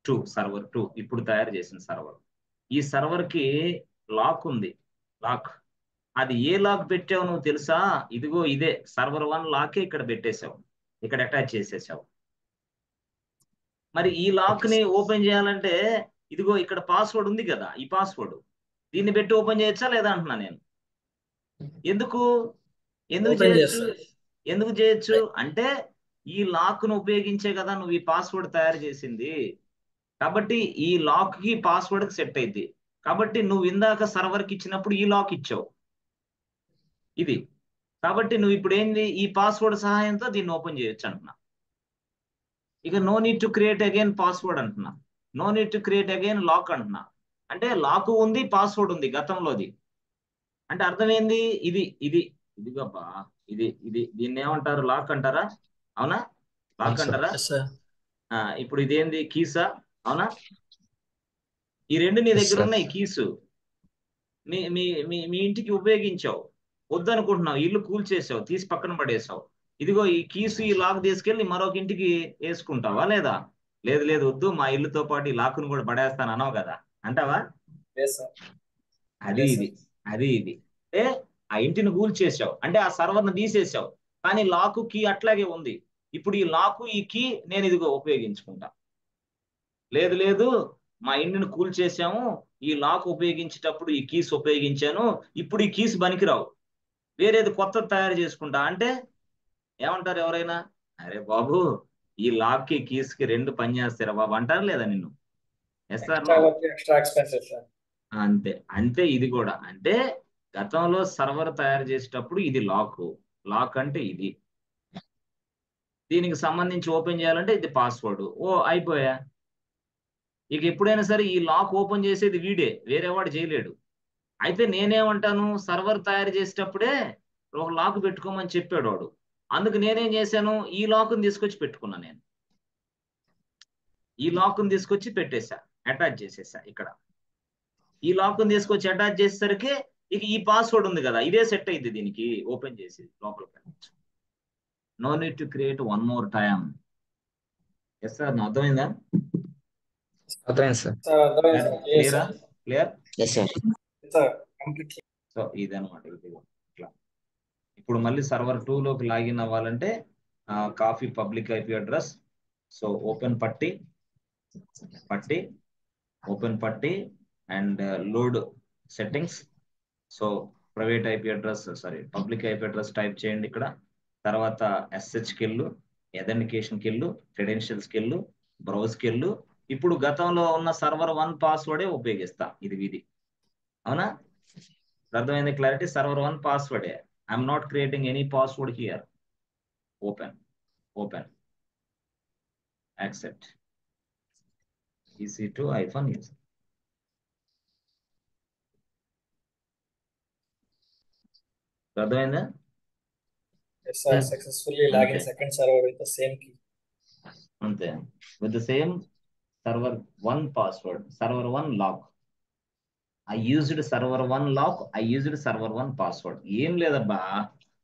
2 ఇప్పుడు తయారు చేసిన సర్వర్. ఈ సర్వర్ కి లాక్ ఉంది, లాక్. అది ఏ లాక్ పెట్టావు నువ్వు తెలుసా? ఇదిగో ఇదే సర్వర్ 1 లాకే ఇక్కడ పెట్టేశావు, ఇక్కడ అటాచ్ చేసేసావు. మరి ఈ లాక్ ని ఓపెన్ చేయాలంటే ఇదిగో ఇక్కడ పాస్వర్డ్ ఉంది కదా, ఈ పాస్వర్డ్ దీన్ని పెట్టి ఓపెన్ చేయొచ్చా లేదా అంటున్నా నేను. ఎందుకు చేయొచ్చు అంటే ఈ లాక్ ను ఉపయోగించే కదా నువ్వు ఈ పాస్వర్డ్ తయారు చేసింది. కాబట్టి ఈ లాక్ కి పాస్వర్డ్ కి సెట్ అయింది. కాబట్టి నువ్వు ఇందాక సర్వర్ కి ఇచ్చినప్పుడు ఈ లాక్ ఇచ్చావు ఇది. కాబట్టి నువ్వు ఇప్పుడు ఏంది, ఈ పాస్వర్డ్ సహాయంతో దీన్ని ఓపెన్ చేయొచ్చు అంటున్నా. ఇక no need to create again password అంటున్నా, no need to create again lock అంటున్నా. అంటే లాక్ ఉంది, పాస్వర్డ్ ఉంది గతంలోది. అంటే అర్థమైంది ఇదిగబ్బా దీన్ని ఏమంటారు, లాక్ అంటారా? అవునా, లాక్ అంటారా? ఇప్పుడు ఇదేంది, కీసా? అవునా, ఈ రెండు నీ దగ్గర ఉన్నాయి కీసు. మీ ఇంటికి ఉపయోగించావు, వద్దనుకుంటున్నావు, ఇల్లు కూల్చేసావు, తీసి పక్కన పడేసావు. ఇదిగో ఈ కీసు ఈ లాక్ తీసుకెళ్లి మరొక ఇంటికి వేసుకుంటావా లేదా? లేదు వద్దు, మా ఇల్లుతో పాటు ఈ లాక్ను కూడా పడేస్తాను అనవు కదా, అంటావా? ఇది అంటే ఆ ఇంటిని కూల్చేసావు అంటే ఆ సర్వర్ను తీసేసావు, కానీ లాకు కీ అట్లాగే ఉంది. ఇప్పుడు ఈ లాకు ఈ కీ నేను ఇదిగో ఉపయోగించుకుంటా. లేదు మా ఇంటిని కూల్చేసాము, ఈ లాక్ ఉపయోగించేటప్పుడు ఈ కీస్ ఉపయోగించాను, ఇప్పుడు ఈ కీస్ పనికిరావు, వేరేది కొత్త తయారు చేసుకుంటా అంటే ఏమంటారు ఎవరైనా? అరే బాబు ఈ లాక్ కి కీస్ కి రెండు పని చేస్తారా బాబు అంటారు లేదా నిన్ను? అంతే ఇది కూడా. అంటే గతంలో సర్వర్ తయారు చేసేటప్పుడు ఇది లాక్ అంటే ఇది, దీనికి సంబంధించి ఓపెన్ చేయాలంటే ఇది పాస్వర్డ్. అయిపోయా. ఇక ఎప్పుడైనా సరే ఈ లాక్ ఓపెన్ చేసేది వీడే, వేరేవాడు చేయలేడు. అయితే నేనేమంటాను, సర్వర్ తయారు చేసేటప్పుడే ఒక లాక్ పెట్టుకోమని చెప్పాడు వాడు. అందుకు నేనేం చేశాను, ఈ లాక్ని తీసుకొచ్చి పెట్టుకున్నా. నేను ఈ లాక్ని తీసుకొచ్చి పెట్టేశా, అటాచ్ చేసేసా. ఇక్కడ ఈ లాక్ని తీసుకొచ్చి అటాచ్ చేసేసరికి ఇక ఈ పాస్వర్డ్ ఉంది కదా, ఇదే సెట్ అయింది దీనికి, ఓపెన్ చేసి లోపలికి వెళ్ళచ్చు. No need to create one more time. Yes sir, నా అర్థమైందా? అర్థమైంది సార్. సార్ అర్థమైంది సార్. క్లియరా? Clear yes sir. Sir completely. So ఇదనమాట, ఇట్లా. ఇప్పుడు మళ్ళీ సర్వర్ 2 లోకి లాగిన్ అవ్వాలంటే copy public IP address. So open PuTTY open PuTTY and load settings. So private IP address, sorry public IP address type చేయండి ఇక్కడ. తర్వాత ఎస్హెచ్కి వెళ్ళు, ఎథెంటికేషన్కి వెళ్ళు, క్రెడెన్షియల్స్కి వెళ్ళు, బ్రౌజ్కి వెళ్ళు. ఇప్పుడు గతంలో ఉన్న సర్వర్ 1 పాస్వర్డే ఉపయోగిస్తా. ఇది అవునా? అర్థమైంది? క్లారిటీ. సర్వర్ 1 పాస్వర్డే. I'm not creating any password here. Open accept EC2 -user. అర్థమైందా? Yes sir, successfully login Okay. second server with the same key. అంతే, with the same server 1 password, server 1 lock. I used server 1 lock, I used server 1 password. ఏం లేదబ్బా,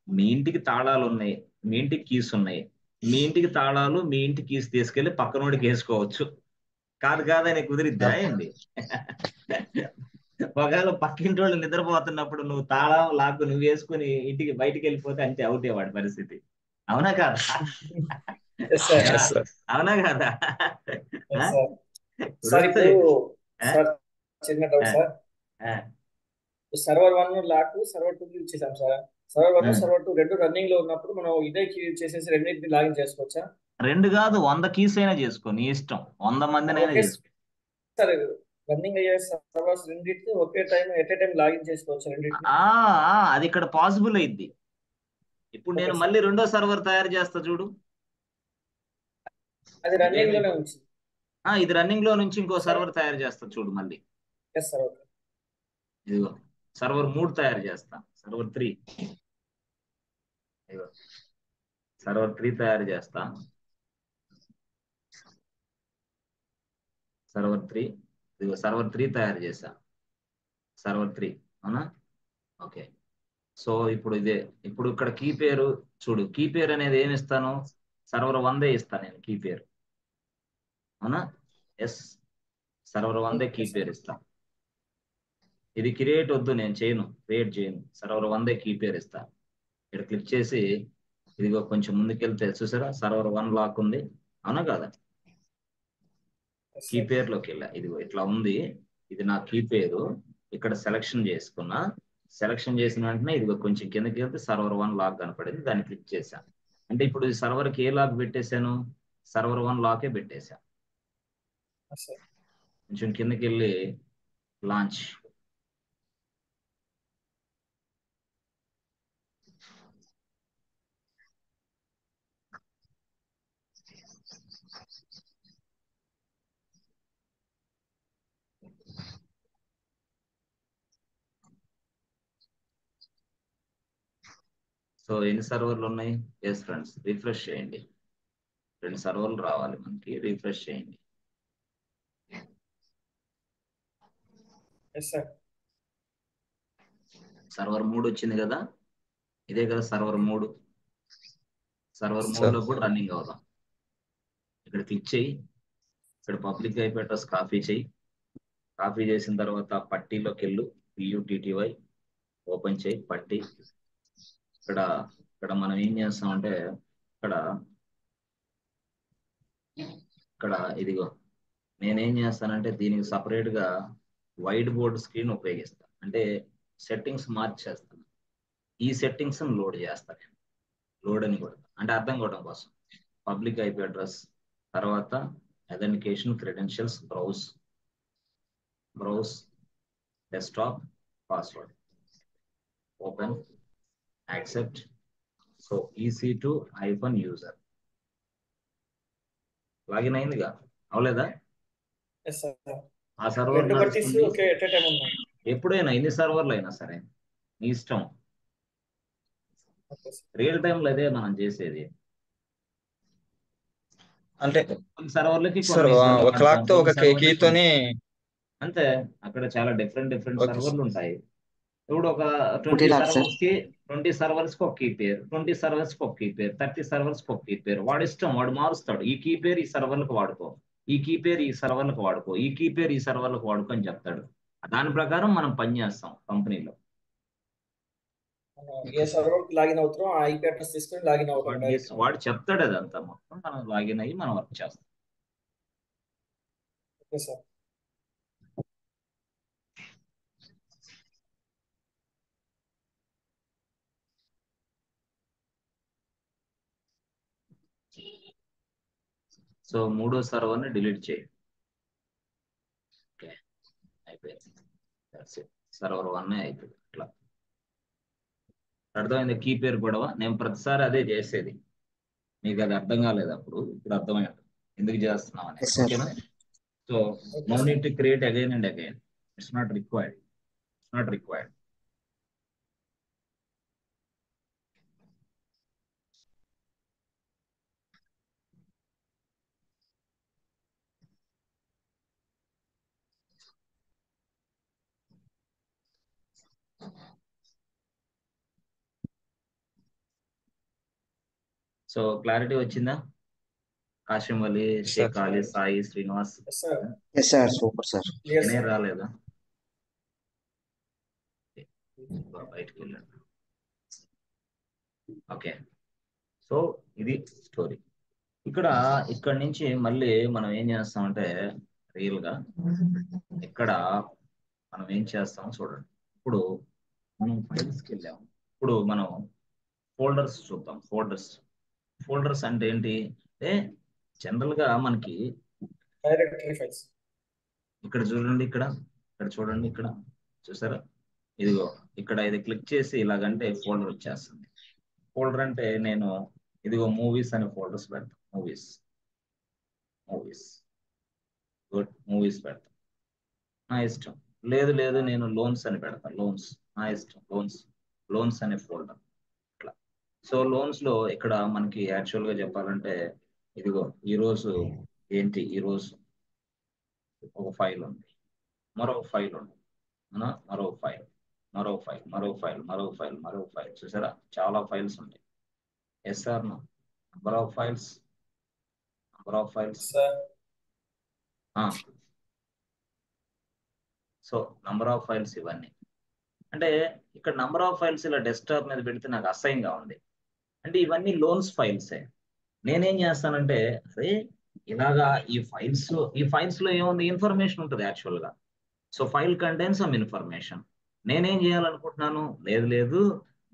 మీ ఇంటికి తాళాలు ఉన్నాయి, మీ ఇంటికి keys ఉన్నాయి. మీ ఇంటికి తాళాలు, మీ ఇంటి కీస్ తీసుకెళ్లి పక్కనోడికి వేసుకోవచ్చు. కాదని కుదిరిద్దా ఏంది? ఒకవేళ పక్కింటి వాళ్ళు నిద్రపోతున్నప్పుడు నువ్వు తాళం లాక్ నువ్వు వేసుకుని ఇంటికి బయటికి వెళ్ళిపోతే అంతే, అవుటే వాడి పరిస్థితి. అవునా కాదా? Yes sir. Yes, sir. అవునా కాదా? Yes sir. సార్ ఇప్పుడు సార్ చిన్న doubt sir. Server 1 lock server 2 ఇచ్చేసాం సార్. సర్వర్ 1 సర్వర్ 2 రెండు రన్నింగ్ లో ఉన్నప్పుడు మనం ఇదే కీ యూజ్ చేసేసి రెండింటిని లాగిన్ చేసుకోవచ్చా? 2 కాదు, 100 కీస్ అయినా చేసుకో, నీ ఇష్టం. 100 మందినైనా చేసుకో సార్. రన్నింగ్ అయ్యే సర్వర్స్ రెండింటిని ఒకే time at a time login చేసుకోవచ్చు రెండింటిని. అది ఇక్కడ పాసిబుల్ అయింది. ఇప్పుడు నేను మళ్ళీ రెండో సర్వర్ తయారు చేస్తా చూడు. అది రన్నింగ్ లోనే ఉంది. ఇది రన్నింగ్ లో నుంచి ఇంకో సర్వర్ తయారు చేస్తా చూడు మళ్ళీ. Yes sir. ఓకే. ఇదిగో సర్వర్ 3 తయారు చేస్తా. సర్వర్ 3 ఇదిగో సర్వర్ 3 తయారు చేస్తా. సర్వర్ 3 ఇదిగో సర్వర్ 3 తయారు చేసా. సర్వర్ 3 అవునా? ఓకే. సో ఇప్పుడు ఇప్పుడు ఇక్కడ కీ పేరు చూడు. కీ పేరు అనేది ఏమి ఇస్తాను? సర్వర్ 1 ఇస్తాను నేను కీ పేరు. అవునా? ఎస్, సర్వర్ 1 కీ పేరు ఇస్తా. ఇది క్రియేట్ వద్దు, నేను క్రియేట్ చేయను. సర్వర్ 1 కీ పేరు ఇస్తా. ఇక్కడ క్లిక్ చేసి ఇదిగో కొంచెం ముందుకెళ్తే చూసారా సర్వర్ 1 లాక్ ఉంది. అవునా కాదా? కీ పేరులోకి వెళ్ళా. ఇదిగో ఇట్లా ఉంది. ఇది నా కీ పేరు. ఇక్కడ సెలక్షన్ చేసుకున్నా. సెలక్షన్ చేసిన వెంటనే ఇదిగో కొంచెం కిందకి వెళ్తే సర్వర్ 1 లాక్ కనపడింది. దాన్ని క్లిక్ చేశా. అంటే ఇప్పుడు ఈ సర్వర్కి ఏ లాక్ పెట్టేశాను? సర్వర్ 1 లాకే పెట్టేశా. కొంచెం కిందకి వెళ్ళి లాంచ్. సో ఎన్ని సర్వర్లు ఉన్నాయి? ఎస్ ఫ్రెండ్స్, రిఫ్రెష్ చేయండి. 2 సర్వర్లు రావాలి మనకి. రిఫ్రెష్ చేయండి. సర్వర్ 3 వచ్చింది కదా? ఇదే కదా సర్వర్ 3. సర్వర్ 3లో కూడా రన్నింగ్ అవుదాం. ఇక్కడ క్లిక్ చేయి. ఇక్కడ పబ్లిక్ ఐపీ అడ్రస్ కాపీ చేయి. కాపీ చేసిన తర్వాత పట్టీలోకి వెళ్ళు. PUTTY ఓపెన్ చేయి పట్టీ. ఇక్కడ మనం ఏం చేస్తామంటే ఇక్కడ ఇదిగో నేనేం చేస్తానంటే దీనికి సపరేట్ గా వైట్ బోర్డ్ స్క్రీన్ ఉపయోగిస్తాను. అంటే సెట్టింగ్స్ మార్చేస్తాను. ఈ సెట్టింగ్స్ లోడ్ చేస్తాను నేను. లోడ్ అని కొడతాను అంటే అర్థం కావడం కోసం. పబ్లిక్ ఐపీ అడ్రస్, తర్వాత authentication, credentials, browse, desktop, password, open, accept. So EC2 -user login అయిందిగా, అవలేదా? ఆ సర్వర్ ఎప్పుడైనా ఎన్ని సర్వర్లు అయినా సరే నీ ఇష్టం. రియల్ టైమ్ లో అదే మనం చేసేది. అంటే సర్వర్లకి ఒక లాక్ తో ఒక కీతోని అంతే. అక్కడ చాలా డిఫరెంట్ సర్వర్లు ఉంటాయి. ఇప్పుడు ఒక 20 సర్వర్స్ కి 20 సర్వర్స్కి ఒక కీ పేరు, 20 సర్వర్స్కి ఒక కీ పేరు, 30 సర్వర్స్కి ఒక కీ పేరు. వాడు ఇష్టం, వాడు మారుస్తాడు. ఈ కీ పేరు ఈ సర్వర్లకు వాడుకో, ఈ కీ పేరు ఈ సర్వర్లకు వాడుకో, ఈ కీ పేరు ఈ సర్వర్లకు వాడుకో అని చెప్తాడు. దాని ప్రకారం మనం పనిచేస్తాం కంపెనీలో. ఏ సర్వర్ లాగిన్ అవుతారో ఆ ఐపీ అడ్రస్ తీసుకొని లాగిన్ అవుతాం. వాడు చెప్తాడు అదంతా మొత్తం, మనం లాగిన్ అయ్యి మనం వర్క్ చేస్తాం. Okay sir. సో 3వ సర్వర్ని డిలీట్ చేయి. ఓకే, అయిపోయింది. సర్వర్ 1 అయిపోయింది. ఇట్లా అర్థమైంది. కీ పేరు గొడవ నేను ప్రతిసారి అదే చేసేది. మీకు అది అర్థం కాలేదు అప్పుడు, ఇప్పుడు అర్థమైంది ఎందుకు చేస్తున్నాం అనేది. ఓకేనా? So no need to create again and again. It's not required. It's not required. So clarity వచ్చిందా? Kasam Vali, Shaik Ali, Sai, Srinivas super sir. నేనే రాలేదా? బయటకు వెళ్ళండి. ఓకే, సో ఇది స్టోరీ. ఇక్కడ నుంచి మళ్ళీ మనం ఏం చేస్తామంటే రియల్ గా ఇక్కడ మనం ఏం చేస్తాం చూడండి. ఇప్పుడు మనం ఫైల్స్కి వెళ్ళాము. ఇప్పుడు మనం ఫోల్డర్స్ చూద్దాం. ఫోల్డర్స్ అంటే ఏంటి అంటే జనరల్ గా మనకి డైరెక్టరీ ఫైల్స్. ఇక్కడ చూడండి, ఇక్కడ చూడండి, ఇక్కడ చూసారా? ఇదిగో ఇక్కడ ఇది క్లిక్ చేసి ఇలాగంటే ఫోల్డర్ వచ్చేస్తుంది. ఫోల్డర్ అంటే నేను ఇదిగో మూవీస్ అనే ఫోల్డర్స్ పెడతాను. మూవీస్ గుడ్, మూవీస్ పెడతాను, నా ఇష్టం. లేదు నేను లోన్స్ అని పెడతాను. లోన్స్ నా ఇష్టం. లోన్స్ అనే ఫోల్డర్ ఇట్లా. సో లోన్స్ లో ఇక్కడ మనకి యాక్చువల్ గా చెప్పాలంటే ఇదిగో ఈరోజు ఒక ఫైల్ ఉంది, మరో ఫైల్ ఉంది, మరో ఫైల్. చూసారా? చాలా ఫైల్స్ ఉంటాయి. Yes or no? Number of files. So number of files ఇవన్నీ. అంటే ఇక్కడ నంబర్ ఆఫ్ ఫైల్స్ ఇలా డెస్క్టాప్ మీద పెడితే నాకు అసహ్యంగా ఉంది. అంటే ఇవన్నీ లోన్స్ ఫైల్సే. నేనేం చేస్తానంటే అరే ఇలాగా ఈ ఫైల్స్ లో ఏముంది, ఇన్ఫర్మేషన్ ఉంటుంది యాక్చువల్ గా. So file contains some information. నేనేం చేయాలనుకుంటున్నాను, లేదు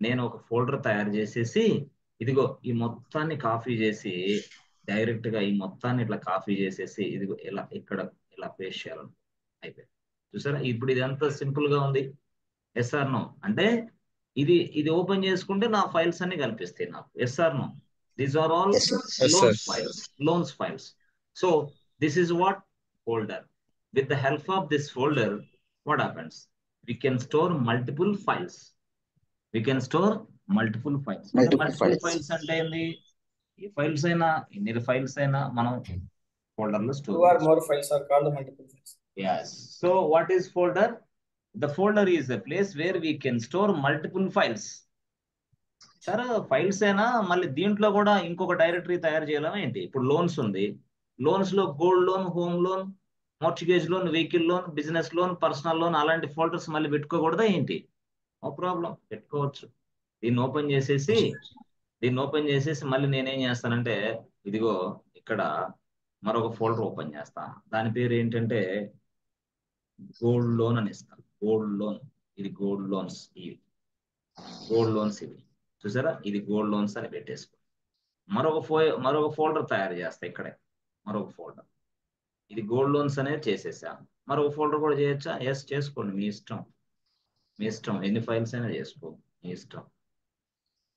నేను ఒక ఫోల్డర్ తయారు చేసేసి ఇదిగో ఈ మొత్తాన్ని కాపీ చేసి డైరెక్ట్ గా ఈ మొత్తాన్ని ఇట్లా కాపీ చేసేసి ఇదిగో ఇలా ఇక్కడ ఇలా పేస్ట్ చేయాలను. అయిపోయింది. చూసారా? ఇప్పుడు ఇది ఎంత సింపుల్ గా ఉంది. Yes or no? అంటే ఇది ఓపెన్ చేసుకుంటే నా ఫైల్స్ అన్ని కనిపిస్తాయి నాకు. Yes or no? These are all loans files. So this is what folder. With the help of this folder, what happens? We can store multiple files. Multiple files అంటే ఏంది? ఈ ఫైల్స్ అయినా ఎన్ని ఫైల్స్ అయినా మనం ఫోల్డర్ లో store. Two or more files are called multiple files. Yes. So what is folder? The folder is a place where we can store multiple files. సరే, files అయినా మళ్ళీ దీంట్లో కూడా ఇంకొక డైరెక్టరీ తయారు చేయాలని ఏంటి? ఇప్పుడు లోన్స్ ఉంది, లోన్స్ లో gold loan, home loan, mortgage loan, vehicle loan, business loan, personal loan, అలాంటి ఫోల్డర్స్ మళ్ళీ పెట్టుకోకూడదా ఏంటి? నో ప్రాబ్లం, పెట్టుకోవచ్చు. దీన్ని ఓపెన్ చేసేసి మళ్ళీ నేనేం చేస్తానంటే ఇదిగో ఇక్కడ మరొక ఫోల్డర్ ఓపెన్ చేస్తాను. దాని పేరు ఏంటంటే గోల్డ్ లోన్ అని ఇస్తాను. Gold loan. ఇది గోల్డ్ లోన్స్. ఇవి చూసారా? ఇది గోల్డ్ లోన్స్ అని పెట్టేసుకో. మరొక ఫోల్డర్ తయారు చేస్తా. ఇక్కడే మరొక ఫోల్డర్. ఇది గోల్డ్ లోన్స్ అనేది చేసేసా. మరొక ఫోల్డర్ కూడా చేయొచ్చా? ఎస్, చేసుకోండి, మీ ఇష్టం. ఎన్ని ఫైల్స్ అయినా చేసుకో, మీ ఇష్టం.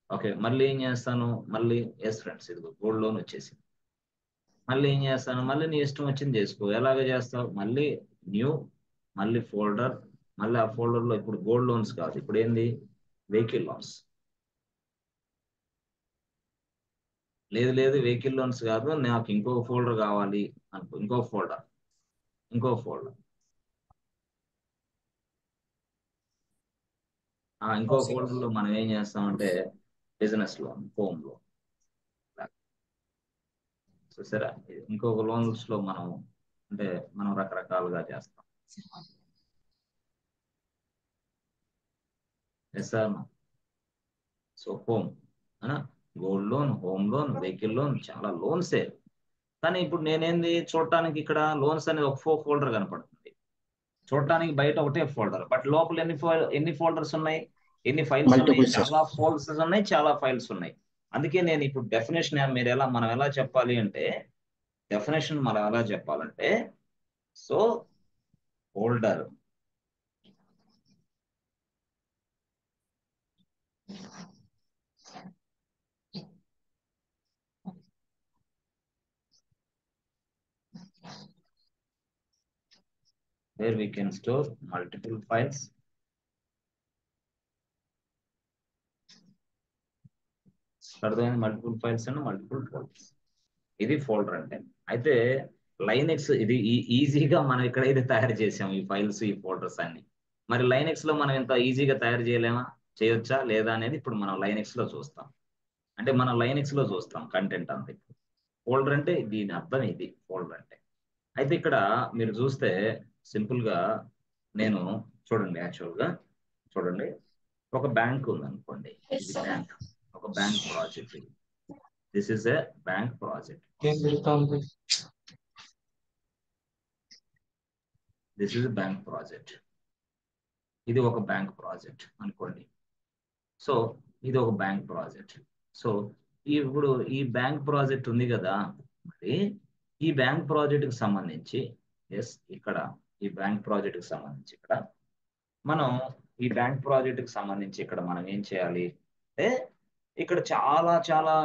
ఓకే, మళ్ళీ ఏం చేస్తాను, మళ్ళీ ఎస్ ఫ్రెండ్స్, ఇది గోల్డ్ లోన్ వచ్చేసి మళ్ళీ ఏం చేస్తాను, మళ్ళీ నీ ఇష్టం వచ్చింది చేసుకో. ఎలాగ చేస్తావు? మళ్ళీ న్యూ, మళ్ళీ ఫోల్డర్, మళ్ళీ ఆ ఫోల్డర్ లో ఇప్పుడు గోల్డ్ లోన్స్ కాదు, ఇప్పుడు ఏంది, వెహికల్ లోన్స్. లేదు వెహికల్ లోన్స్ కాదు, నాకు ఇంకో ఫోల్డర్ కావాలి అనుకో. ఇంకో ఫోల్డర్. ఇంకో ఫోల్డర్ లో మనం ఏం చేస్తామంటే బిజినెస్ లోన్, హోమ్ లోన్, చూసారా? ఇంకొక లోన్స్ లో మనం అంటే మనం రకరకాలుగా చేస్తాం. So home gold loan, home loan, vehicle loan, చాలా లోన్సే. కానీ ఇప్పుడు నేనేంది చూడటానికి ఇక్కడ లోన్స్ అనేది ఒక ఫోల్డర్ కనపడుతుంది, చూడటానికి బయట ఒకటే ఫోల్డర్, బట్ లోపల ఎన్ని ఫోల్డర్స్ ఉన్నాయి, ఎన్ని ఫైల్స్ ఉన్నాయి, Multiple, sir. చాలా ఫోల్డర్స్ ఉన్నాయి, చాలా ఫైల్స్ ఉన్నాయి. అందుకే నేను ఇప్పుడు డెఫినేషన్ మనం ఎలా చెప్పాలి అంటే, డెఫినేషన్ మనం ఎలా చెప్పాలంటే, so folder where we can store multiple files. Multiple files and multiple folders, ఇది ఫోల్డర్ అంటే. అయితే లైనెక్స్ ఇది ఈజీగా మనం ఇక్కడైతే తయారు చేసాం ఈ ఫైల్స్, ఈ ఫోల్డర్స్ అన్ని. మరి లైనెక్స్ లో మనం ఇంత ఈజీగా తయారు చేయలేమా, చేయొచ్చా లేదా అనేది ఇప్పుడు మనం లైనెక్స్ లో చూస్తాం. అంటే మనం లైనెక్స్ లో చూస్తాం కంటెంట్ అంతే. ఫోల్డర్ అంటే దీని అర్థం ఇది, ఫోల్డర్ అంటే. అయితే ఇక్కడ మీరు చూస్తే సింపుల్ గా నేను చూడండి, యాక్చువల్ గా చూడండి, ఒక బ్యాంక్ ఉంది అనుకోండి, ఇది బ్యాంక్, ఒక bank project. This is a bank project. This is bank project. ఇది ఒక బ్యాంక్ ప్రాజెక్ట్ అనుకోండి. సో ఇది ఒక బ్యాంక్ ప్రాజెక్ట్. సో ఇప్పుడు ఈ బ్యాంక్ ప్రాజెక్ట్ ఉంది కదా, మరి ఈ బ్యాంక్ ప్రాజెక్ట్ కి సంబంధించి ఇక్కడ ఈ బ్యాంక్ ప్రాజెక్ట్ కి సంబంధించి ఇక్కడ మనం ఈ బ్యాంక్ ప్రాజెక్ట్ కి సంబంధించి ఇక్కడ మనం ఏం చేయాలి అంటే, ఇక్కడ చాలా చాలా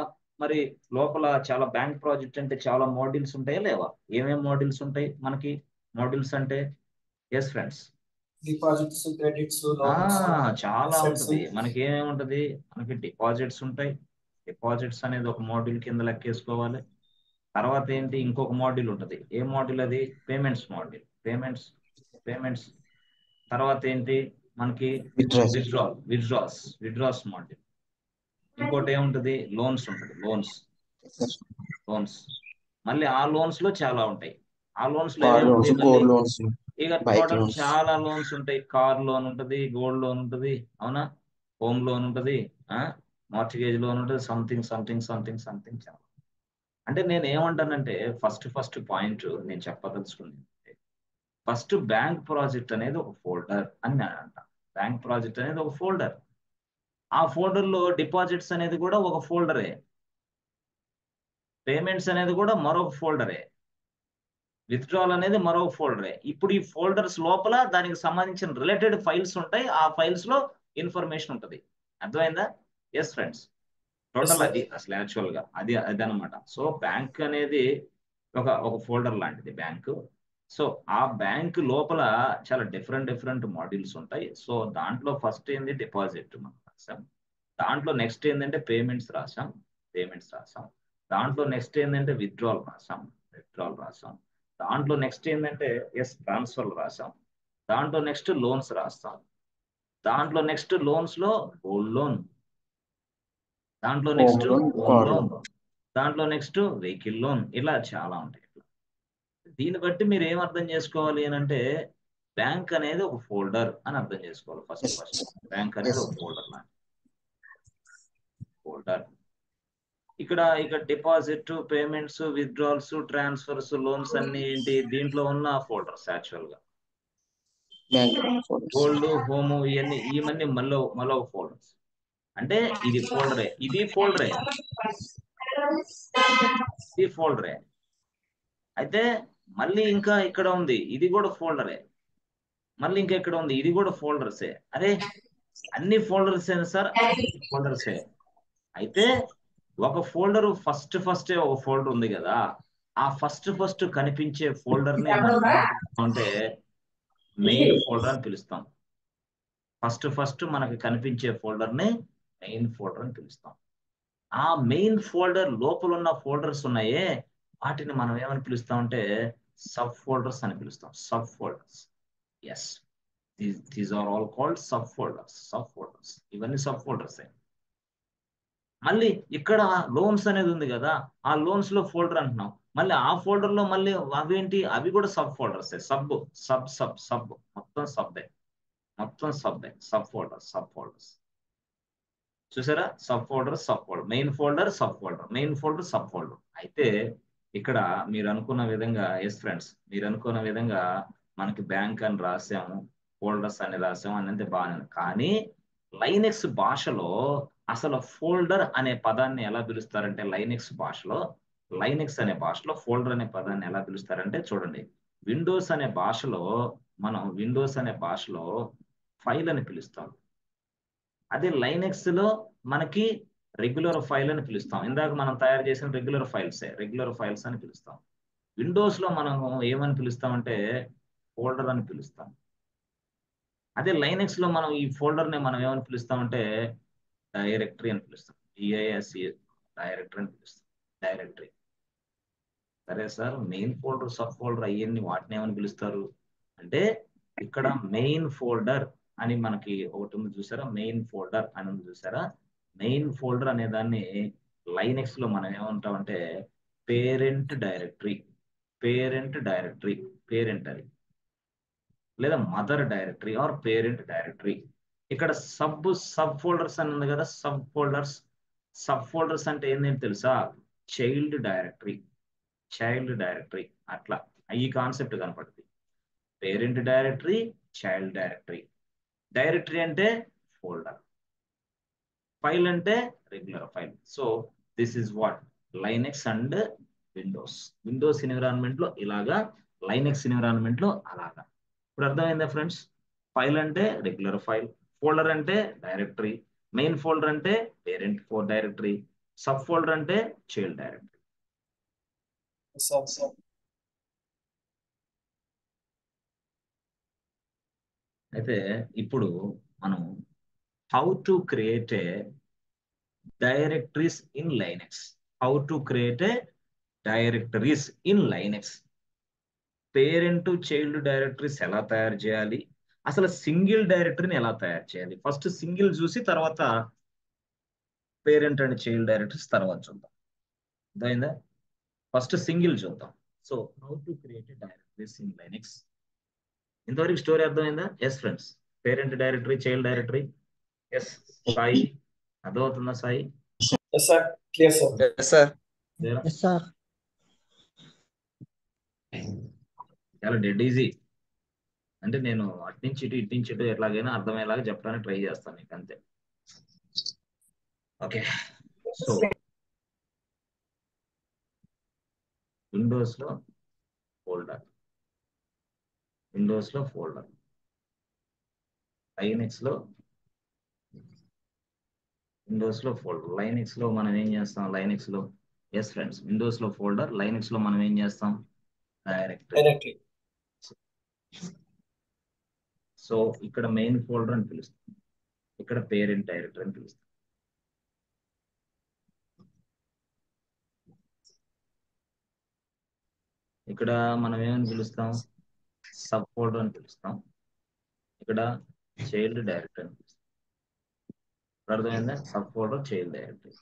మరి లోపల చాలా బ్యాంక్ ప్రాజెక్ట్ అంటే చాలా మోడ్యూల్స్ ఉంటాయా లేవా? ఏమేమి మోడ్యూల్స్ ఉంటాయి మనకి? మోడ్యూల్స్ అంటే ఫ్రెండ్స్, డిపాజిట్స్, క్రెడిట్స్, చాలా ఉంటది. మనకి ఏమేమి ఉంటది? మనకి డిపాజిట్స్ ఉంటాయి. డిపాజిట్స్ అనేది ఒక మోడ్యూల్ కింద లెక్కేసుకోవాలి. తర్వాత ఏంటి, ఇంకొక మోడ్యూల్ ఉంటది. ఏ మోడ్యూల్ అది? Payments module. పేమెంట్స్ తర్వాత ఏంటి మనకి? Withdraws module. ఇంకోటి ఏముంటది? లోన్స్ ఉంటుంది. లోన్స్ మళ్ళీ ఆ లోన్స్ లో చాలా ఉంటాయి. ఆ లోన్స్ లో ఇక టోటల్ చాలా లోన్స్ ఉంటాయి. కార్ లోన్ ఉంటది, గోల్డ్ లోన్ ఉంటది, అవునా, హోమ్ లోన్ ఉంటది, మార్టిగేజ్ లోన్ ఉంటది, సంథింగ్ చాలా. అంటే నేను ఏమంటానంటే, ఫస్ట్ పాయింట్ నేను చెప్పదలుచుకుంది, ఫస్ట్ బ్యాంక్ ప్రాజెక్ట్ అనేది ఒక ఫోల్డర్ అని నేను అంటాను. బ్యాంక్ ప్రాజెక్ట్ అనేది ఒక ఫోల్డర్. ఆ ఫోల్డర్ లో డిపాజిట్స్ అనేది కూడా ఒక ఫోల్డరే, పేమెంట్స్ అనేది కూడా మరొక ఫోల్డరే, విత్డ్రాల్ అనేది మరొక ఫోల్డరే. ఇప్పుడు ఈ ఫోల్డర్స్ లోపల దానికి సంబంధించిన రిలేటెడ్ ఫైల్స్ ఉంటాయి. ఆ ఫైల్స్ లో ఇన్ఫర్మేషన్ ఉంటుంది. అర్థమైందా? ఫ్రెండ్స్, టోటల్ అది అసలు యాక్చువల్ గా అది అనమాట. సో బ్యాంక్ అనేది ఒక ఫోల్డర్ లాంటిది బ్యాంక్. సో ఆ బ్యాంక్ లోపల చాలా డిఫరెంట్ మాడ్యూల్స్ ఉంటాయి. సో దాంట్లో ఫస్ట్ ఏంది? డిపాజిట్ మనం రాసాం. దాంట్లో నెక్స్ట్ ఏంటంటే పేమెంట్స్ రాసాం. దాంట్లో నెక్స్ట్ ఏంటంటే విత్డ్రాల్ రాసాం. దాంట్లో నెక్స్ట్ ఏంటంటే ట్రాన్స్ఫర్ రాసాం. దాంట్లో నెక్స్ట్ లోన్స్ రాస్తాం. దాంట్లో నెక్స్ట్ లోన్స్ లో గోల్డ్ లోన్, దాంట్లో నెక్స్ట్ హోమ్ లోన్, దాంట్లో నెక్స్ట్ వెహికల్ లోన్, ఇలా చాలా ఉంటాయి. దీన్ని బట్టి మీరు ఏం అర్థం చేసుకోవాలి అని అంటే, బ్యాంక్ అనేది ఒక ఫోల్డర్ అని అర్థం చేసుకోవాలి. ఫస్ట్ బ్యాంక్ అనేది ఒక ఫోల్డర్ లాంటి ఫోల్డర్. ఇక్కడ deposit, payments, withdrawals, transfers, loans అన్ని ఏంటి దీంట్లో ఉన్న ఫోల్డర్స్. యాక్చువల్ గా గోల్డ్, హోమ్ ఇవన్నీ మళ్ళీ ఫోల్డర్స్. అంటే ఇది ఫోల్డరే. అయితే మళ్ళీ ఇంకా ఇక్కడ ఉంది, ఇది కూడా ఫోల్డరే. మళ్ళీ ఇంకా ఇక్కడ ఉంది, ఇది కూడా ఫోల్డర్సే. అరే అన్ని ఫోల్డర్సే సార్, ఫోల్డర్సే. అయితే ఒక ఫోల్డర్ ఫస్ట్ ఒక ఫోల్డర్ ఉంది కదా, ఆ ఫస్ట్ కనిపించే ఫోల్డర్ ని అంటే మెయిన్ ఫోల్డర్ అని పిలుస్తాం. ఫస్ట్ మనకి కనిపించే ఫోల్డర్ ని మెయిన్ ఫోల్డర్ అని పిలుస్తాం. ఆ మెయిన్ ఫోల్డర్ లోపల ఉన్న ఫోల్డర్స్ ఉన్నాయే, వాటిని మనం ఏమని పిలుస్తాం అంటే సబ్ ఫోల్డర్స్ అని పిలుస్తాం. Sub folders. These are all called sub folders ఇవన్నీ సబ్ ఫోల్డర్స్. మళ్ళీ ఇక్కడ లోన్స్ అనేది ఉంది కదా, ఆ లోన్స్ లో ఫోల్డర్ అంటున్నాం, మళ్ళీ ఆ ఫోల్డర్ లో మళ్ళీ అవేంటి, అవి కూడా సబ్ ఫోల్డర్స్. సబ్ మొత్తం సబ్ ఫోల్డర్స్. చూసారా, sub folder, main folder, sub folder. అయితే ఇక్కడ మీరు అనుకున్న విధంగా, ఎస్ ఫ్రెండ్స్, మీరు అనుకున్న విధంగా మనకి బ్యాంక్ అని రాసాము, ఫోల్డర్స్ అని రాసాము అనేది బాగానే ఉంది. కానీ లైనెక్స్ భాషలో అసలు ఫోల్డర్ అనే పదాన్ని ఎలా పిలుస్తారంటే, లైనెక్స్ అనే భాషలో ఫోల్డర్ అనే పదాన్ని ఎలా పిలుస్తారంటే, చూడండి, విండోస్ అనే భాషలో ఫైల్ అని పిలుస్తాం. అదే లైనెక్స్ లో మనకి రెగ్యులర్ ఫైల్ అని పిలుస్తాం. ఇందాక మనం తయారు చేసిన రెగ్యులర్ ఫైల్స్ అని పిలుస్తాం. విండోస్ లో మనం ఏమని పిలుస్తామంటే ఫోల్డర్ అని పిలుస్తాం. అదే లైనెక్స్ లో మనం ఈ ఫోల్డర్ ని మనం ఏమని పిలుస్తామంటే డైరెక్టరీ అని పిలుస్తాం. DISE డైరెక్టరీ అని పిలుస్తాం. డైరెక్టరీ. సరే sir, main folder, sub folder అవన్నీ వాటిని ఏమని పిలుస్తారు అంటే, ఇక్కడ మెయిన్ ఫోల్డర్ అని మనకి ఒకటి ఉంది చూసారా, మెయిన్ ఫోల్డర్ అని ఉంది చూసారా. మెయిన్ ఫోల్డర్ అనే దాన్ని లైనెక్స్ లో మనం ఏమంటామంటే పేరెంట్ డైరెక్టరీ అది, లేదా mother directory or parent directory. ఇక్కడ సబ్ ఫోల్డర్స్ అని ఉంది కదా, సబ్ ఫోల్డర్స్ అంటే ఏంటంటే తెలుసా, చైల్డ్ డైరెక్టరీ. అట్లా ఈ కాన్సెప్ట్ కనపడుతుంది. పేరెంట్ డైరెక్టరీ, చైల్డ్ డైరెక్టరీ అంటే ఫోల్డర్, ఫైల్ అంటే regular file. So this is what Linux and Windows environment లో ఇలాగా, లైనెక్స్ ఎన్విరాన్మెంట్ లో అలాగా. ఇప్పుడు అర్థమైందా ఫ్రెండ్స్? ఫైల్ అంటే రెగ్యులర్ ఫైల్, ఫోల్డర్ అంటే డైరెక్టరీ, మెయిన్ ఫోల్డర్ అంటే పేరెంట్ డైరెక్టరీ, సబ్ ఫోల్డర్ అంటే చైల్డ్ డైరెక్టరీ. అయితే ఇప్పుడు మనం how to create a directories in Linux. Parent child directories ఎలా తయారు చేయాలి, అసలు సింగిల్ డైరెక్టరీని ఎలా తయారు చేయాలి, ఫస్ట్ సింగిల్ చూసి తర్వాత పేరెంట్ అండ్ చైల్డ్ డైరెక్టరీస్ తర్వాత చూద్దాం. అర్థమైందా? ఫస్ట్ సింగిల్ చూద్దాం. So how to create directories in Linux. ఇంతవరకు స్టోరీ అర్థమైందా? Yes friends, parent directory, child directory. Yes Sai, అర్థమవుతుందా Sai? Yes sir, clear sir. Yes sir. Yes sir. చాలా డెడ్ ఈజీ. అంటే నేను అటు నుంచి ఇటు ఎట్లాగైనా అర్థమయ్యేలాగా చెప్పడానికి ట్రై చేస్తాను మీకు, అంతే. ఓకే, సో విండోస్ లో ఫోల్డర్, లైనెక్స్ లో ఫోల్డర్. లైనెక్స్ లో మనం ఏం చేస్తాం, ఎస్ ఫ్రెండ్స్, విండోస్ లో ఫోల్డర్, లైనెక్స్ లో మనం ఏం చేస్తాం, డైరెక్టరీ. సో ఇక్కడ మెయిన్ ఫోల్డర్ అని పిలుస్తాం, ఇక్కడ పేరెంట్ డైరెక్టరీ అని పిలుస్తాం. ఇక్కడ మనం ఏమని పిలుస్తాం, సబ్ ఫోల్డర్ అని పిలుస్తాం. ఇక్కడ చైల్డ్ డైరెక్టరీ అని పిలుస్తాం. అర్థమైందా? Sub folder, child directory.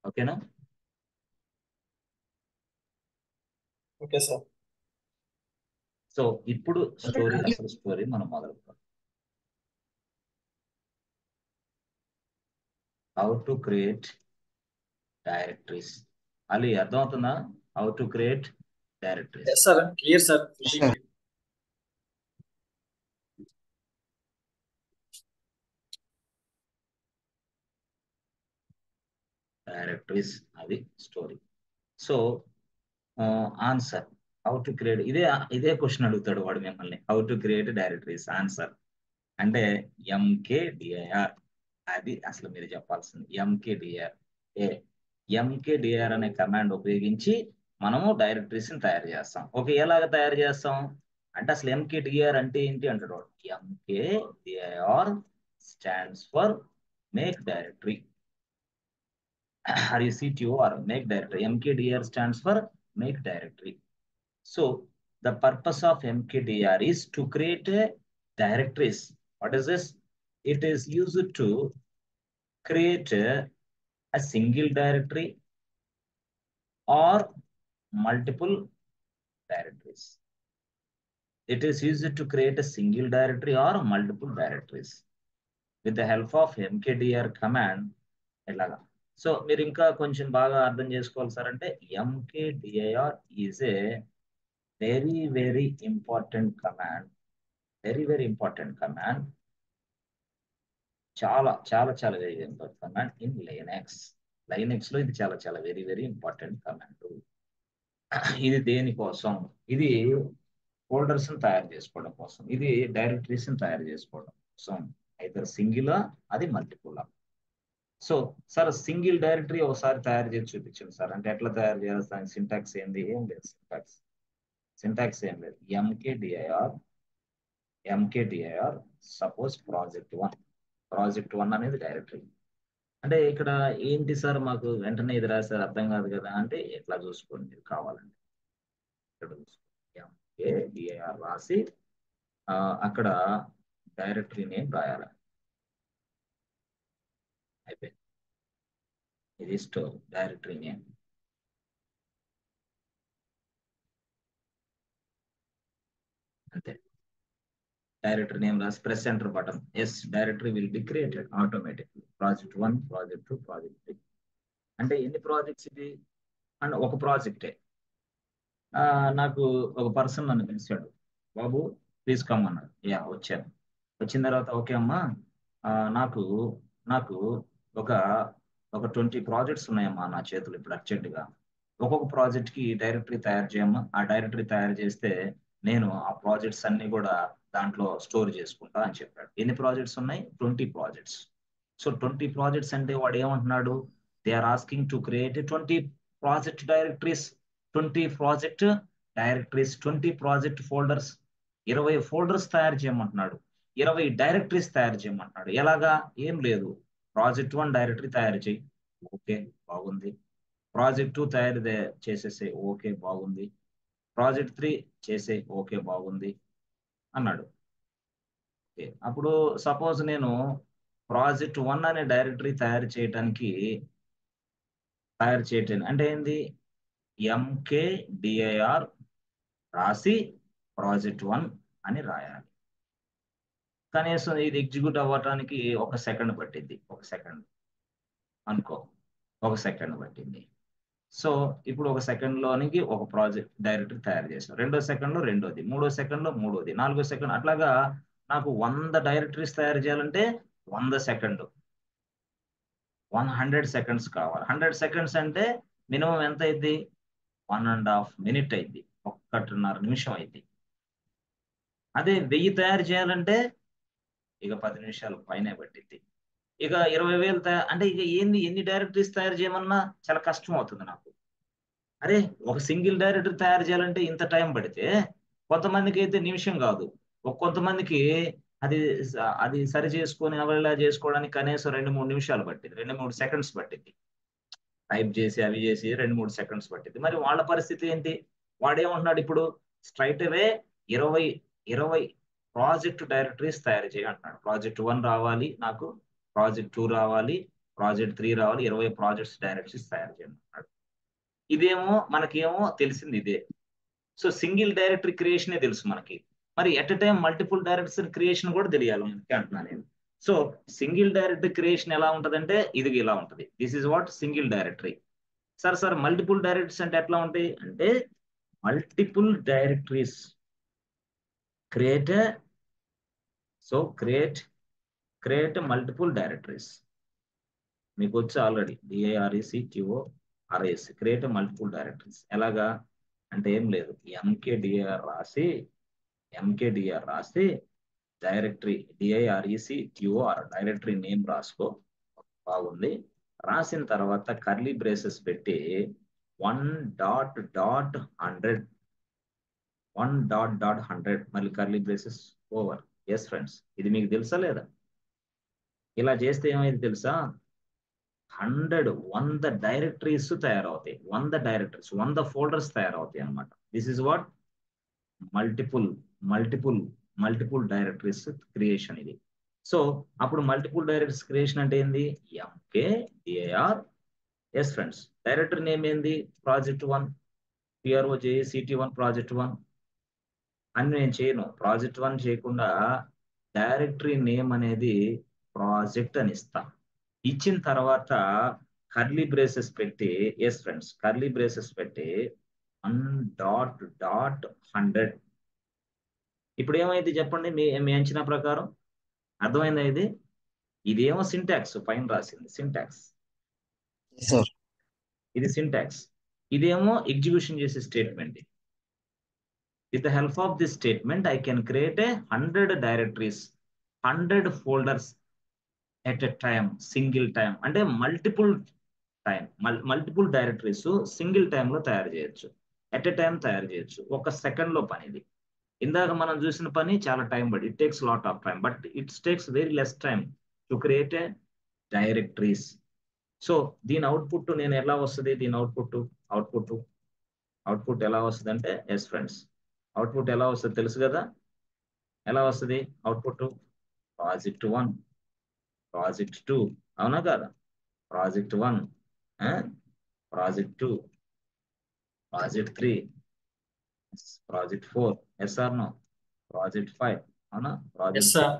ఓకేనా? Okay sir. సో ఇప్పుడు అసలు స్టోరీ మనం మొదలుపెడతాం. How to create directories. అది అర్థమవుతుందా? How to create directories. Yes sir, clear sir. Directories, అది story. So answer, how to create, ఇదే క్వశ్చన్ అడుగుతాడు వాడు మిమ్మల్ని, how to create directories. Answer అంటే MKDIR. అది అసలు మీరు చెప్పాల్సింది, ఎంకేడిఆర్ అనే కమాండ్ ఉపయోగించి మనము డైరెక్టరీస్ ని తయారు చేస్తాం. ఓకే, ఎలాగ తయారు చేస్తాం అంటే, అసలు ఎంకేడిఆర్ అంటే ఏంటి అంటాడు. MKDIR stands for make directory. RECTOR, make directory. MKDR stands for make directory. So the purpose of MKDR is to create a directories. What is this? It is used to create a single directory or multiple directories. It is used to create a single directory or multiple directories with the help of MKDR command. ఇలాగా so మీరు ఇంకా కొంచెం బాగా అర్థం చేసుకోవాలి sir అంటే MKDIR is a very very important command. Very very important command. చాలా చాలా చాలా very important command in Linux. Linux లో ఇది చాలా చాలా వెరీ వెరీ ఇంపార్టెంట్ కమాండ్. ఇది దేనికోసం? ఇది ఫోల్డర్స్ తయారు చేసుకోవడం కోసం, ఇది డైరెక్టరీస్ తయారు చేసుకోవడం కోసం. అయితే సింగిల్ అది multiple. So sir single directory ఒకసారి తయారు చేసి చూపించండి సార్ అంటే ఎట్లా తయారు చేయాలి? దాని సింటాక్స్ ఏంది? ఏం లేదు. సింటాక్స్ ఏం లేదు. ఎంకేడిఐఆర్ సపోజ్ ప్రాజెక్ట్ 1 అనేది డైరెక్టరీ. అంటే ఇక్కడ ఏంటి సార్ మాకు వెంటనే ఇది రాశారు అర్థం కాదు కదా అంటే ఎట్లా చూసుకోండి మీరు కావాలంటే. ఇక్కడ చూసుకోండి ఎంకేడిఐఆర్ రాసి అక్కడ డైరెక్టరీ నేమ్ రాయాలి. అయిపోయింది. ఇది స్టోర్ డైరెక్టరీ నేమ్. అంతే. డైరెక్టరీ నేమ్ రాసి press enter button. Yes, directory will be created automatically. Project 1, project 2, project 3. అంటే ఎన్ని ప్రాజెక్ట్స్ ఇది? అండ్ ఒక ప్రాజెక్టే. నాకు ఒక పర్సన్ నన్ను పిలిచాడు, బాబు ప్లీజ్ కమ్ అన్నాడు. యా వచ్చాను. వచ్చిన తర్వాత ఓకే అమ్మా నాకు నాకు ఒక 20 ప్రాజెక్ట్స్ ఉన్నాయమ్మా నా చేతులు ఇప్పుడు అర్జెంటుగా. ఒక్కొక్క ప్రాజెక్ట్కి డైరెక్టరీ తయారు చేయమ్మా. ఆ డైరెక్టరీ తయారు చేస్తే నేను ఆ ప్రాజెక్ట్స్ అన్ని కూడా దాంట్లో స్టోర్ చేసుకుంటా అని చెప్పాడు. ఎన్ని ప్రాజెక్ట్స్ ఉన్నాయి? 20 ప్రాజెక్ట్స్. సో 20 ప్రాజెక్ట్స్ అంటే వాడు ఏమంటున్నాడు? They are asking to create 20 project directories. 20 project directories, 20 project folders. 20 folders తయారు చేయమంటున్నాడు, 20 డైరెక్టరీస్ తయారు చేయమంటున్నాడు. ఎలాగా? ఏం లేదు. ప్రాజెక్ట్ 1 డైరెక్టరీ తయారు చేయి. ఓకే బాగుంది. ప్రాజెక్ట్ 2 తయారు చేసేసే. ఓకే బాగుంది. ప్రాజెక్ట్ 3 చేసే. ఓకే బాగుంది అన్నాడు. ఓకే, అప్పుడు సపోజ్ నేను ప్రాజెక్ట్ 1 అనే డైరెక్టరీ తయారు చేయటానికి అంటే ఏంది? ఎంకేడిఐఆర్ రాసి ప్రాజెక్ట్ 1 అని రాయాలి. కనీసం ఇది ఎగ్జిక్యూట్ అవ్వటానికి 1 సెకండ్ పట్టింది. 1 సెకండ్ అనుకో, 1 సెకండ్ పట్టింది. సో ఇప్పుడు 1 సెకండ్లోనికి ఒక ప్రాజెక్ట్ డైరెక్టరీ తయారు చేసాం. 2వ సెకండ్లో రెండోది, 3వ సెకండ్లో మూడోది, 4వ సెకండ్, అట్లాగా నాకు 100 డైరెక్టరీస్ తయారు చేయాలంటే 100 సెకండ్, 100 సెకండ్స్ కావాలి. 100 సెకండ్స్ అంటే మినిమం ఎంత అయింది? 1.5 మినిట్ అయింది. 1.5 నిమిషం అయింది. అదే 1000 తయారు చేయాలంటే ఇక 10 నిమిషాలు పైనే పట్టింది. ఇక 20,000 అంటే ఇక ఎన్ని డైరెక్టరీస్ తయారు చేయమన్నా చాలా కష్టం అవుతుంది నాకు. అరే ఒక సింగిల్ డైరెక్టరీ తయారు చేయాలంటే ఇంత టైం పడితే కొంతమందికి అయితే నిమిషం కాదు, కొంతమందికి అది సరి చేసుకొని అవైలా చేసుకోవడానికి కనీసం 2-3 నిమిషాలు పట్టింది, 2-3 సెకండ్స్ పట్టింది. టైప్ చేసి అవి చేసి 2-3 సెకండ్స్ పట్టింది. మరి వాళ్ళ పరిస్థితి ఏంటి? వాడేమంటున్నాడు ఇప్పుడు? స్ట్రైట్ అవే 20 ప్రాజెక్ట్ డైరెక్టరీస్ తయారు చేయంటున్నాడు. ప్రాజెక్ట్ 1 రావాలి నాకు, ప్రాజెక్ట్ 2 రావాలి, ప్రాజెక్ట్ 3 రావాలి, 20 ప్రాజెక్ట్స్ డైరెక్టరీస్ తయారు చేయంటున్నాడు. ఇదేమో మనకేమో తెలిసింది ఇదే. సో సింగిల్ డైరెక్టరీ క్రియేషనే తెలుసు మనకి. మరి at a time multiple directory creation కూడా తెలియాలి మనకి అంటున్నాను నేను. సో సింగిల్ డైరెక్టరీ క్రియేషన్ ఎలా ఉంటదంటే ఇది ఇలా ఉంటది. This is what single directory. Sir multiple directories అంటే ఎట్లా ఉంటాయి అంటే multiple directories create multiple directories. మీకు వచ్చి already DIRECTORS create multiple directories. ఎలాగా అంటే ఏం లేదు, ఎంకేడిఆర్ రాసి డైరెక్టరీ DIRECTOR డైరెక్టరీ నేమ్ రాసుకో. బాగుంది. రాసిన తర్వాత కర్లీ బ్రేసెస్ పెట్టి 1.100 మళ్ళీ curly braces over. Yes friends, ఇది మీకు తెలుసా లేదా? ఇలా చేస్తే ఏమైంది తెలుసా? 100 డైరెక్టరీస్ తయారవుతాయి. 100 డైరెక్టరీస్, 100 ఫోల్డర్స్ తయారవుతాయి అనమాట. This is what multiple multiple multiple directories creation ఇది. సో అప్పుడు మల్టిపుల్ డైరెక్టరీస్ క్రియేషన్ అంటే ఏంది? MKDIR. Yes friends, directory name ఏంది? project1, PROJCT1 project1 అని నేను చేయను. project1 చేయకుండా డైరెక్టరీ నేమ్ అనేది ప్రాజెక్ట్ అని ఇస్తా. ఇచ్చిన తర్వాత కర్లీ బ్రేసెస్ పెట్టి, ఎస్ ఫ్రెండ్స్, కర్లీ బ్రేసెస్ పెట్టి 1.100. ఇప్పుడు ఏమైంది చెప్పండి మీ అంచనా ప్రకారం? అర్థమైందా ఇది? ఇదేమో సింటాక్స్ పైన రాసింది, సింటాక్స్. Yes, sir. ఇది సింటాక్స్. ఇదేమో ఎగ్జిక్యూషన్ చేసే statement. With the help of this statement I can create 100 directories, 100 folders at a time, single time. అంటే మల్టిపుల్ డైరెక్టరీస్ సింగిల్ టైంలో తయారు చేయొచ్చు, ఎట్ ఎ టైం తయారు చేయొచ్చు. ఒక సెకండ్ లో పని ఇది. ఇందాక మనం చూసిన పని చాలా టైం పడి, it takes lot of time, but it's takes very less time to create a directories. So దీని అవుట్పుట్ నేను ఎలా వస్తుంది? దీని అవుట్పుట్ ఎలా వస్తుంది అంటే, ఎస్ ఫ్రెండ్స్, అవుట్పుట్ ఎలా వస్తుంది తెలుసు కదా? ఎలా వస్తుంది అవుట్పుట్? project1, project2, అవునా కదా? project1, project2, project3, project4, yes or no? project5, అవునా? Yes project sir.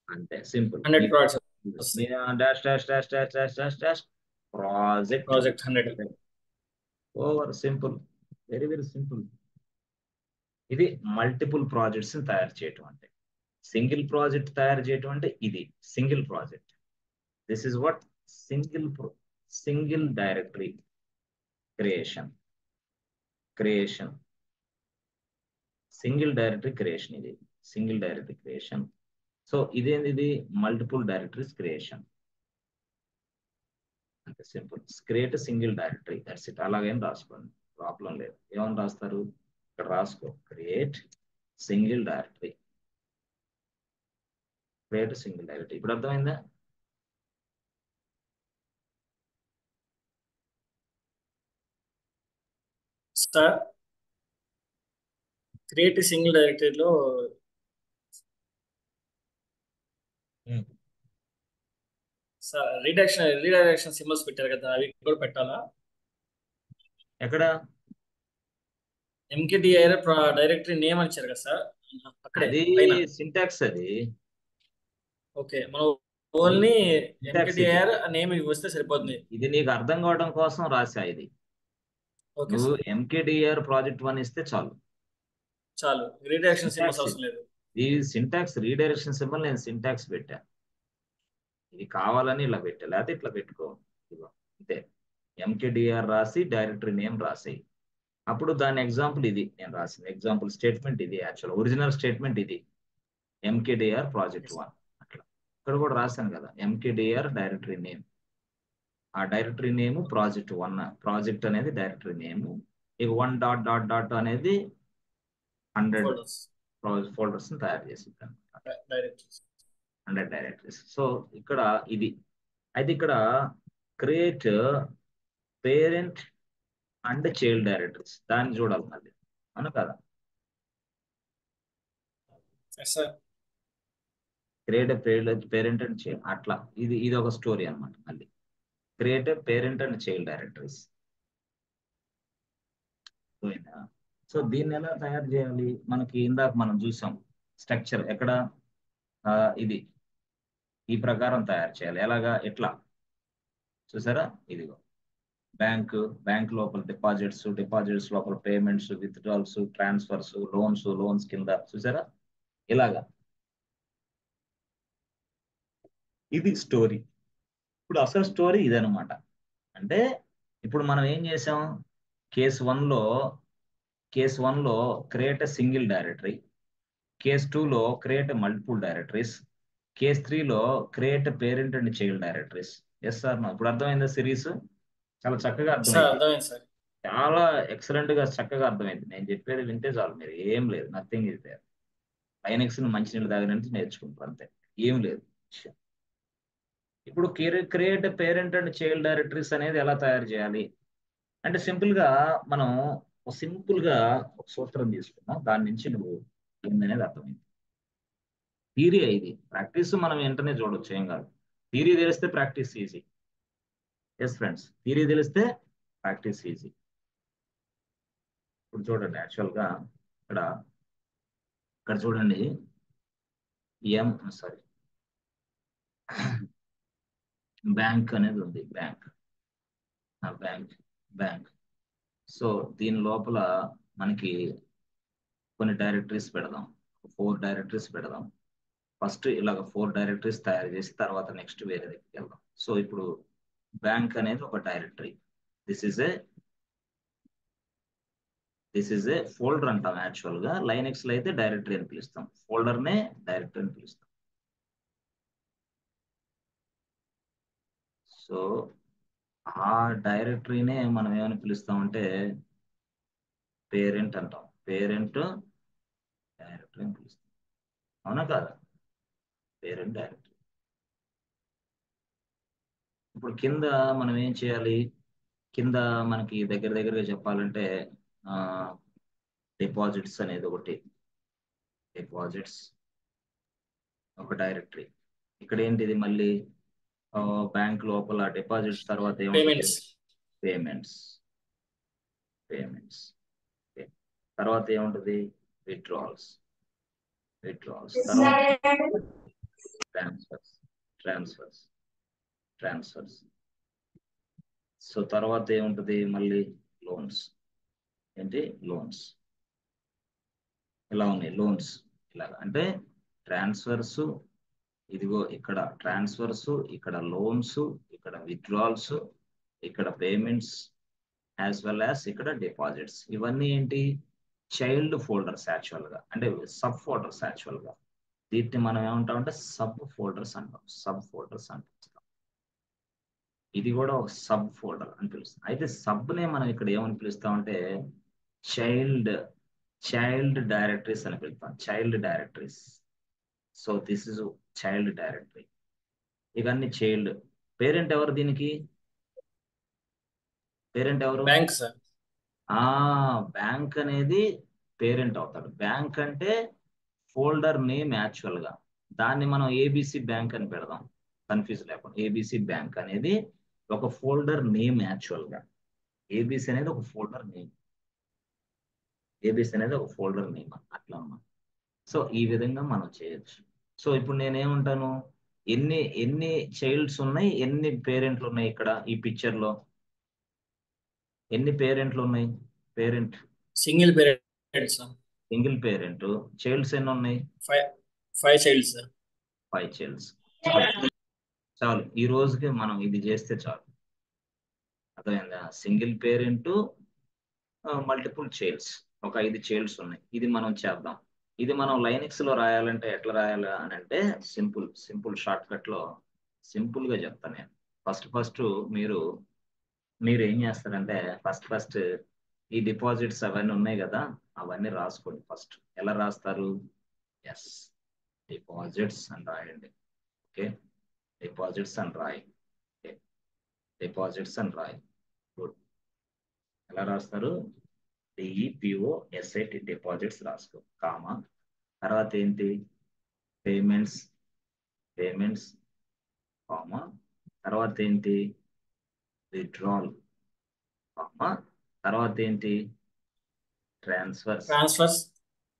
అంతే, simple. 100 projects dash dash dash dash dash dash dash project project 100. Over. Simple, very very simple. ఇది మల్టిపుల్ ప్రాజెక్ట్స్ తయారు చేయటం అంటే. Single project తయారు చేయటం అంటే ఇది single project. This is what single directory creation. Single directory creation, ఇది single directory creation. So ఇదేంది? ఇది మల్టిపుల్ డైరెక్టరీస్ క్రియేషన్. అంటే simple, create single directory, that's it. అలాగేం రాసుకోండి, ప్రాబ్లం లేదు. ఏమని రాస్తారు ఇక్కడ రాసుకో, క్రియేట్ సింగిల్ డైరెక్టరీ. ఇప్పుడు అర్థమైందా? సార్, క్రియేట్ సింగిల్ డైరెక్టరీలో సార్ రీడైరెక్షన్ సింబల్స్ పెట్టారు కదా, అవి కూడా పెట్టాలా? ఎక్కడ? MKDIR డైరెక్టరీ నేమ్ అని ఇచ్చారు కదా సార్, అక్కడే అది పైన. సింటాక్స్. అది ఓకే, మనం ఓన్లీ Syntax ఇది. MKDIR నేమ్ వస్తే సరిపోతుంది. ఇది నీకు అర్థం కావడం కోసం రాసా ఇది. ఓకే నువ్వు సార్, MKDIR project1 ఇస్తే చాలు. చాలు, రీడైరెక్షన్ సింబల్స్ Syntax అవసరం లేదు. ఈ సింటాక్స్ రీడైరెక్షన్ సింబల్ నేను సింటాక్స్ పెట్టా. ఇది కావాలని ఇలా పెట్టా, లేకపోతే ఇట్లా పెట్టుకో. ఇదిగో అంతే. MKDIR రాసి డైరెక్టరీ నేమ్ రాసి, అప్పుడు దాని ఎగ్జాంపుల్ ఇది నేను రాసింది. ఎగ్జాంపుల్ స్టేట్మెంట్ ఇది, యాక్చువల్ ఒరిజినల్ స్టేట్మెంట్ ఇది, MKDIR project1. అట్లా ఇక్కడ కూడా రాశాను కదా, MKDIR డైరెక్టరీ నేమ్. ఆ డైరెక్టరీ నేమ్ project1. ప్రాజెక్ట్ అనేది డైరెక్టరీ నేమ్. ఇక 1.... అనేది 100 ఫోల్డర్స్ తయారు చేసి డైరెక్టరీస్. 100 డైరెక్టరీస్. సో ఇక్కడ ఇది అయితే, ఇక్కడ create parent and child directories, దాన్ని చూడాలి మళ్ళీ, అవును కదా? Sir, create parent and child, అట్లా ఇది ఒక స్టోరీ అన్నమాట. మళ్ళీ create parent and child directories. So దీన్ని ఎలా తయారు చేయాలి? మనకి ఇందాక మనం చూసాం స్ట్రక్చర్ ఎక్కడ, ఇది ఈ ప్రకారం తయారు చేయాలి. ఎలాగా? ఎట్లా చూసారా? ఇదిగో బ్యాంక్ లోపల డిపాజిట్స్ లోపల పేమెంట్స్, విత్డ్రాల్స్, ట్రాన్స్ఫర్స్, లోన్స్ కింద చూసారా? ఇలాగా ఇది స్టోరీ. ఇప్పుడు అసలు స్టోరీ ఇదనమాట. అంటే ఇప్పుడు మనం ఏం చేసాం? కేస్ 1 లో క్రియేట్ సింగిల్ డైరెక్టరీ, కేస్ 2లో క్రియేట్ మల్టిపుల్ డైరెక్టరీస్, కేస్ 3లో create parent and child directories. Yes sir, ఇప్పుడు అర్థమైందా? సిరీస్ చాలా చక్కగా అర్థమైంది, అర్థమైంది సార్. చాలా ఎక్సలెంట్ గా చక్కగా అర్థమైంది. నేను చెప్పేది వింటే చాలు, మీరు ఏం లేదు, నథింగ్ ఇస్ దేర్. లైనెక్స్ మంచినీళ్ళు తాగినంటే నేర్చుకుంటారు అంతే, ఏం లేదు. ఇప్పుడు create parent and child directories అనేది ఎలా తయారు చేయాలి అంటే సింపుల్ గా మనం సింపుల్ గా ఒక సూత్రం తీసుకున్నాం, దాని నుంచి నువ్వు ఏందనేది అర్థమైంది. థియరీ ఇది, ప్రాక్టీస్ మనం వెంటనే చూడొచ్చు, ఏం కాదు. థియరీ తెలిస్తే practice easy. Yes friends, theory తెలిస్తే ప్రాక్టీస్ ఈజీ. ఇప్పుడు చూడండి, యాక్చువల్గా ఇక్కడ చూడండి, సారీ, బ్యాంక్ అనేది ఉంది. Bank bank. సో దీని లోపల మనకి కొన్ని డైరెక్టరీస్ పెడదాం, 4 డైరెక్టరీస్ పెడదాం. ఫస్ట్ ఇలాగ 4 డైరెక్టరీస్ తయారు చేసి తర్వాత నెక్స్ట్ వేరే దగ్గరికి వెళ్దాం. సో ఇప్పుడు బ్యాంక్ అనేది ఒక directory. This is a folder అంటాం. యాక్చువల్ గా లైనెక్స్ లో అయితే డైరెక్టరీ అని పిలుస్తాం, ఫోల్డర్ నే డైరెక్టరీ అని పిలుస్తాం. సో ఆ డైరెక్టరీనే మనం ఏమని పిలుస్తామంటే పేరెంట్ అంటాం. పేరెంట్ డైరెక్టరీ అని పిలుస్తాం, అవునా కాదా? Parent directory. ఇప్పుడు కింద మనం ఏం చేయాలి? కింద మనకి దగ్గరగా చెప్పాలంటే డిపాజిట్స్ అనేది ఒకటి, డిపాజిట్స్ ఒక డైరెక్టరీ. ఇక్కడ ఏంటిది మళ్ళీ బ్యాంక్ లోపల డిపాజిట్స్ తర్వాత ఏముంటుంది? పేమెంట్స్. తర్వాత ఏముంటుంది? విత్డ్రాల్స్. తర్వాత ట్రాన్స్ఫర్స్. సో తర్వాత ఏముంటుంది మళ్ళీ? లోన్స్. ఏంటి? లోన్స్. ఇలా ఉన్నాయి లోన్స్. ఇలాగా అంటే ట్రాన్స్ఫర్స్, ఇదిగో ఇక్కడ ట్రాన్స్ఫర్స్, ఇక్కడ లోన్స్, ఇక్కడ విత్డ్రాల్స్, ఇక్కడ పేమెంట్స్, యాజ్ వెల్ యాజ్ ఇక్కడ డిపాజిట్స్. ఇవన్నీ ఏంటి? చైల్డ్ ఫోల్డర్స్ యాక్చువల్ గా, అంటే సబ్ ఫోల్డర్స్ యాక్చువల్ గా. వీటిని మనం ఏమంటామంటే సబ్ ఫోల్డర్స్ అంటాం. ఇది కూడా ఒక సబ్ ఫోల్డర్ అని పిలుస్తాం. అయితే సబ్ నే మనం ఇక్కడ ఏమని పిలుస్తామంటే చైల్డ్ డైరెక్టరీస్ అని పిలుస్తాం. Child directories. So this is child directory. ఇవన్నీ చైల్డ్. పేరెంట్ ఎవరు దీనికి? పేరెంట్ ఎవరు? Bank sir. బ్యాంక్ అనేది పేరెంట్ అవుతాడు. బ్యాంక్ అంటే ఫోల్డర్ నేమ్ యాక్చువల్ గా. దాన్ని మనం ఏబిసి బ్యాంక్ అని పెడదాం, కన్ఫ్యూజ్ లేకుండా. ఏబిసి బ్యాంక్ అనేది ఒక ఫోల్డర్ నేమ్ యాక్చువల్ గా. ఏబిసి అనేది ఒక ఫోల్డర్ నేమ్. అట్లా అన్నమాట. సో ఈ విధంగా మనం చేయొచ్చు. సో ఇప్పుడు నేనేమంటాను, ఎన్ని చైల్డ్స్ ఉన్నాయి, ఎన్ని పేరెంట్లు ఉన్నాయి ఇక్కడ ఈ పిక్చర్ లో? ఎన్ని పేరెంట్లు ఉన్నాయి? Parent single parent sir. Single parent. Childs ఎన్ని ఉన్నాయి? 5 చైల్డ్స్ సార్. 5 చైల్డ్స్. చాలు, ఈ రోజుకి మనం ఇది చేస్తే చాలు. అర్థమైందా? సింగిల్ పేరెంట్, మల్టిపుల్ చైల్డ్స్, ఒక 5 చైల్డ్స్ ఉన్నాయి. ఇది మనం చేద్దాం. ఇది మనం లైనెక్స్ లో రాయాలంటే ఎట్లా రాయాలి అని అంటే సింపుల్ షార్ట్ కట్ లో సింపుల్ గా చెప్తాను నేను. ఫస్ట్ మీరు ఏం చేస్తారంటే ఫస్ట్ ఈ డిపాజిట్స్ అవన్నీ ఉన్నాయి కదా, అవన్నీ రాసుకోండి. ఫస్ట్ ఎలా రాస్తారు? ఎస్, డిపాజిట్స్ అని రాయండి. ఓకే, డిపాజిట్స్ అని రాయి. గుడ్. ఎలా రాస్తారు? DEPOSIT డిపాజిట్స్ రాసుకో, కామా. తర్వాత ఏంటి? Payments, comma. తర్వాత ఏంటి? Withdrawal, comma. తర్వాత ఏంటి? Transfers,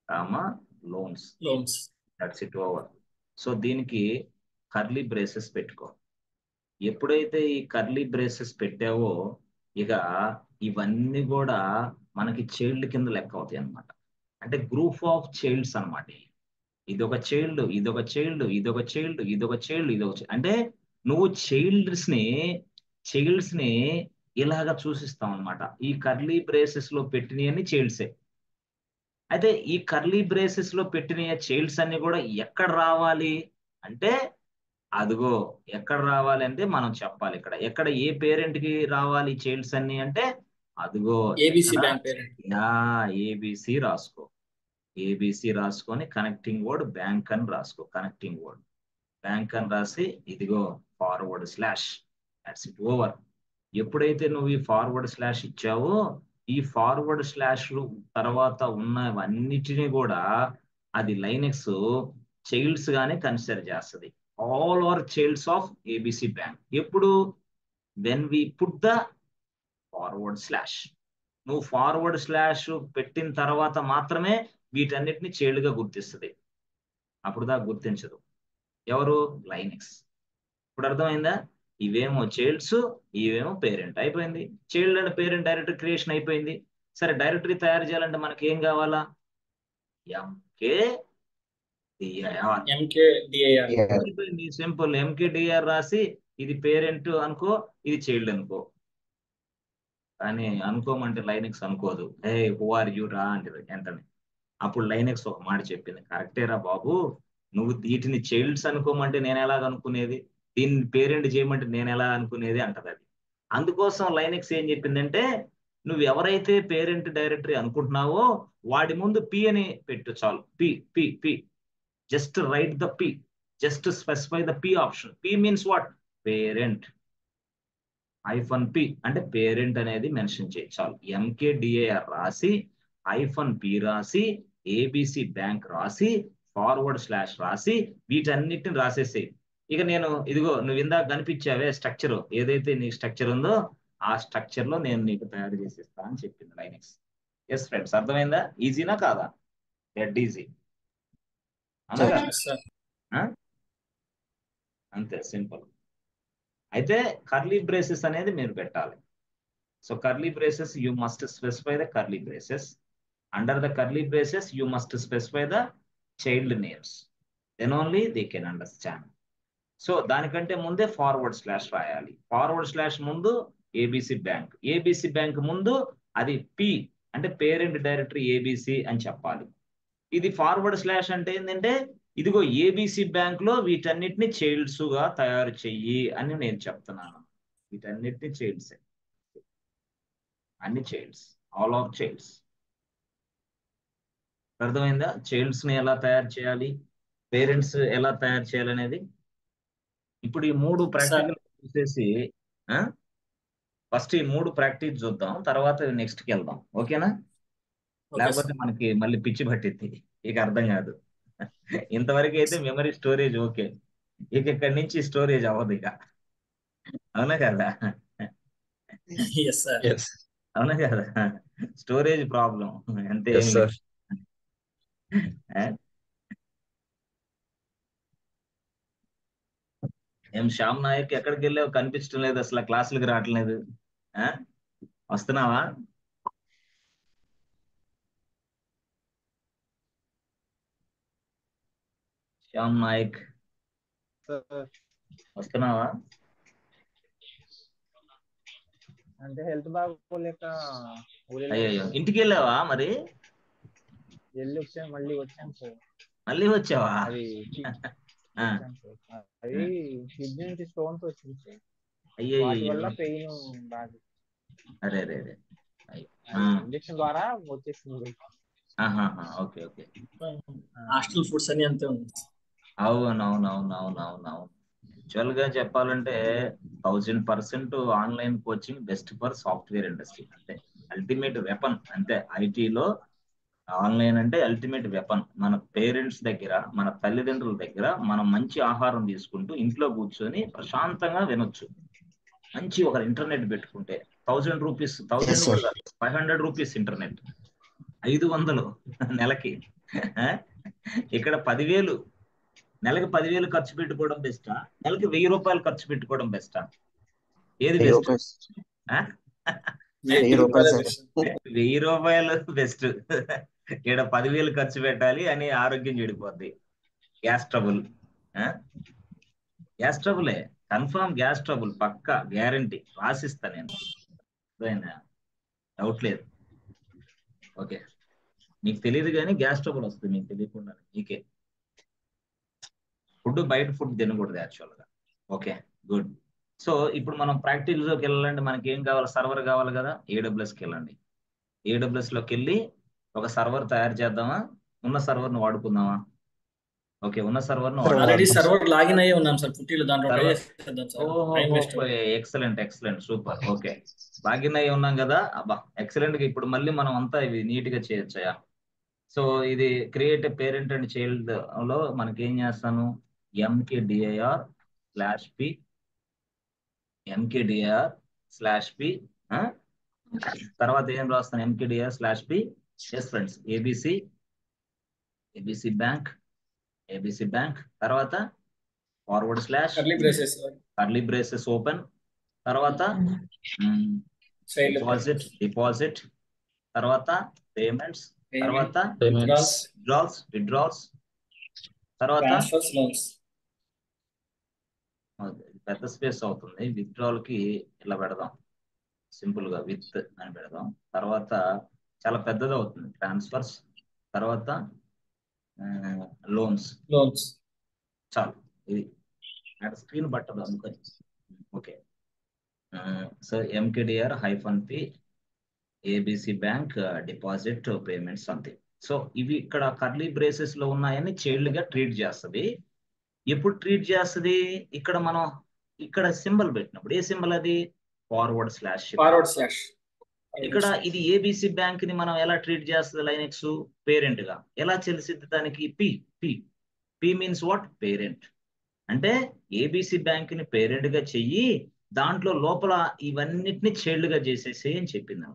comma. Loans. That's it, over. So దీనికి కర్లీ బ్రేసెస్ పెట్టుకో. ఎప్పుడైతే ఈ కర్లీ బ్రేసెస్ పెట్టావో ఇక ఇవన్నీ కూడా మనకి చైల్డ్ కింద లెక్క అవుతాయి అన్నమాట. అంటే గ్రూప్ ఆఫ్ చైల్డ్స్ అన్నమాట. ఇదొక చైల్డ్, అంటే నువ్వు చైల్డ్స్ ని ఇలాగా చూసిస్తాం అన్నమాట. ఈ కర్లీ బ్రేసెస్ లో పెట్టినవన్నీ చైల్డ్సే. అయితే ఈ కర్లీ బ్రేసెస్ లో పెట్టిన చైల్డ్స్ అన్ని కూడా ఎక్కడ రావాలి అంటే, అదిగో ఎక్కడ రావాలి అంటే మనం చెప్పాలి. ఎక్కడ ఏ పేరెంట్ కి రావాలి చైల్డ్స్ అన్ని అంటే, అదిగో ఏబిసి బ్యాంక్ పేరెంట్. ఏబిసి రాసుకో. ఏబిసి రాసుకొని కనెక్టింగ్ వర్డ్ బ్యాంక్ అని రాసుకో. కనెక్టింగ్ వర్డ్ బ్యాంక్ అని రాసి ఇదిగో forward slash, that's it over. ఎప్పుడైతే నువ్వు ఈ ఫార్వర్డ్ స్లాష్ ఇచ్చావో ఈ ఫార్వర్డ్ స్లాష్ తర్వాత ఉన్నవన్నిటినీ కూడా అది లైనెక్స్ చైల్డ్స్ గానే కన్సిడర్ చేస్తుంది. All are childs of ABC bank. ఎప్పుడు when we put the forward slash. నువ్వు ఫార్వర్డ్ స్లాష్ పెట్టిన తర్వాత మాత్రమే వీటన్నిటిని చైల్డ్ గా గుర్తిస్తుంది, అప్పుడు దాకా గుర్తించదు. ఎవరు? లైనెక్స్. ఇప్పుడు అర్థమైందా? ఇవేమో చైల్డ్స్, ఇవేమో పేరెంట్. అయిపోయింది. Child and parent directory creation అయిపోయింది. సరే, డైరెక్టరీ తయారు చేయాలంటే మనకి ఏం కావాలా? అయిపోయింది, సింపుల్. ఎంకేడిఆర్ రాసి ఇది పేరెంట్ అనుకో, ఇది చైల్డ్ అనుకో. కానీ అనుకోమంటే లైనెక్స్ అనుకోదు. హే హూ ఆర్ యూ రా అంటే వెంటనే. అప్పుడు లైనెక్స్ ఒక మాట చెప్పింది, కరెక్టేరా బాబు, నువ్వు వీటిని చైల్డ్స్ అనుకోమంటే నేను ఎలాగ అనుకునేది, దీన్ని పేరెంట్ చేయమంటే నేను ఎలా అనుకునేది అంటది అది. అందుకోసం లైనెక్స్ ఏం చెప్పిందంటే, నువ్వు ఎవరైతే పేరెంట్ డైరెక్టరీ అనుకుంటున్నావో వాడి ముందు పి అని పెట్టు చాలు. P P P, just right the P, just specify the P option. P means what? Parent. -p అంటే పేరెంట్ అనేది మెన్షన్ చేయి చాలు. ఎంకేడిఏఆర్ రాసి -p రాసి ఏబిసి బ్యాంక్ రాసి ఫార్వర్డ్ స్లాష్ రాసి వీటన్నిటిని రాసేసేయి. ఇక నేను ఇదిగో నువ్వు ఇందాక కనిపించావే స్ట్రక్చర్, ఏదైతే నీ స్ట్రక్చర్ ఉందో ఆ స్ట్రక్చర్ లో నేను నీకు తయారు చేసిస్తా అని చెప్పింది లైనెక్స్. ఎస్ ఫ్రెండ్స్, అర్థమైందా? ఈజీనా కాదా? Dead easy. అంతే, సింపుల్. అయితే కర్లీ బ్రేసెస్ అనేది మీరు పెట్టాలి. So curly braces you must specify the curly braces. Under the curly braces you must specify the child names, then only they can understand. So దానికంటే ముందే ఫార్వర్డ్ స్లాష్ రాయాలి. Forward slash ముందు ABC bank, ABC bank ముందు అది P అంటే parent directory ABC అని చెప్పాలి. ఇది ఫార్వర్డ్ స్లాష్ అంటే ఏంటంటే ఇదిగో ఏబిసి బ్యాంక్ లో వీటన్నిటిని చైల్డ్స్ గా తయారు చెయ్యి అని నేను చెప్తున్నాను. వీటన్నిటిని చైల్డ్స్, అన్ని చైల్డ్స్, ఆల్ ఆర్ చైల్డ్స్. అర్థమైందా? చైల్డ్స్ ని ఎలా తయారు చేయాలి, పేరెంట్స్ ఎలా తయారు చేయాలనేది. ఇప్పుడు ఈ 3 ప్రాక్టికల్ చూసేసి ఫస్ట్ ఈ 3 ప్రాక్టీస్ చూద్దాం, తర్వాత నెక్స్ట్ కి వెళ్దాం. ఓకేనా? లేకపోతే మనకి మళ్ళీ పిచ్చి పట్టిద్ది, ఇక అర్థం కాదు. ఇంతవరకు అయితే మెమరీ స్టోరేజ్ ఓకే, ఇక ఇక్కడి నుంచి స్టోరేజ్ అవ్వదు ఇక. అవునా కదా? అవునా కదా? స్టోరేజ్ ప్రాబ్లం అంతే. ఏం శ్యామ్ నాయక్ ఎక్కడికి వెళ్ళావు? కనిపించడం లేదు అసలు, క్లాసులకు రావట్లేదు. వస్తున్నావా? శ్యామ్ నాయక్ వస్తున్నావా? అంటే హెల్త్ బాగోలేక అయ్యో, ఇంటికి వెళ్ళావా మరి? వెళ్ళి వచ్చాను, మళ్ళీ వచ్చాను సార్. మళ్ళీ వచ్చావా? అది అది కిడ్నీ నుంచి స్టోన్స్ వచ్చింది సార్. అయ్యో, వాటి వల్ల పెయిన్ బాగా. అరే ఇంజక్షన్ ద్వారా వచ్చేసింది. Okay okay. హాస్టల్ ఫుడ్స్ అని అంతే ఉంది. అవునవునవునవునవునవును. యాక్చువల్ గా చెప్పాలంటే 1000% online coaching best for software industry. అంటే అల్టిమేట్ వెపన్. అంతే, ఐటీలో ఆన్లైన్ అంటే అల్టిమేట్ వెపన్. మన పేరెంట్స్ దగ్గర, మన తల్లిదండ్రుల దగ్గర మనం మంచి ఆహారం తీసుకుంటూ ఇంట్లో కూర్చొని ప్రశాంతంగా వినొచ్చు. మంచి ఒక ఇంటర్నెట్ పెట్టుకుంటే 1000 రూపీస్, 500 రూపీస్ ఇంటర్నెట్, 500 నెలకి. ఇక్కడ 10,000, నెలకి 10,000 ఖర్చు పెట్టుకోవడం బెస్టా, నెలకి 1000 రూపాయలు ఖర్చు పెట్టుకోవడం బెస్టా? ఏది బెస్ట్? 1000 రూపాయలు. 1000 రూపాయలు బెస్ట్. ఇక్కడ 10,000 ఖర్చు పెట్టాలి అని ఆరోగ్యం చెడిపోద్ది. గ్యాస్ ట్రబుల్, గ్యాస్ ట్రబులే కన్ఫర్మ్, గ్యాస్ ట్రబుల్ పక్కా, గ్యారంటీ రాసిస్తా నేను. డౌట్ లేదు. ఓకే, నీకు తెలియదు కానీ గ్యాస్ ట్రబుల్ వస్తుంది మీకు తెలియకుండా. నీకే బయట ఫుడ్ తినకూడదు యాక్చువల్గా. Okay, good. సో ఇప్పుడు మనం ప్రాక్టీస్లోకి వెళ్ళాలంటే మనకి ఏం కావాలి? సర్వర్ కావాలి కదా. ఏడబ్ల్యూఎస్కి వెళ్ళండి. ఏడబ్ల్యూఎస్లోకి వెళ్ళి ఒక సర్వర్ తయారు చేద్దామా? ఉన్న సర్వర్ని వాడుకుందామా? ఓకే, ఉన్న సర్వర్ ను Sir, వాడదాం. ఆల్రెడీ వాడదాం సర్వర్ లాగిన్ అయ్యి ఉన్నాం సార్, పుట్టిలో దాంట్లో ట్రై సర్వర్ చేసేద్దాం సార్. ఓహో, time waste excellent excellent super. Okay, login అయి ఉన్నాం కదా, అబ్బా ఎక్సలెంట్ గా. ఇప్పుడు మళ్ళీ మనం అంతా ఇవి నీట్ గా చేయొచ్చా? సో ఇది క్రియేట్ పేరెంట్ అండ్ చైల్డ్ లో మనకి ఏం చేస్తాను, mkdir/p mkdir/p తర్వాత ఏం రాస్తాను, mkdir/p. Yes friends, ABC bank తర్వాత forward slash curly braces curly braces open, తర్వాత డిపాజిట్, తర్వాత పేమెంట్స్, తర్వాత పేమెంట్స్, విత్డ్రాల్స్, తర్వాత ట్రాన్స్ఫర్స్, లోన్స్. పెద్ద స్పేస్ అవుతుంది. విత్డ్రాల్ కి ఇలా పెడదాం, సింపుల్ గా విత్ అని పెడదాం. తర్వాత చాలా పెద్దది అవుతుంది, ట్రాన్స్ఫర్స్, తర్వాత లోన్స్. చాలు, ఇది స్క్రీన్ పట్టదు అందుకని. Okay, so mkdir-p ABC bank deposit payment something. So ఇవి ఇక్కడ కర్లీ బ్రేసెస్ లో ఉన్నాయని చైల్డ్ గా ట్రీట్ చేస్తుంది. ఎప్పుడు ట్రీట్ చేస్తుంది, ఇక్కడ మనం ఇక్కడ సింబల్ పెట్టినప్పుడు. ఏ సింబల్ అది, ఫార్వర్డ్ స్లాష్. ఇక్కడ ఇది ఏబిసి బ్యాంక్ ని మనం ఎలా ట్రీట్ చేస్తుంది, లైనెక్స్ పేరెంట్ గా ఎలా తెలిసిద్ది దానికి, పి మీన్స్ వాట్, పేరెంట్. అంటే ఏబిసి బ్యాంక్ ని పేరెంట్ గా చెయ్యి, దాంట్లో లోపల ఇవన్నిటిని చైల్డ్ గా చేసేసి అని చెప్పింది.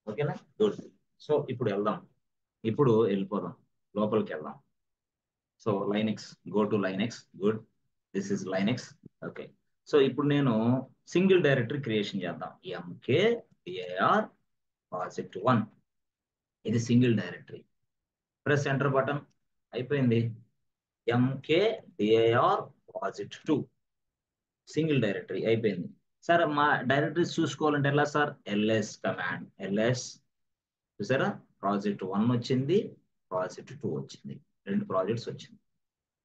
ఓకేనా, గుడ్. సో ఇప్పుడు వెళ్ళిపోదాం, లోపలికి వెళ్దాం. So Linux, go to Linux. Good, this is Linux. Okay, so ఇప్పుడు నేను సింగిల్ డైరెక్టరీ క్రియేషన్ చేద్దాం. mkdir project1, ఇది single directory. Press enter button, అయిపోయింది. mkdir project2 సింగిల్ డైరెక్టరీ అయిపోయింది. సార్ మా డైరెక్టరీస్ చూసుకోవాలంటే ఎలా సార్, ls కమాండ్, ls చూసారా, project1 వచ్చింది, project2 వచ్చింది, 2 ప్రాజెక్ట్స్ వచ్చింది.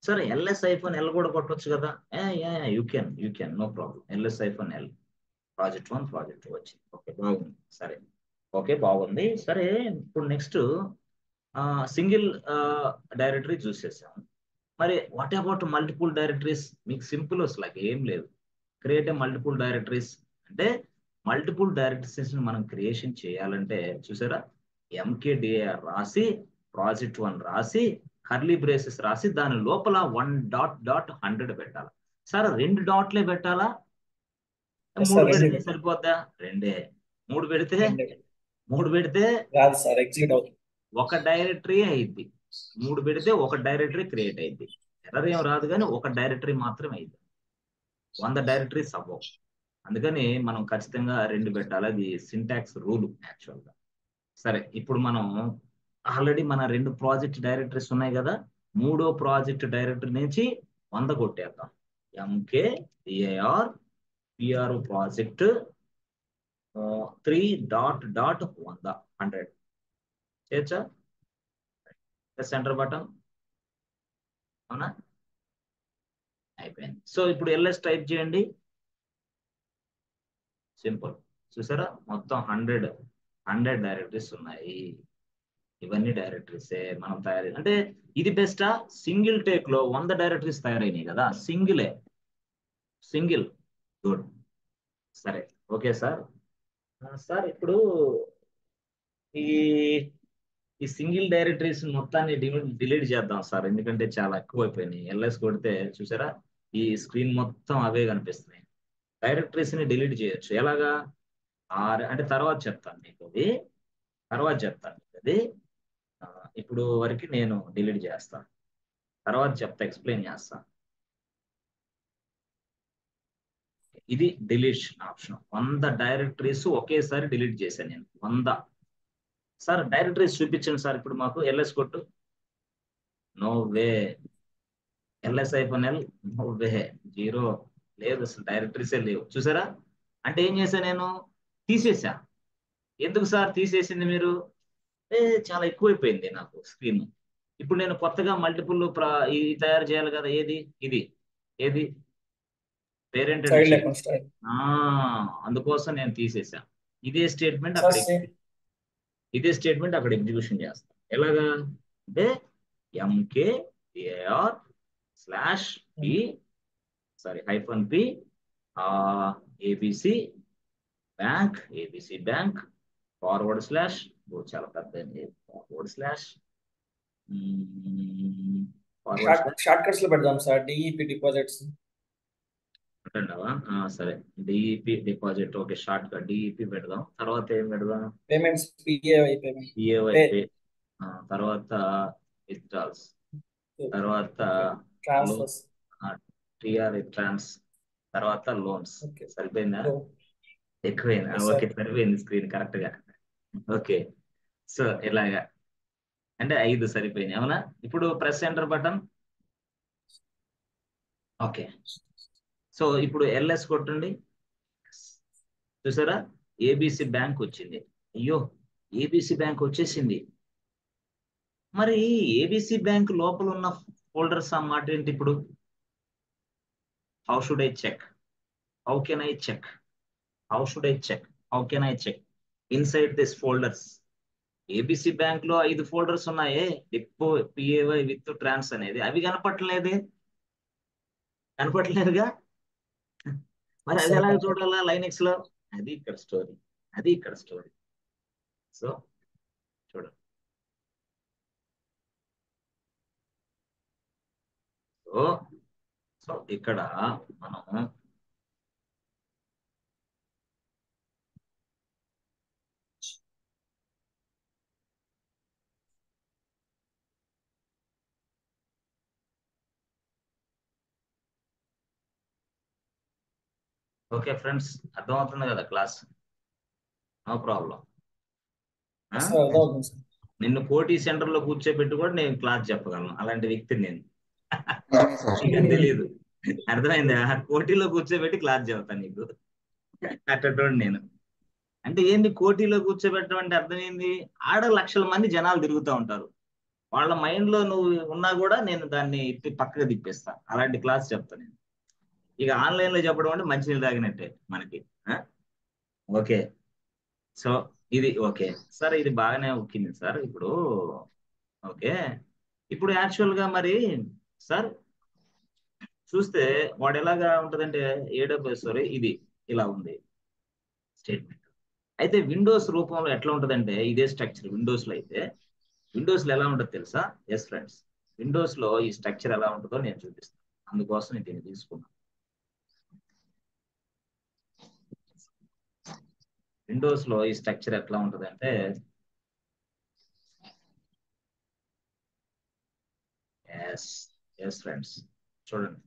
సరే ls-l కూడా కొట్టవచ్చు కదా, you can no problem. ls-l project1 project2 వచ్చింది. ఓకే, బాగుంది. సరే, ఓకే బాగుంది. సరే, ఇప్పుడు నెక్స్ట్ సింగిల్ డైరెక్టరీ చూసేసాం. మరి వాట్ అబౌట్ మల్టిపుల్ డైరెక్టరీస్? మీకు సింపుల్ అసలు ఏం లేదు. క్రియేట్ మల్టిపుల్ డైరెక్టరీస్ అంటే, మల్టిపుల్ డైరెక్టరీస్ మనం క్రియేషన్ చేయాలంటే చూసారా, mkdir రాసి project1 రాసి కర్లీ బ్రేసెస్ రాసి దాని లోపల 1.100 పెట్టాలి. సార్ 2 డాట్లే పెట్టాలా, 3 పెడితే సరిపోద్దా? 2, 3 పెడితే ఒక డైరెక్టరీ అయింది. 3 పెడితే ఒక డైరెక్టరీ క్రియేట్ అయింది. ఎర్రర్ ఏం రాదు, కానీ ఒక డైరెక్టరీ మాత్రమే అయింది. 100 డైరెక్టరీస్ అవ్వవు. అందుకని మనం ఖచ్చితంగా 2 పెట్టాలి. అది సింటాక్స్ రూల్ యాక్చువల్ గా. సరే, ఇప్పుడు మనం ఆల్రెడీ మన 2 ప్రాజెక్ట్ డైరెక్టరీస్ ఉన్నాయి కదా, 3వ ప్రాజెక్ట్ డైరెక్టరీ నుంచి 100 కొట్టేద్దాం. mkdir pro project 3.100 చేయొచ్చా? సెంటర్ బటన్, అవునా, అయిపోయింది. సో ఇప్పుడు ls టైప్ చేయండి, సింపుల్. చూసారా, మొత్తం 100 డైరెక్టరీస్ ఉన్నాయి. ఇవన్నీ డైరెక్టరీసే మనం తయారు. అంటే ఇది బెస్టా, సింగిల్ టేక్ లో 100 డైరెక్టరీస్ తయారైనాయి కదా, సింగిల్. గుడ్. సరే, ఓకే సార్. సార్ ఇప్పుడు ఈ సింగిల్ డైరెక్టరీస్ మొత్తాన్ని డిలీట్ చేద్దాం సార్, ఎందుకంటే చాలా ఎక్కువైపోయినాయి. ls కొడితే చూసారా, ఈ స్క్రీన్ మొత్తం అవే కనిపిస్తున్నాయి. డైరెక్టరీస్ ని డిలీట్ చేయొచ్చు. ఎలాగా అంటే తర్వాత చెప్తాను మీకు అది, ఇప్పుడు వరకు నేను డిలీట్ చేస్తాను, తర్వాత ఎక్స్ప్లెయిన్ చేస్తాను. ఇది డిలీషన్ ఆప్షన్. 100 డైరెక్టరీస్ ఒకేసారి డిలీట్ చేశాను నేను, 100. సార్ డైరెక్టరీస్ చూపించండి సార్ ఇప్పుడు మాకు. ls కొట్టు, no way. ls-l no way, 0 లేదు, అసలు డైరెక్టరీసే లేవు. చూసారా, అంటే ఏం చేశా నేను, తీసేసా. ఎందుకు సార్ తీసేసింది మీరు? చాలా ఎక్కువైపోయింది నాకు స్క్రీన్. ఇప్పుడు నేను కొత్తగా మల్టిపుల్ ఇది తయారు చేయాలి కదా, ఏది పేరెంట్. అందుకోసం నేను తీసేసా. ఇదే స్టేట్మెంట్ అక్కడ ఎగ్జిక్యూషన్ చేస్తాను. ఎలాగా అంటే MKAR/P -P ABC Bank / చాలా పెద్ద / షార్ట్ కట్స్ లో పెడదాం సార్, డిఈపి డిపాజిట్స్. అంటావా? సరే, DEP deposit. Okay, short cut DEP పెడదాం. తర్వాత ఏం పెడదాం? Payments payment. తర్వాత విత్డ్రాల్స్, తర్వాత ట్రాన్స్ఫర్స్, ట్రాన్స్, తర్వాత లోన్స్. సరిపోయిందా? ఎక్కువైందా? Yes, sir. ఓకే, సరిపోయింది స్క్రీన్ కరెక్ట్ గా. ఓకే, సో ఇలాగా అంటే 5 సరిపోయినాయి, అవునా? ఇప్పుడు press enter button. Okay, so ఇప్పుడు ఎల్ఎస్ కొట్టండి. చూసారా, ఏబిసి బ్యాంక్ వచ్చింది. అయ్యో, ఏబిసి బ్యాంక్ వచ్చేసింది. మరి ఏబిసి బ్యాంక్ లోపల ఉన్న ఫోల్డర్స్ అన్నమాట ఏంటి ఇప్పుడు? How should I check? How can I check? How should I check? How can I check inside this folders? ABC bank లో 5 ఫోల్డర్స్ ఉన్నాయే, డిపో, పిఏవై విత్ ట్రాన్స్ అనేది. అవి కనపట్లేదే, కనపట్లేదుగా. మరి అది ఎలా చూడాలా లైనెక్స్ లో? అది ఇక్కడ స్టోరీ. సో చూడండి. సో ఇక్కడ మనం ఓకే ఫ్రెండ్స్, అర్థమవుతుంది కదా క్లాస్? No problem. నిన్ను కోటి సెంటర్ లో కూర్చోబెట్టి కూడా నేను క్లాస్ చెప్పగలను, అలాంటి వ్యక్తిని నేను. నీకు తెలియదు, అర్థమైందా? కోటిలో కూర్చోబెట్టి క్లాస్ చెబుతాను నీకు, అట్టటోడు నేను. అంటే ఏంది కోటిలో కూర్చోబెట్టడం అంటే? అర్థం ఏంది? ఆడ లక్షల మంది జనాలు తిరుగుతూ ఉంటారు, వాళ్ళ మైండ్ లో నువ్వు ఉన్నా కూడా నేను దాన్ని పక్కగా తిప్పేస్తా. అలాంటి క్లాస్ చెప్తాను నేను. ఇక ఆన్లైన్ లో చెప్పడం అంటే మంచినీళ్ళు తాగినట్టే మనకి. ఓకే, సో ఇది ఓకే సార్, ఇది బాగానే ఉక్కింది సార్. ఇప్పుడు ఓకే, ఇప్పుడు యాక్చువల్ గా మరి సార్ చూస్తే వాడు ఎలాగా ఉంటదంటే, AWS ఇది ఇలా ఉంది స్టేట్మెంట్. అయితే విండోస్ రూపంలో ఎట్లా ఉంటదంటే, ఇదే స్ట్రక్చర్ విండోస్ లో అయితే. విండోస్ లో ఎలా ఉంటుందో తెలుసా? ఎస్ ఫ్రెండ్స్, విండోస్ లో ఈ స్ట్రక్చర్ ఎలా ఉంటుందో నేను చూపిస్తాను, అందుకోసం నేను దీన్ని తీసుకున్నాను. విండోస్ లో ఈ స్ట్రక్చర్ ఎట్లా ఉంటుందంటే, ఎస్ ఫ్రెండ్స్ చూడండి,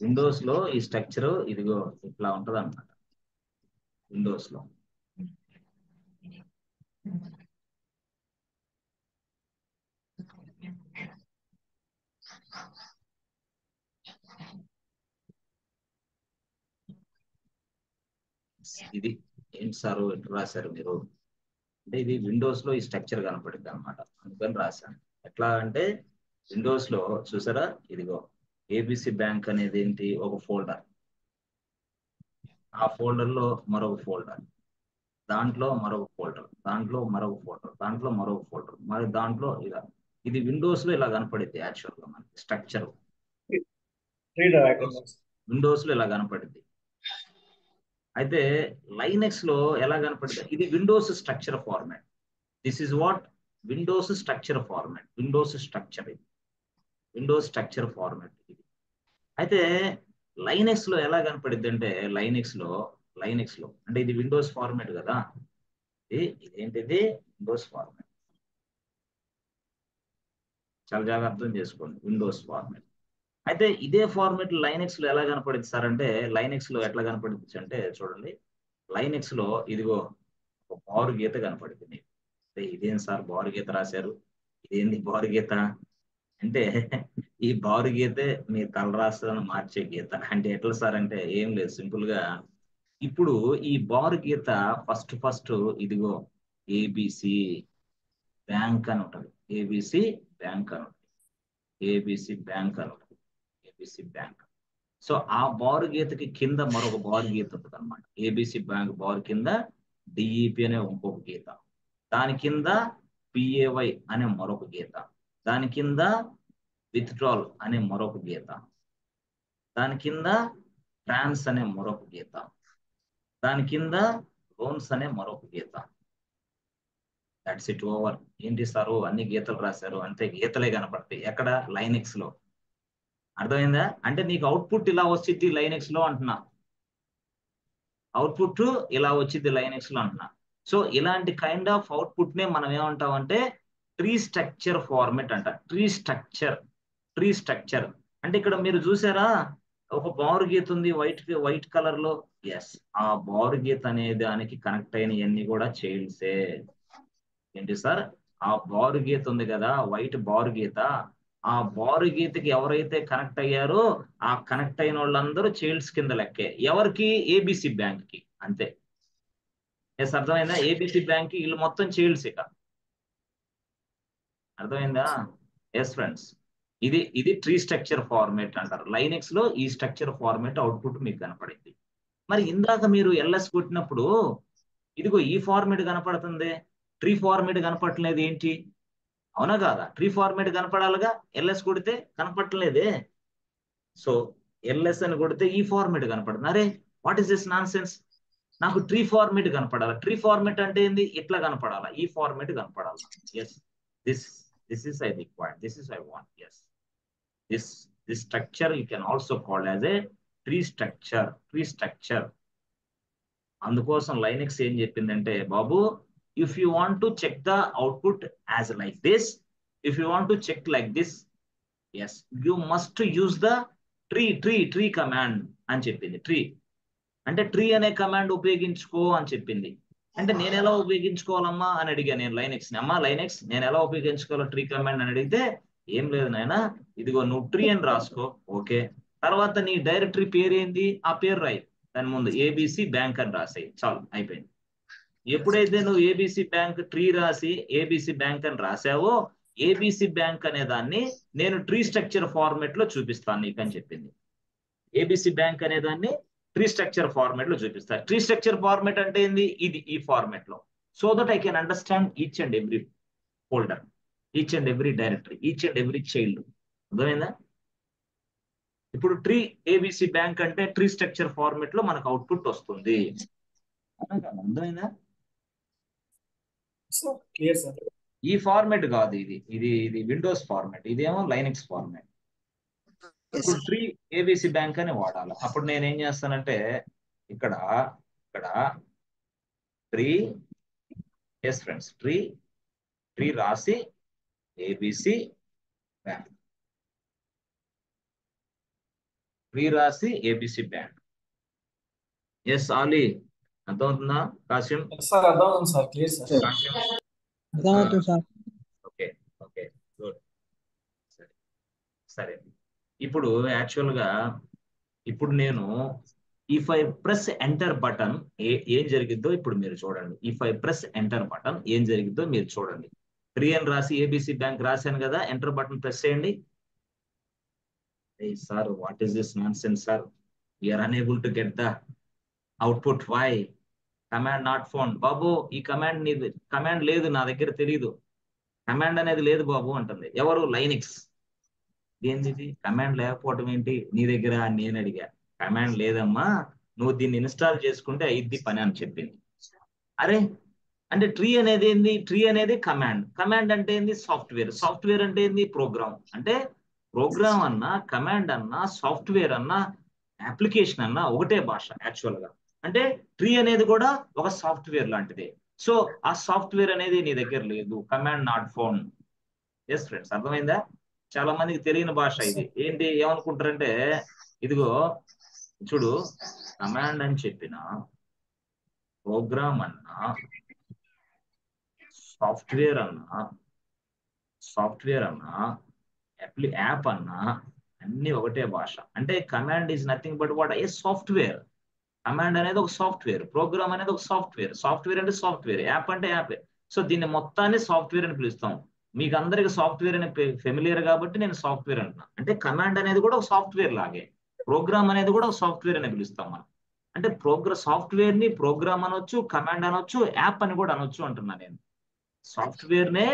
విండోస్ లో ఈ స్ట్రక్చర్ ఇదిగో ఇట్లా ఉంటది అన్నమాట. విండోస్ లో ఇది ఏంటి సార్ ఎట్లా రాశారు మీరు అంటే, ఇది విండోస్ లో ఈ స్ట్రక్చర్ కనపడుతుంది అనమాట, అందుకని రాశాను. ఎట్లా అంటే విండోస్ లో చూసారా, ఇదిగో ఏబిసి బ్యాంక్ అనేది ఏంటి? ఒక ఫోల్డర్, ఆ ఫోల్డర్ లో మరొక ఫోల్డర్, దాంట్లో మరొక ఫోల్డర్, దాంట్లో మరొక ఫోల్డర్, దాంట్లో మరొక ఫోల్డర్, మరి దాంట్లో ఇలా. ఇది విండోస్ లో ఇలా కనపడింది యాక్చువల్ గా మనకి స్ట్రక్చర్. విండోస్ లో ఇలా కనపడింది. అయితే లైనెక్స్ లో ఎలా కనపడింది? ఇది Windows structure format. This is what Windows structure format. Windows structure ఇది, విండోస్ స్ట్రక్చర్ ఫార్మాట్ ఇది. అయితే లైనెక్స్ లో ఎలా కనపడింది అంటే, లైనెక్స్ లో అంటే ఇది విండోస్ ఫార్మాట్ కదా, ఇదేంటిది? Windows format. చాలా జాగ్రత్త అర్థం చేసుకోండి, విండోస్ ఫార్మాట్. అయితే ఇదే ఫార్మాట్ లైనెక్స్ లో ఎలా కనపడింది సార్ అంటే, లైనెక్స్ లో ఎట్లా కనపడింది అంటే చూడండి, లైనెక్స్ లో ఇదిగో ఒక బారు గీత కనపడింది మీకు. ఇదేం సార్ బారు గీత రాశారు, ఇదేంది బారు గీత అంటే, ఈ బారు గీతే మీ తలరాష్ట్రాన్ని మార్చే గీత. అంటే ఎట్లా సార్ అంటే, ఏం లేదు, సింపుల్ గా ఇప్పుడు ఈ బారు గీత ఫస్ట్ ఇదిగో ఏబిసి బ్యాంక్ అని ఉంటుంది, ఏబిసి బ్యాంక్ అని ఉంటుంది, ఏబిసి బ్యాంక్ అని ఉంటుంది, ఏబిసి బ్యాంక్. సో ఆ బారు గీతకి కింద మరొక బారు గీత ఉంటుంది అనమాట. ఏబిసి బ్యాంక్ బారు కింద డిఈపి అనే ఇంకొక గీత. దాని కింద PAY అనే మరొక గీత, దాని కింద విత్డ్రాల్ అనే మరొక గీత, దాని కింద ట్రాన్స్ అనే మరొక గీత, దాని కింద లోన్స్ అనే మరొక గీత. That's it, over. ఏంటి సారు అన్ని గీతలు రాశారు అంటే గీతలే కనపడతాయి ఎక్కడ? లైనెక్స్ లో. అర్థమైందా? అంటే నీకు అవుట్పుట్ ఇలా వచ్చింది లైనెక్స్ లో అంటున్నా, అవుట్పుట్ ఇలా వచ్చింది లైనెక్స్ లో అంటున్నా. సో ఇలాంటి కైండ్ ఆఫ్ అవుట్పుట్ నే మనం ఏమంటామంటే ట్రీ స్ట్రక్చర్ ఫార్మెట్ అంట. ట్రీ స్ట్రక్చర్ అంటే ఇక్కడ మీరు చూసారా ఒక బారు గీత ఉంది వైట్ కలర్ లో. ఎస్, ఆ బారు గీత అనే దానికి కనెక్ట్ అయినవన్నీ కూడా చైల్డ్సే. ఏంటి సార్? ఆ బారు గీత ఉంది కదా, వైట్ బారు గీత, ఆ బారు గీతకి ఎవరైతే కనెక్ట్ అయ్యారో ఆ కనెక్ట్ అయిన వాళ్ళందరూ చైల్డ్స్ కింద లెక్కే. ఎవరికి? ABC బ్యాంక్ కి. అంతే. ఎస్, అర్థమైందా? ABC బ్యాంక్ కి వీళ్ళు మొత్తం చైల్డ్స్ ఇక. అర్థమైందా? ఎస్ ఫ్రెండ్స్, ఇది ట్రీ స్ట్రక్చర్ ఫార్మేట్ అంటారు. లైనెక్స్ లో ఈ స్ట్రక్చర్ ఫార్మేట్ అవుట్పుట్ మీకు కనపడింది. మరి ఇందాక మీరు LS కొట్టినప్పుడు ఇదిగో ఈ ఫార్మేట్ కనపడుతుంది, ట్రీ ఫార్మేట్ కనపడలేదు. ఏంటి? అవునా కాదా? ట్రీ ఫార్మేట్ కనపడాలిగా, LS కొడితే కనపడలేదే. సో LS అని కొడితే ఈ ఫార్మేట్ కనపడుతుంది. అరే what is this nonsense? నాకు ట్రీ ఫార్మేట్ కనపడాలి. ట్రీ ఫార్మేట్ అంటే ఏంది? ఇట్లా కనపడాలా, ఈ ఫార్మేట్ కనపడాలి. Yes, this is I required, this is I want. Yes, this structure you can also call as a tree structure. అందుకోసం లైనెక్స్ ఏం చెప్పిందంటే, బాబు if you want to check the output as like this, if you want to check like this, yes you must use the tree command అని చెప్పింది. Tree అంటే tree అనే command ఉపయోగించుకో అని చెప్పింది. అంటే నేను ఎలా ఉపయోగించుకోవాలమ్మా అని అడిగా నేను లైనెక్స్ ని. అమ్మా లైనెక్స్ నేను ఎలా ఉపయోగించుకోవాలో ట్రీ కమాండ్ అని అడిగితే, ఏం లేదు నాయన, ఇదిగో నువ్వు ట్రీ అని రాసుకో. ఓకే, తర్వాత నీ డైరెక్టరీ పేరు ఏంది? ఆ పేరు రాయి, దాని ముందు ABC బ్యాంక్ అని రాసాయి, చాలు, అయిపోయింది. ఎప్పుడైతే నువ్వు ABC బ్యాంక్ ట్రీ రాసి ABC బ్యాంక్ అని రాసావో, ABC బ్యాంక్ అనే దాన్ని నేను ట్రీ స్ట్రక్చర్ ఫార్మేట్ లో చూపిస్తాను నీకు అని చెప్పింది. ABC బ్యాంక్ అనే దాన్ని ట్రీ స్ట్రక్చర్ ఫార్మేట్ లో చూపిస్తారు. ట్రీ స్ట్రక్చర్ ఫార్మేట్ అంటే ఏంది? ఇది ఈ ఫార్మేట్ లో. So that I can understand each and every folder, each and every directory, each and every child. అర్థమైందా? ఇప్పుడు ట్రీ ABC బ్యాంక్ అంటే ట్రీ స్ట్రక్చర్ ఫార్మేట్ లో మనకు అవుట్పుట్ వస్తుంది. అర్థమైందా? Clear sir. ఈ ఫార్మేట్ కాదు, ఇది విండోస్ ఫార్మేట్, ఇదేమో లైనెక్స్ ఫార్మేట్. ఇప్పుడు ట్రీ ABC బ్యాంక్ అని వాడాలి. అప్పుడు నేను ఏం చేస్తానంటే ఇక్కడ ట్రీ, ఎస్ ఫ్రెండ్స్, ట్రీ రాసి ABC బ్యాంక్, ట్రీ రాసి ABC బ్యాంక్. ఎస్ ఆలీ, అర్థమవుతుందా? కాసిం సార్ అర్థమవుతుంది సార్, క్లియర్ సార్. కాసిం, అర్థమవుతుంది సార్. Okay okay good. సరే, ఇప్పుడు యాక్చువల్ గా ఇప్పుడు నేను if I press enter button ఏం జరిగిద్దో ఇప్పుడు మీరు చూడండి. If I press enter button ఏం జరిగిద్దో మీరు చూడండి. ట్రీ అని రాసి ABC బ్యాంక్ రాశాను కదా, ఎంటర్ బటన్ ప్రెస్ చేయండి. Sir what is this nonsense sir, we are unable to get the output. Why? Command not found. బాబు ఈ కమాండ్ లేదు నా దగ్గర, తెలియదు, కమాండ్ అనేది లేదు బాబు అంటుంది. ఎవరు? లైనెక్స్. ఏంది కమాండ్ లేకపోవడం ఏంటి నీ దగ్గర అని నేను అడిగా. కమాండ్ లేదమ్మా, నువ్వు దీన్ని ఇన్స్టాల్ చేసుకుంటే అయిద్ది పని అని చెప్పింది. అరే అంటే ట్రీ అనేది ఏంది? ట్రీ అనేది కమాండ్ అంటే ఏంది? సాఫ్ట్వేర్ అంటే ఏంది? ప్రోగ్రామ్. అంటే ప్రోగ్రామ్ అన్నా, కమాండ్ అన్నా, సాఫ్ట్వేర్ అన్నా, అప్లికేషన్ అన్నా ఒకటే భాష యాక్చువల్ గా. అంటే ట్రీ అనేది కూడా ఒక సాఫ్ట్వేర్ లాంటిదే. సో ఆ సాఫ్ట్వేర్ అనేది నీ దగ్గర లేదు, command not found. Yes friends, అర్థమైందా? చాలా మందికి తెలియని భాష ఇది. ఏంటి ఏమనుకుంటారంటే, ఇదిగో చూడు, కమాండ్ అని చెప్పిన, ప్రోగ్రామ్ అన్నా, సాఫ్ట్వేర్ అన్నా, యాప్ అన్నా అన్ని ఒకటే భాష. అంటే command is nothing but what? A software. Command అనేది ఒక సాఫ్ట్వేర్, ప్రోగ్రామ్ అనేది ఒక సాఫ్ట్వేర్ అంటే సాఫ్ట్వేర్, యాప్ అంటే యాప్. సో దీన్ని మొత్తాన్ని సాఫ్ట్వేర్ అని పిలుస్తాం. మీకు అందరికి సాఫ్ట్వేర్ అనే ఫెమిలియర్ కాబట్టి నేను సాఫ్ట్వేర్ అంటున్నా. అంటే కమాండ్ అనేది కూడా ఒక సాఫ్ట్వేర్ లాగే, ప్రోగ్రామ్ అనేది కూడా ఒక సాఫ్ట్వేర్ అని పిలుస్తాం మనం. అంటే సాఫ్ట్వేర్ ని ప్రోగ్రామ్ అనొచ్చు, కమాండ్ అనొచ్చు, యాప్ అని కూడా అనొచ్చు అంటున్నా నేను. సాఫ్ట్వేర్ నే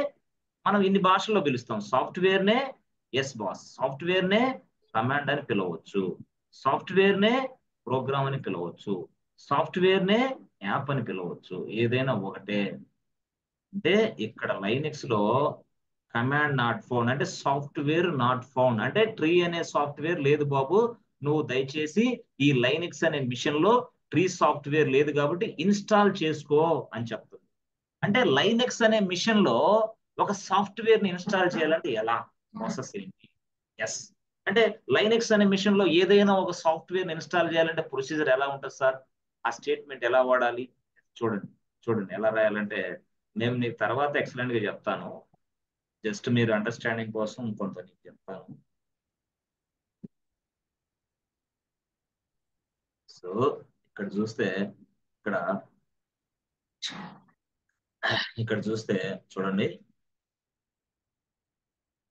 మనం ఇన్ని భాషల్లో పిలుస్తాం. సాఫ్ట్వేర్ నే ఎస్ బాస్, సాఫ్ట్వేర్ నే కమాండ్ అని పిలవచ్చు, సాఫ్ట్వేర్ నే ప్రోగ్రామ్ అని పిలవచ్చు, సాఫ్ట్వేర్ నే యాప్ అని పిలవచ్చు, ఏదైనా ఒకటే. అంటే ఇక్కడ లైనెక్స్ లో కమాండ్ నాట్ ఫౌండ్ అంటే సాఫ్ట్వేర్ నాట్ ఫౌండ్ అంటే ట్రీ అనే సాఫ్ట్వేర్ లేదు బాబు, నువ్వు దయచేసి ఈ లైనెక్స్ అనే మిషన్ లో ట్రీ సాఫ్ట్వేర్ లేదు కాబట్టి ఇన్స్టాల్ చేసుకో అని చెప్తుంది. అంటే లైనెక్స్ అనే మిషన్ లో ఒక సాఫ్ట్వేర్ ని ఇన్స్టాల్ చేయాలంటే ఎలా, ప్రాసెస్ ఏంటి? ఎస్, అంటే లైనెక్స్ అనే మిషన్ లో ఏదైనా ఒక సాఫ్ట్వేర్ ఇన్స్టాల్ చేయాలంటే ప్రొసీజర్ ఎలా ఉంటుంది సార్, ఆ స్టేట్మెంట్ ఎలా వాడాలి? చూడండి చూడండి ఎలా రాయాలంటే నేను నీకు తర్వాత ఎక్సలెంట్ గా చెప్తాను, జస్ట్ మీరు అండర్స్టాండింగ్ కోసం కొంత నీకు చెప్తాను. సో ఇక్కడ చూస్తే ఇక్కడ ఇక్కడ చూస్తే చూడండి,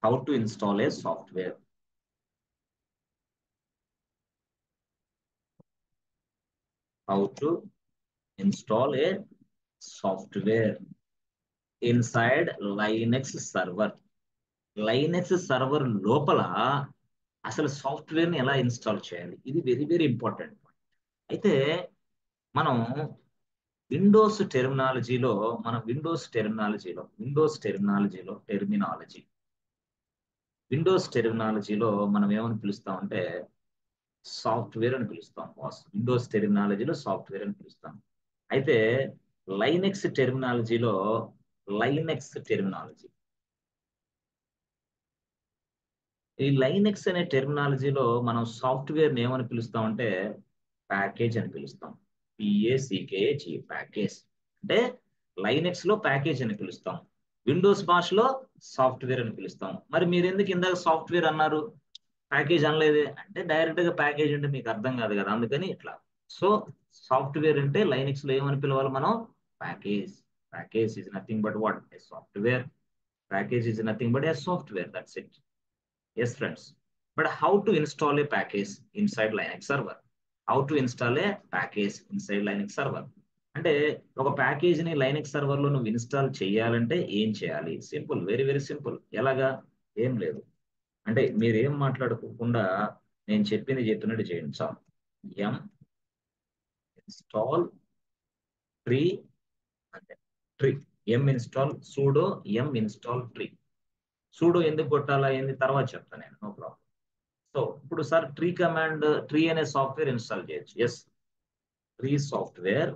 how to install A software. How to install A software inside Linux server. Linux server లోపల అసలు సాఫ్ట్వేర్ ని ఎలా ఇన్స్టాల్ చేయాలి, ఇది వెరీ వెరీ ఇంపార్టెంట్. అయితే మనం విండోస్ టెర్మినాలజీలో మనం ఏమని పిలుస్తామంటే సాఫ్ట్వేర్ అని పిలుస్తాం బాస్. విండోస్ టెర్మినాలజీలో సాఫ్ట్వేర్ అని పిలుస్తాం. అయితే లైనెక్స్ టెర్మినాలజీలో ఈ లైనెక్స్ అనే టెర్మినాలజీలో మనం సాఫ్ట్వేర్ ఏమని పిలుస్తామంటే ప్యాకేజ్ అని పిలుస్తాం. PACKAG, package. అంటే లైనెక్స్ లో ప్యాకేజ్ అని పిలుస్తాం, విండోస్ భాషలో సాఫ్ట్వేర్ అని పిలుస్తాం. మరి మీరు ఎందుకు ఇందాక సాఫ్ట్వేర్ అన్నారు, ప్యాకేజ్ అనలేదే అంటే డైరెక్ట్ గా ప్యాకేజ్ అంటే మీకు అర్థం కాదు కదా, అందుకని ఇట్లా. సో సాఫ్ట్వేర్ అంటే లైనెక్స్ లో ఏమని పిలవాలి మనం, package. Package is nothing but what, A software. Package is nothing but A software, that's it. Yes, friends. But how to install a package inside Linux server? How to install a package inside Linux server? అంటే ఒక package ని Linux server లో నువ్వు install చేయాలంటే ఏం చేయాలి? Simple, very very simple. ఎలాగా? ఏం లేదు, అంటే మీరు ఏం మాట్లాడుకోకుండా నేను చెప్పినట్టు చేయండి చాలు. ఎం ఇన్స్టాల్ ట్రీ అంటే tree, yum install sudo yum install tree. Sudo ఎందుకు కొట్టాలా ఏంది తర్వాత చెప్తాను నేను, నో ప్రాబ్లం. సో ఇప్పుడు సార్ ట్రీ అనే సాఫ్ట్వేర్ ఇన్స్టాల్ చేయొచ్చు. Yes, tree software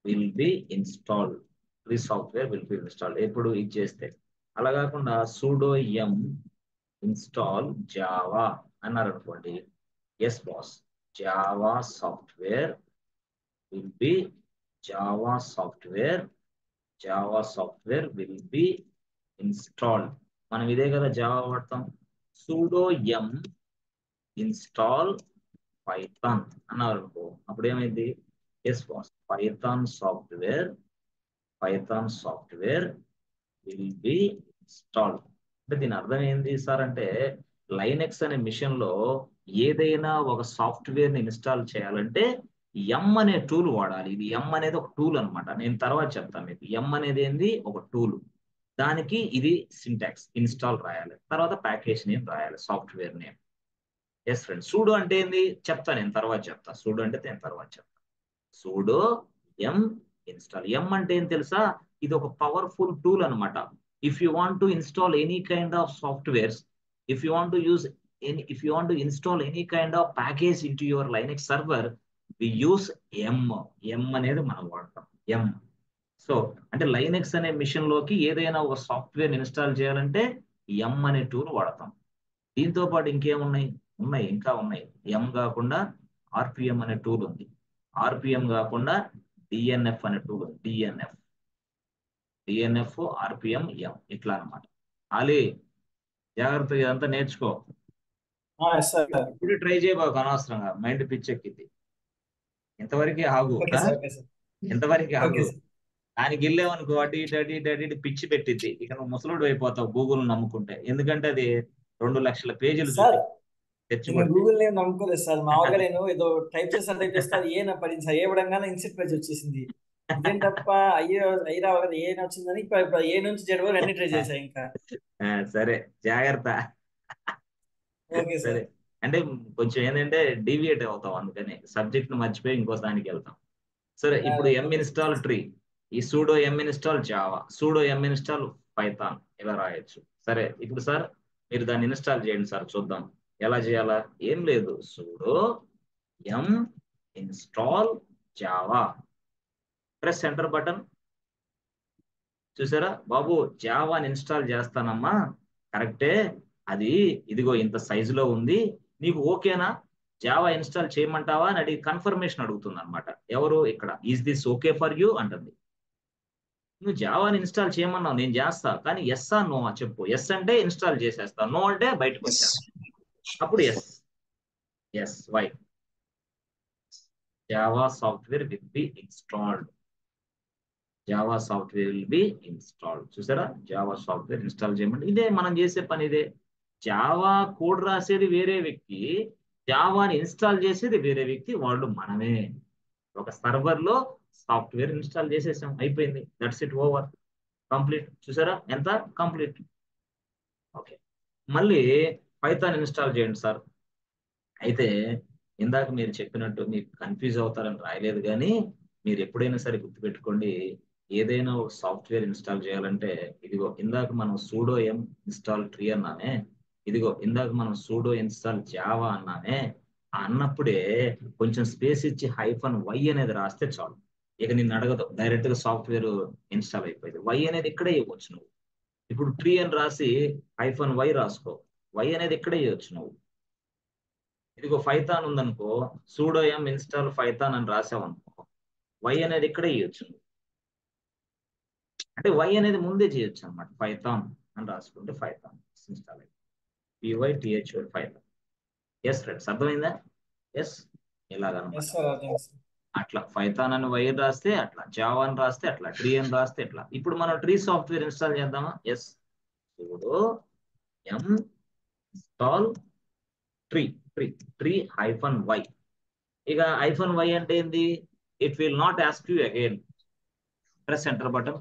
will be installed. ఎప్పుడు ఇది చేస్తే, అలా కాకుండా సూడో ఎం ఇన్స్టాల్ జావా అన్నారు అనుకోండి, yes boss, Java software will be installed. మనం ఇదే కదా జావా వాడతాం. సూడో ఎం ఇన్స్టాల్ పైథాన్ అన్నారు అనుకో, అప్పుడు ఏమైంది, yes boss, Python software will be installed. అంటే దీని అర్థం ఏంది సార్ అంటే, లైనెక్స్ అనే మిషన్ లో ఏదైనా ఒక సాఫ్ట్వేర్ ని ఇన్స్టాల్ చేయాలంటే ఎం అనే టూల్ వాడాలి. ఇది ఎం అనేది ఒక టూల్ అనమాట, నేను తర్వాత చెప్తాను మీకు. ఎం అనేది ఏంది, ఒక టూల్. దానికి ఇది సింటాక్స్, ఇన్స్టాల్ రాయాలి, తర్వాత ప్యాకేజ్ నేమ్ రాయాలి, software name. Yes friends, sudo అంటే ఏంది చెప్తా, నేను తర్వాత చెప్తా. సూడో అంటే నేను తర్వాత చెప్తా. Pseudo yum install. ఎం అంటే ఏం తెలుసా, ఇది ఒక పవర్ఫుల్ టూల్ అనమాట. If you want to install any kind of softwares, if you want to install any kind of package into your Linux server, we use yum అనేది మనం వాడతాం, ఎం. సో అంటే లైనెక్స్ అనే మిషన్ లోకి ఏదైనా ఒక software install చేయాలంటే ఎం అనే టూల్ వాడతాం. దీంతో పాటు ఇంకేమున్నాయి, ఇంకా ఉన్నాయి. ఎం కాకుండా ఆర్పిఎం అనే టూల్ ఉంది, ఆర్పిఎం కాకుండా డిఎన్ఎఫ్ అనే టూల్ ఉంది, డిఎన్ఎఫ్ ఆర్పిఎం ఎం, ఇట్లా అనమాట. అలీ జాగ్రత్తగా ఇదంతా నేర్చుకో, ఇప్పుడు ట్రై చేయబాకు అనవసరంగా, మైండ్ పిచ్చెక్కింది. ఇంతవరకు ఆగు, ఇంతవరకు ఆగు. దానికి వెళ్ళామనుకో అటు ఇటు పిచ్చి పెట్టిద్ది, ఇక నువ్వు ముసలుడు అయిపోతావు గూగుల్ నమ్ముకుంటే. ఎందుకంటే అది 2 లక్షల పేజీలు గూగుల్ నేమ్ నమ్ముకోలేదు సార్. మామూలుగా నేను ఏదో టైప్ చేస్తే అది ఏ నా పడింది సార్, ఏ విధంగా ఇన్సెట్ పేజ్ వచ్చేసింది. ఇదేంటప్ప అయ్యో అయ్యి రావాలి ఏ వచ్చిందని ఇప్పుడు ఏ నుంచి జెడ్ వరకు అన్ని ట్రై చేశా ఇంకా. సరే, జాగ్రత్త. ఓకే సరే, సార్. అంటే కొంచెం ఏంటంటే డీవియేట్ అవుతాం, అందుకని సబ్జెక్ట్ ని మర్చిపోయి ఇంకో దానికి వెళ్తాం. సరే, ఇప్పుడు ఎం ఓకే సార్. ఇన్స్టాల్ ట్రీ, ఈ pseudo yum install Java, pseudo yum install Python ఇలా రాయొచ్చు. సరే, ఇప్పుడు సార్ మీరు దాన్ని ఇన్స్టాల్ చేయండి సార్, చూద్దాం ఎలా చేయాలా. ఏం లేదు, sudo yum install Java, press enter button. చూసారా బాబు, జావాని ఇన్స్టాల్ చేస్తానమ్మా, కరెక్టే, అది ఇదిగో ఇంత సైజులో ఉంది, నీకు ఓకేనా, జావా ఇన్స్టాల్ చేయమంటావా అని అడిగి కన్ఫర్మేషన్ అడుగుతుంది అనమాట. ఎవరు ఇక్కడ, is this okay for you అంటుంది. నువ్వు జావాని ఇన్స్టాల్ చేయమన్నావు, నేను చేస్తా, కానీ ఎస్ ఆ నో చెప్పు. ఎస్ అంటే ఇన్స్టాల్ చేసేస్తా, నో అంటే బయటకు వచ్చేస్తా. అప్పుడు yes, yes Y, Java software will be installed, Java software will be installed. చూసారా, జావా సాఫ్ట్వేర్ ఇన్స్టాల్ చేయమంటే ఇదే మనం చేసే పని, ఇదే. జావా కోడ్ రాసేది వేరే వ్యక్తి, జావాని ఇన్స్టాల్ చేసేది వేరే వ్యక్తి, వాళ్ళు మనమే. ఒక సర్వర్ లో సాఫ్ట్వేర్ ఇన్స్టాల్ చేసేసాం, అయిపోయింది, దట్స్ ఇట్, ఓవర్, కంప్లీట్. చూసారా ఎంత కంప్లీట్. ఓకే, మళ్ళీ పైథాన్ ఇన్స్టాల్ చేయండి సార్. అయితే ఇందాక మీరు చెప్పినట్టు మీకు కన్ఫ్యూజ్ అవుతారని రాయలేదు, కానీ మీరు ఎప్పుడైనా సరే గుర్తుపెట్టుకోండి, ఏదైనా ఒక సాఫ్ట్వేర్ ఇన్స్టాల్ చేయాలంటే, ఇదిగో ఇందాక మనం సూడో ఎం ఇన్స్టాల్ ట్రీ అన్నానే, ఇదిగో ఇందాక మనం సూడో ఇన్స్టాల్ జావా అన్నానే, అన్నప్పుడే కొంచెం స్పేస్ ఇచ్చి -y అనేది రాస్తే చాలు. ఇక నిన్ను అడగదు, డైరెక్ట్ గా సాఫ్ట్వేర్ ఇన్స్టాల్ అయిపోయింది. వై అనేది ఇక్కడే ఇవ్వచ్చు నువ్వు. ఇప్పుడు ట్రీ అని రాసి -y రాసుకో, వై అనేది ఇక్కడే ఇవ్వచ్చు నువ్వు. ఇదిగో పైథాన్ ఉందనుకో, సూడో ఎం ఇన్స్టాల్ పైథాన్ అని రాసావనుకో, వై అనేది ఇక్కడే ఇవ్వచ్చు. అంటే వై అనేది ముందే చేయొచ్చు అనమాట, పైథాన్ అని రాసుకుంటే పైథాన్ ఇన్స్టాల్ అయ్యింది, PYTHON పైథాన్. ఎస్ ఫ్రెండ్స్, అర్థమైందా? ఎస్, ఇలాగనమాట. ఎస్ సార్, అర్థం సార్. అట్లా పైథాన్ అని వై రాస్తే అట్లా, జావా అని రాస్తే అట్లా, ట్రీ అని రాస్తే ఎట్లా. ఇప్పుడు మనం ట్రీ సాఫ్ట్వేర్ ఇన్స్టాల్ చేద్దామా? Yes, sudo yum install tree, tree, tree -y. ఇక -y అంటే ఏంది, it will not ask you again, press enter button.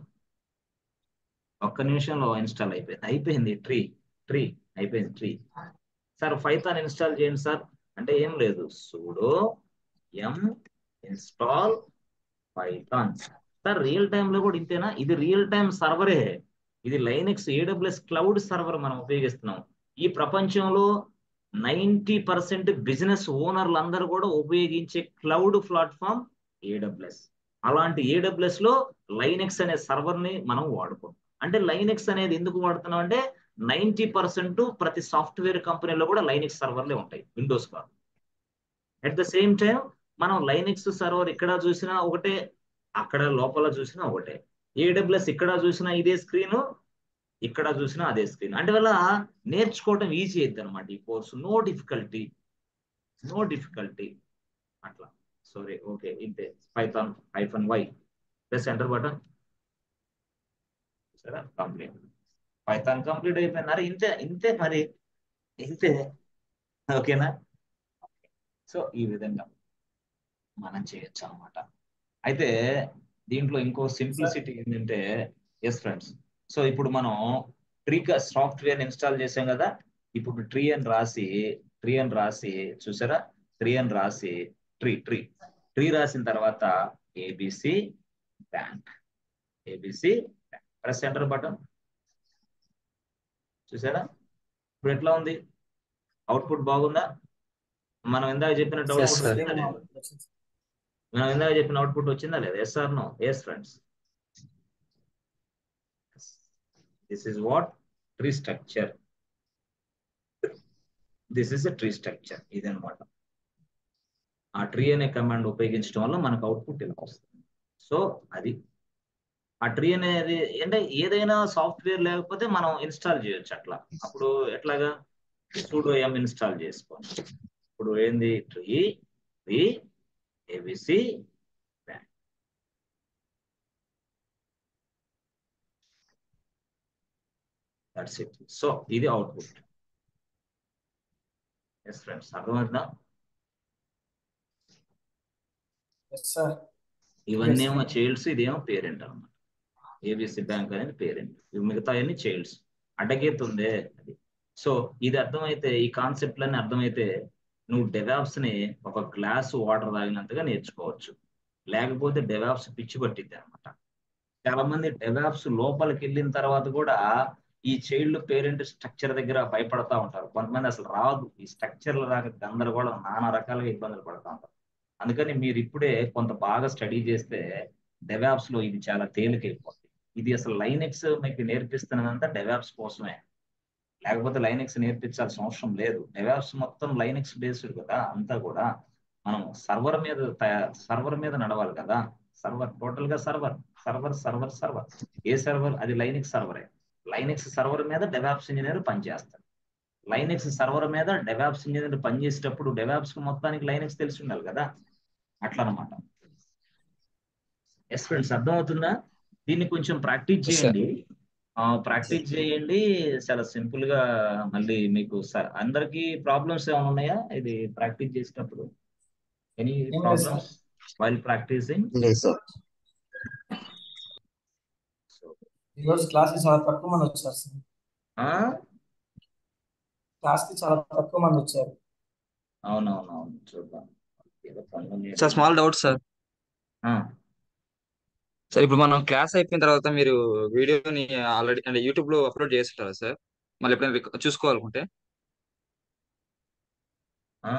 ఒక్క నిమిషంలో ఇన్స్టాల్ అయిపోయింది, అయిపోయింది ట్రీ, ట్రీ అయిపోయింది, ట్రీ. సార్ పైథాన్ ఇన్స్టాల్ చేయండి సార్ అంటే, ఏం లేదు, sudo yum install Python. Sir real time లో కూడా ఇంతేనా? ఇది రియల్ టైమ్ సర్వరే, ఇది లైనెక్స్ AWS క్లౌడ్ సర్వర్ మనం ఉపయోగిస్తున్నాం. ఈ ప్రపంచంలో 90% బిజినెస్ ఓనర్లు అందరూ కూడా ఉపయోగించే క్లౌడ్ ప్లాట్ఫామ్ AWS. అలాంటి AWS లో లైనెక్స్ అనే సర్వర్ ని మనం వాడుకుంటాం. అంటే లైనెక్స్ అనేది ఎందుకు వాడుతున్నాం అంటే, 90% ప్రతి సాఫ్ట్వేర్ కంపెనీలో కూడా లైనెక్స్ సర్వర్లే ఉంటాయి, విండోస్ కాదు. అట్ ద సేమ్ టైం మనం లైనెక్స్ సర్వర్ ఇక్కడ చూసినా ఒకటే, అక్కడ లోపల చూసినా ఒకటే. AWS ఇక్కడ చూసినా ఇదే స్క్రీన్, ఇక్కడ చూసినా అదే స్క్రీన్. అంటే వల్ల నేర్చుకోవటం ఈజీ అవుతుంది అనమాట ఈ course, no difficulty, no difficulty అట్లా. సారీ, ఓకే, ఇంతే. Python -y, plus enter button. సరే, కంప్లీట్, పైథాన్ కంప్లీట్ అయిపోయింది. అరే ఇంతే, ఇంతే మరి, ఇంతే. ఓకేనా? సో ఈ విధంగా మనం చేయొచ్చు అనమాట. అయితే దీంట్లో ఇంకో సార్ సింప్లిసిటీ ఏంటంటే, ఎస్ ఫ్రెండ్స్, సో ఇప్పుడు మనం ట్రీ సాఫ్ట్వేర్ ఇన్స్టాల్ చేసాం కదా, ఇప్పుడు ట్రీ అని రాసి, ట్రీ అని రాసి, చూసారా, ట్రీ అని రాసి, ట్రీ, ట్రీ, ట్రీ రాసిన తర్వాత ABC bank, ABC bank, press enter button. చూసారా ఇప్పుడు ఎట్లా ఉంది, అవుట్పుట్ బాగుందా? మనం ఇందాక చెప్పినట్టు Yes, అవుట్పుట్ sir. వచ్చిందా లేదా? మనం ఇందాక చెప్పిన అవుట్పుట్ వచ్చిందా లేదా? Yes or no? Yes friends, this is what tree structure, this is a tree structure. ఇదనమాట. ఆ ట్రీ అనే కమాండ్ ఉపయోగించడం వల్ల మనకు అవుట్పుట్ ఇలా వస్తుంది. సో అది ఆ ట్రీ అనేది అంటే ఏదైనా సాఫ్ట్వేర్ లేకపోతే మనం ఇన్స్టాల్ చేయొచ్చు అట్లా. అప్పుడు ఎట్లాగా, సూడో ఎం ఇన్స్టాల్ చేసుకోండి. ఇప్పుడు ఏంది, tree, tree, ABC bank. That's it. So ఇది అవుట్పుట్. ఎస్ ఫ్రెండ్స్, అర్థమవుతుందా? Yes sir. ఇవన్నీ Yes. ఏమో చైల్డ్స్, ఇదేమో పేరెంట్ అనమాట. ఏబిసి బ్యాంక్ అనేది పేరెంట్, ఇవి మిగతా అన్ని చైల్డ్స్. అడ్డగీత ఉందే అది. సో ఇది అర్థమైతే, ఈ కాన్సెప్ట్లన్నీ అర్థమైతే నువ్వు డెవాప్స్ ని ఒక గ్లాస్ వాటర్ తాగినంతగా నేర్చుకోవచ్చు. లేకపోతే డెవాప్స్ పిచ్చి పట్టిద్ది అనమాట. చాలా మంది డెవాప్స్ లోపలికి వెళ్ళిన తర్వాత కూడా ఈ చైల్డ్ పేరెంట్ స్ట్రక్చర్ దగ్గర భయపడతా ఉంటారు. కొంతమంది అసలు రాదు, ఈ స్ట్రక్చర్లు రాక గందరగోళం నానా రకాలుగా ఇబ్బందులు పడతా ఉంటారు. అందుకని మీరు ఇప్పుడే కొంత బాగా స్టడీ చేస్తే డెవాప్స్ లో ఇది చాలా తేలికైపోతుంది. ఇది అసలు లైనెక్స్ మీకు నేర్పిస్తున్నదంతా డెవాప్స్ కోసమే, లేకపోతే లైనెక్స్ నేర్పించాల్సిన అవసరం లేదు. డెవాప్స్ మొత్తం లైనెక్స్ బేస్డ్ కదా, అంతా కూడా మనం సర్వర్ మీద నడవాలి కదా. సర్వర్ టోటల్ గా సర్వర్ సర్వర్ సర్వర్ సర్వర్. ఏ సర్వర్? అది లైనెక్స్ సర్వరే. లైనెక్స్ సర్వర్ మీద డెవాప్స్ ఇంజనీర్ పనిచేస్తారు. లైనెక్స్ సర్వర్ మీద డెవాప్స్ ఇంజనీర్ పనిచేసేటప్పుడు డెవాప్స్ మొత్తానికి లైనెక్స్ తెలిసి ఉండాలి కదా, అట్లా అనమాట. ఎస్ ఫ్రెండ్స్, అర్థమవుతుందా? దీన్ని కొంచెం ప్రాక్టీస్ చేయండి. ప్రాక్టీస్ చేయండి, చాలా సింపుల్ గా. మళ్ళీ మీకు అందరికి ప్రాబ్లమ్స్ ఏమైనా ఉన్నాయా ఇది ప్రాక్టీస్ చేసేటప్పుడు? ఎనీ ఏం లేదు ప్రాబ్లమ్స్ వైల్ ప్రాక్టీసింగ్? లేదు సార్. ఈరోజు క్లాస్ కి చాలా తక్కువ మంది వచ్చారు సార్. క్లాస్ కి చాలా తక్కువ మంది వచ్చారు. అవునవునవును, చూద్దాం. ఏదో పనులు సార్ స్మాల్ డౌట్ సార్. ఆ, సార్ ఇప్పుడు మనం క్లాస్ అయిపోయిన తర్వాత మీరు వీడియోని ఆల్రెడీ అంటే యూట్యూబ్ లో అప్లోడ్ చేస్తుంటారా సార్? మళ్ళీ ఎప్పుడైనా చూసుకోవాలనుకుంటే? ఆ.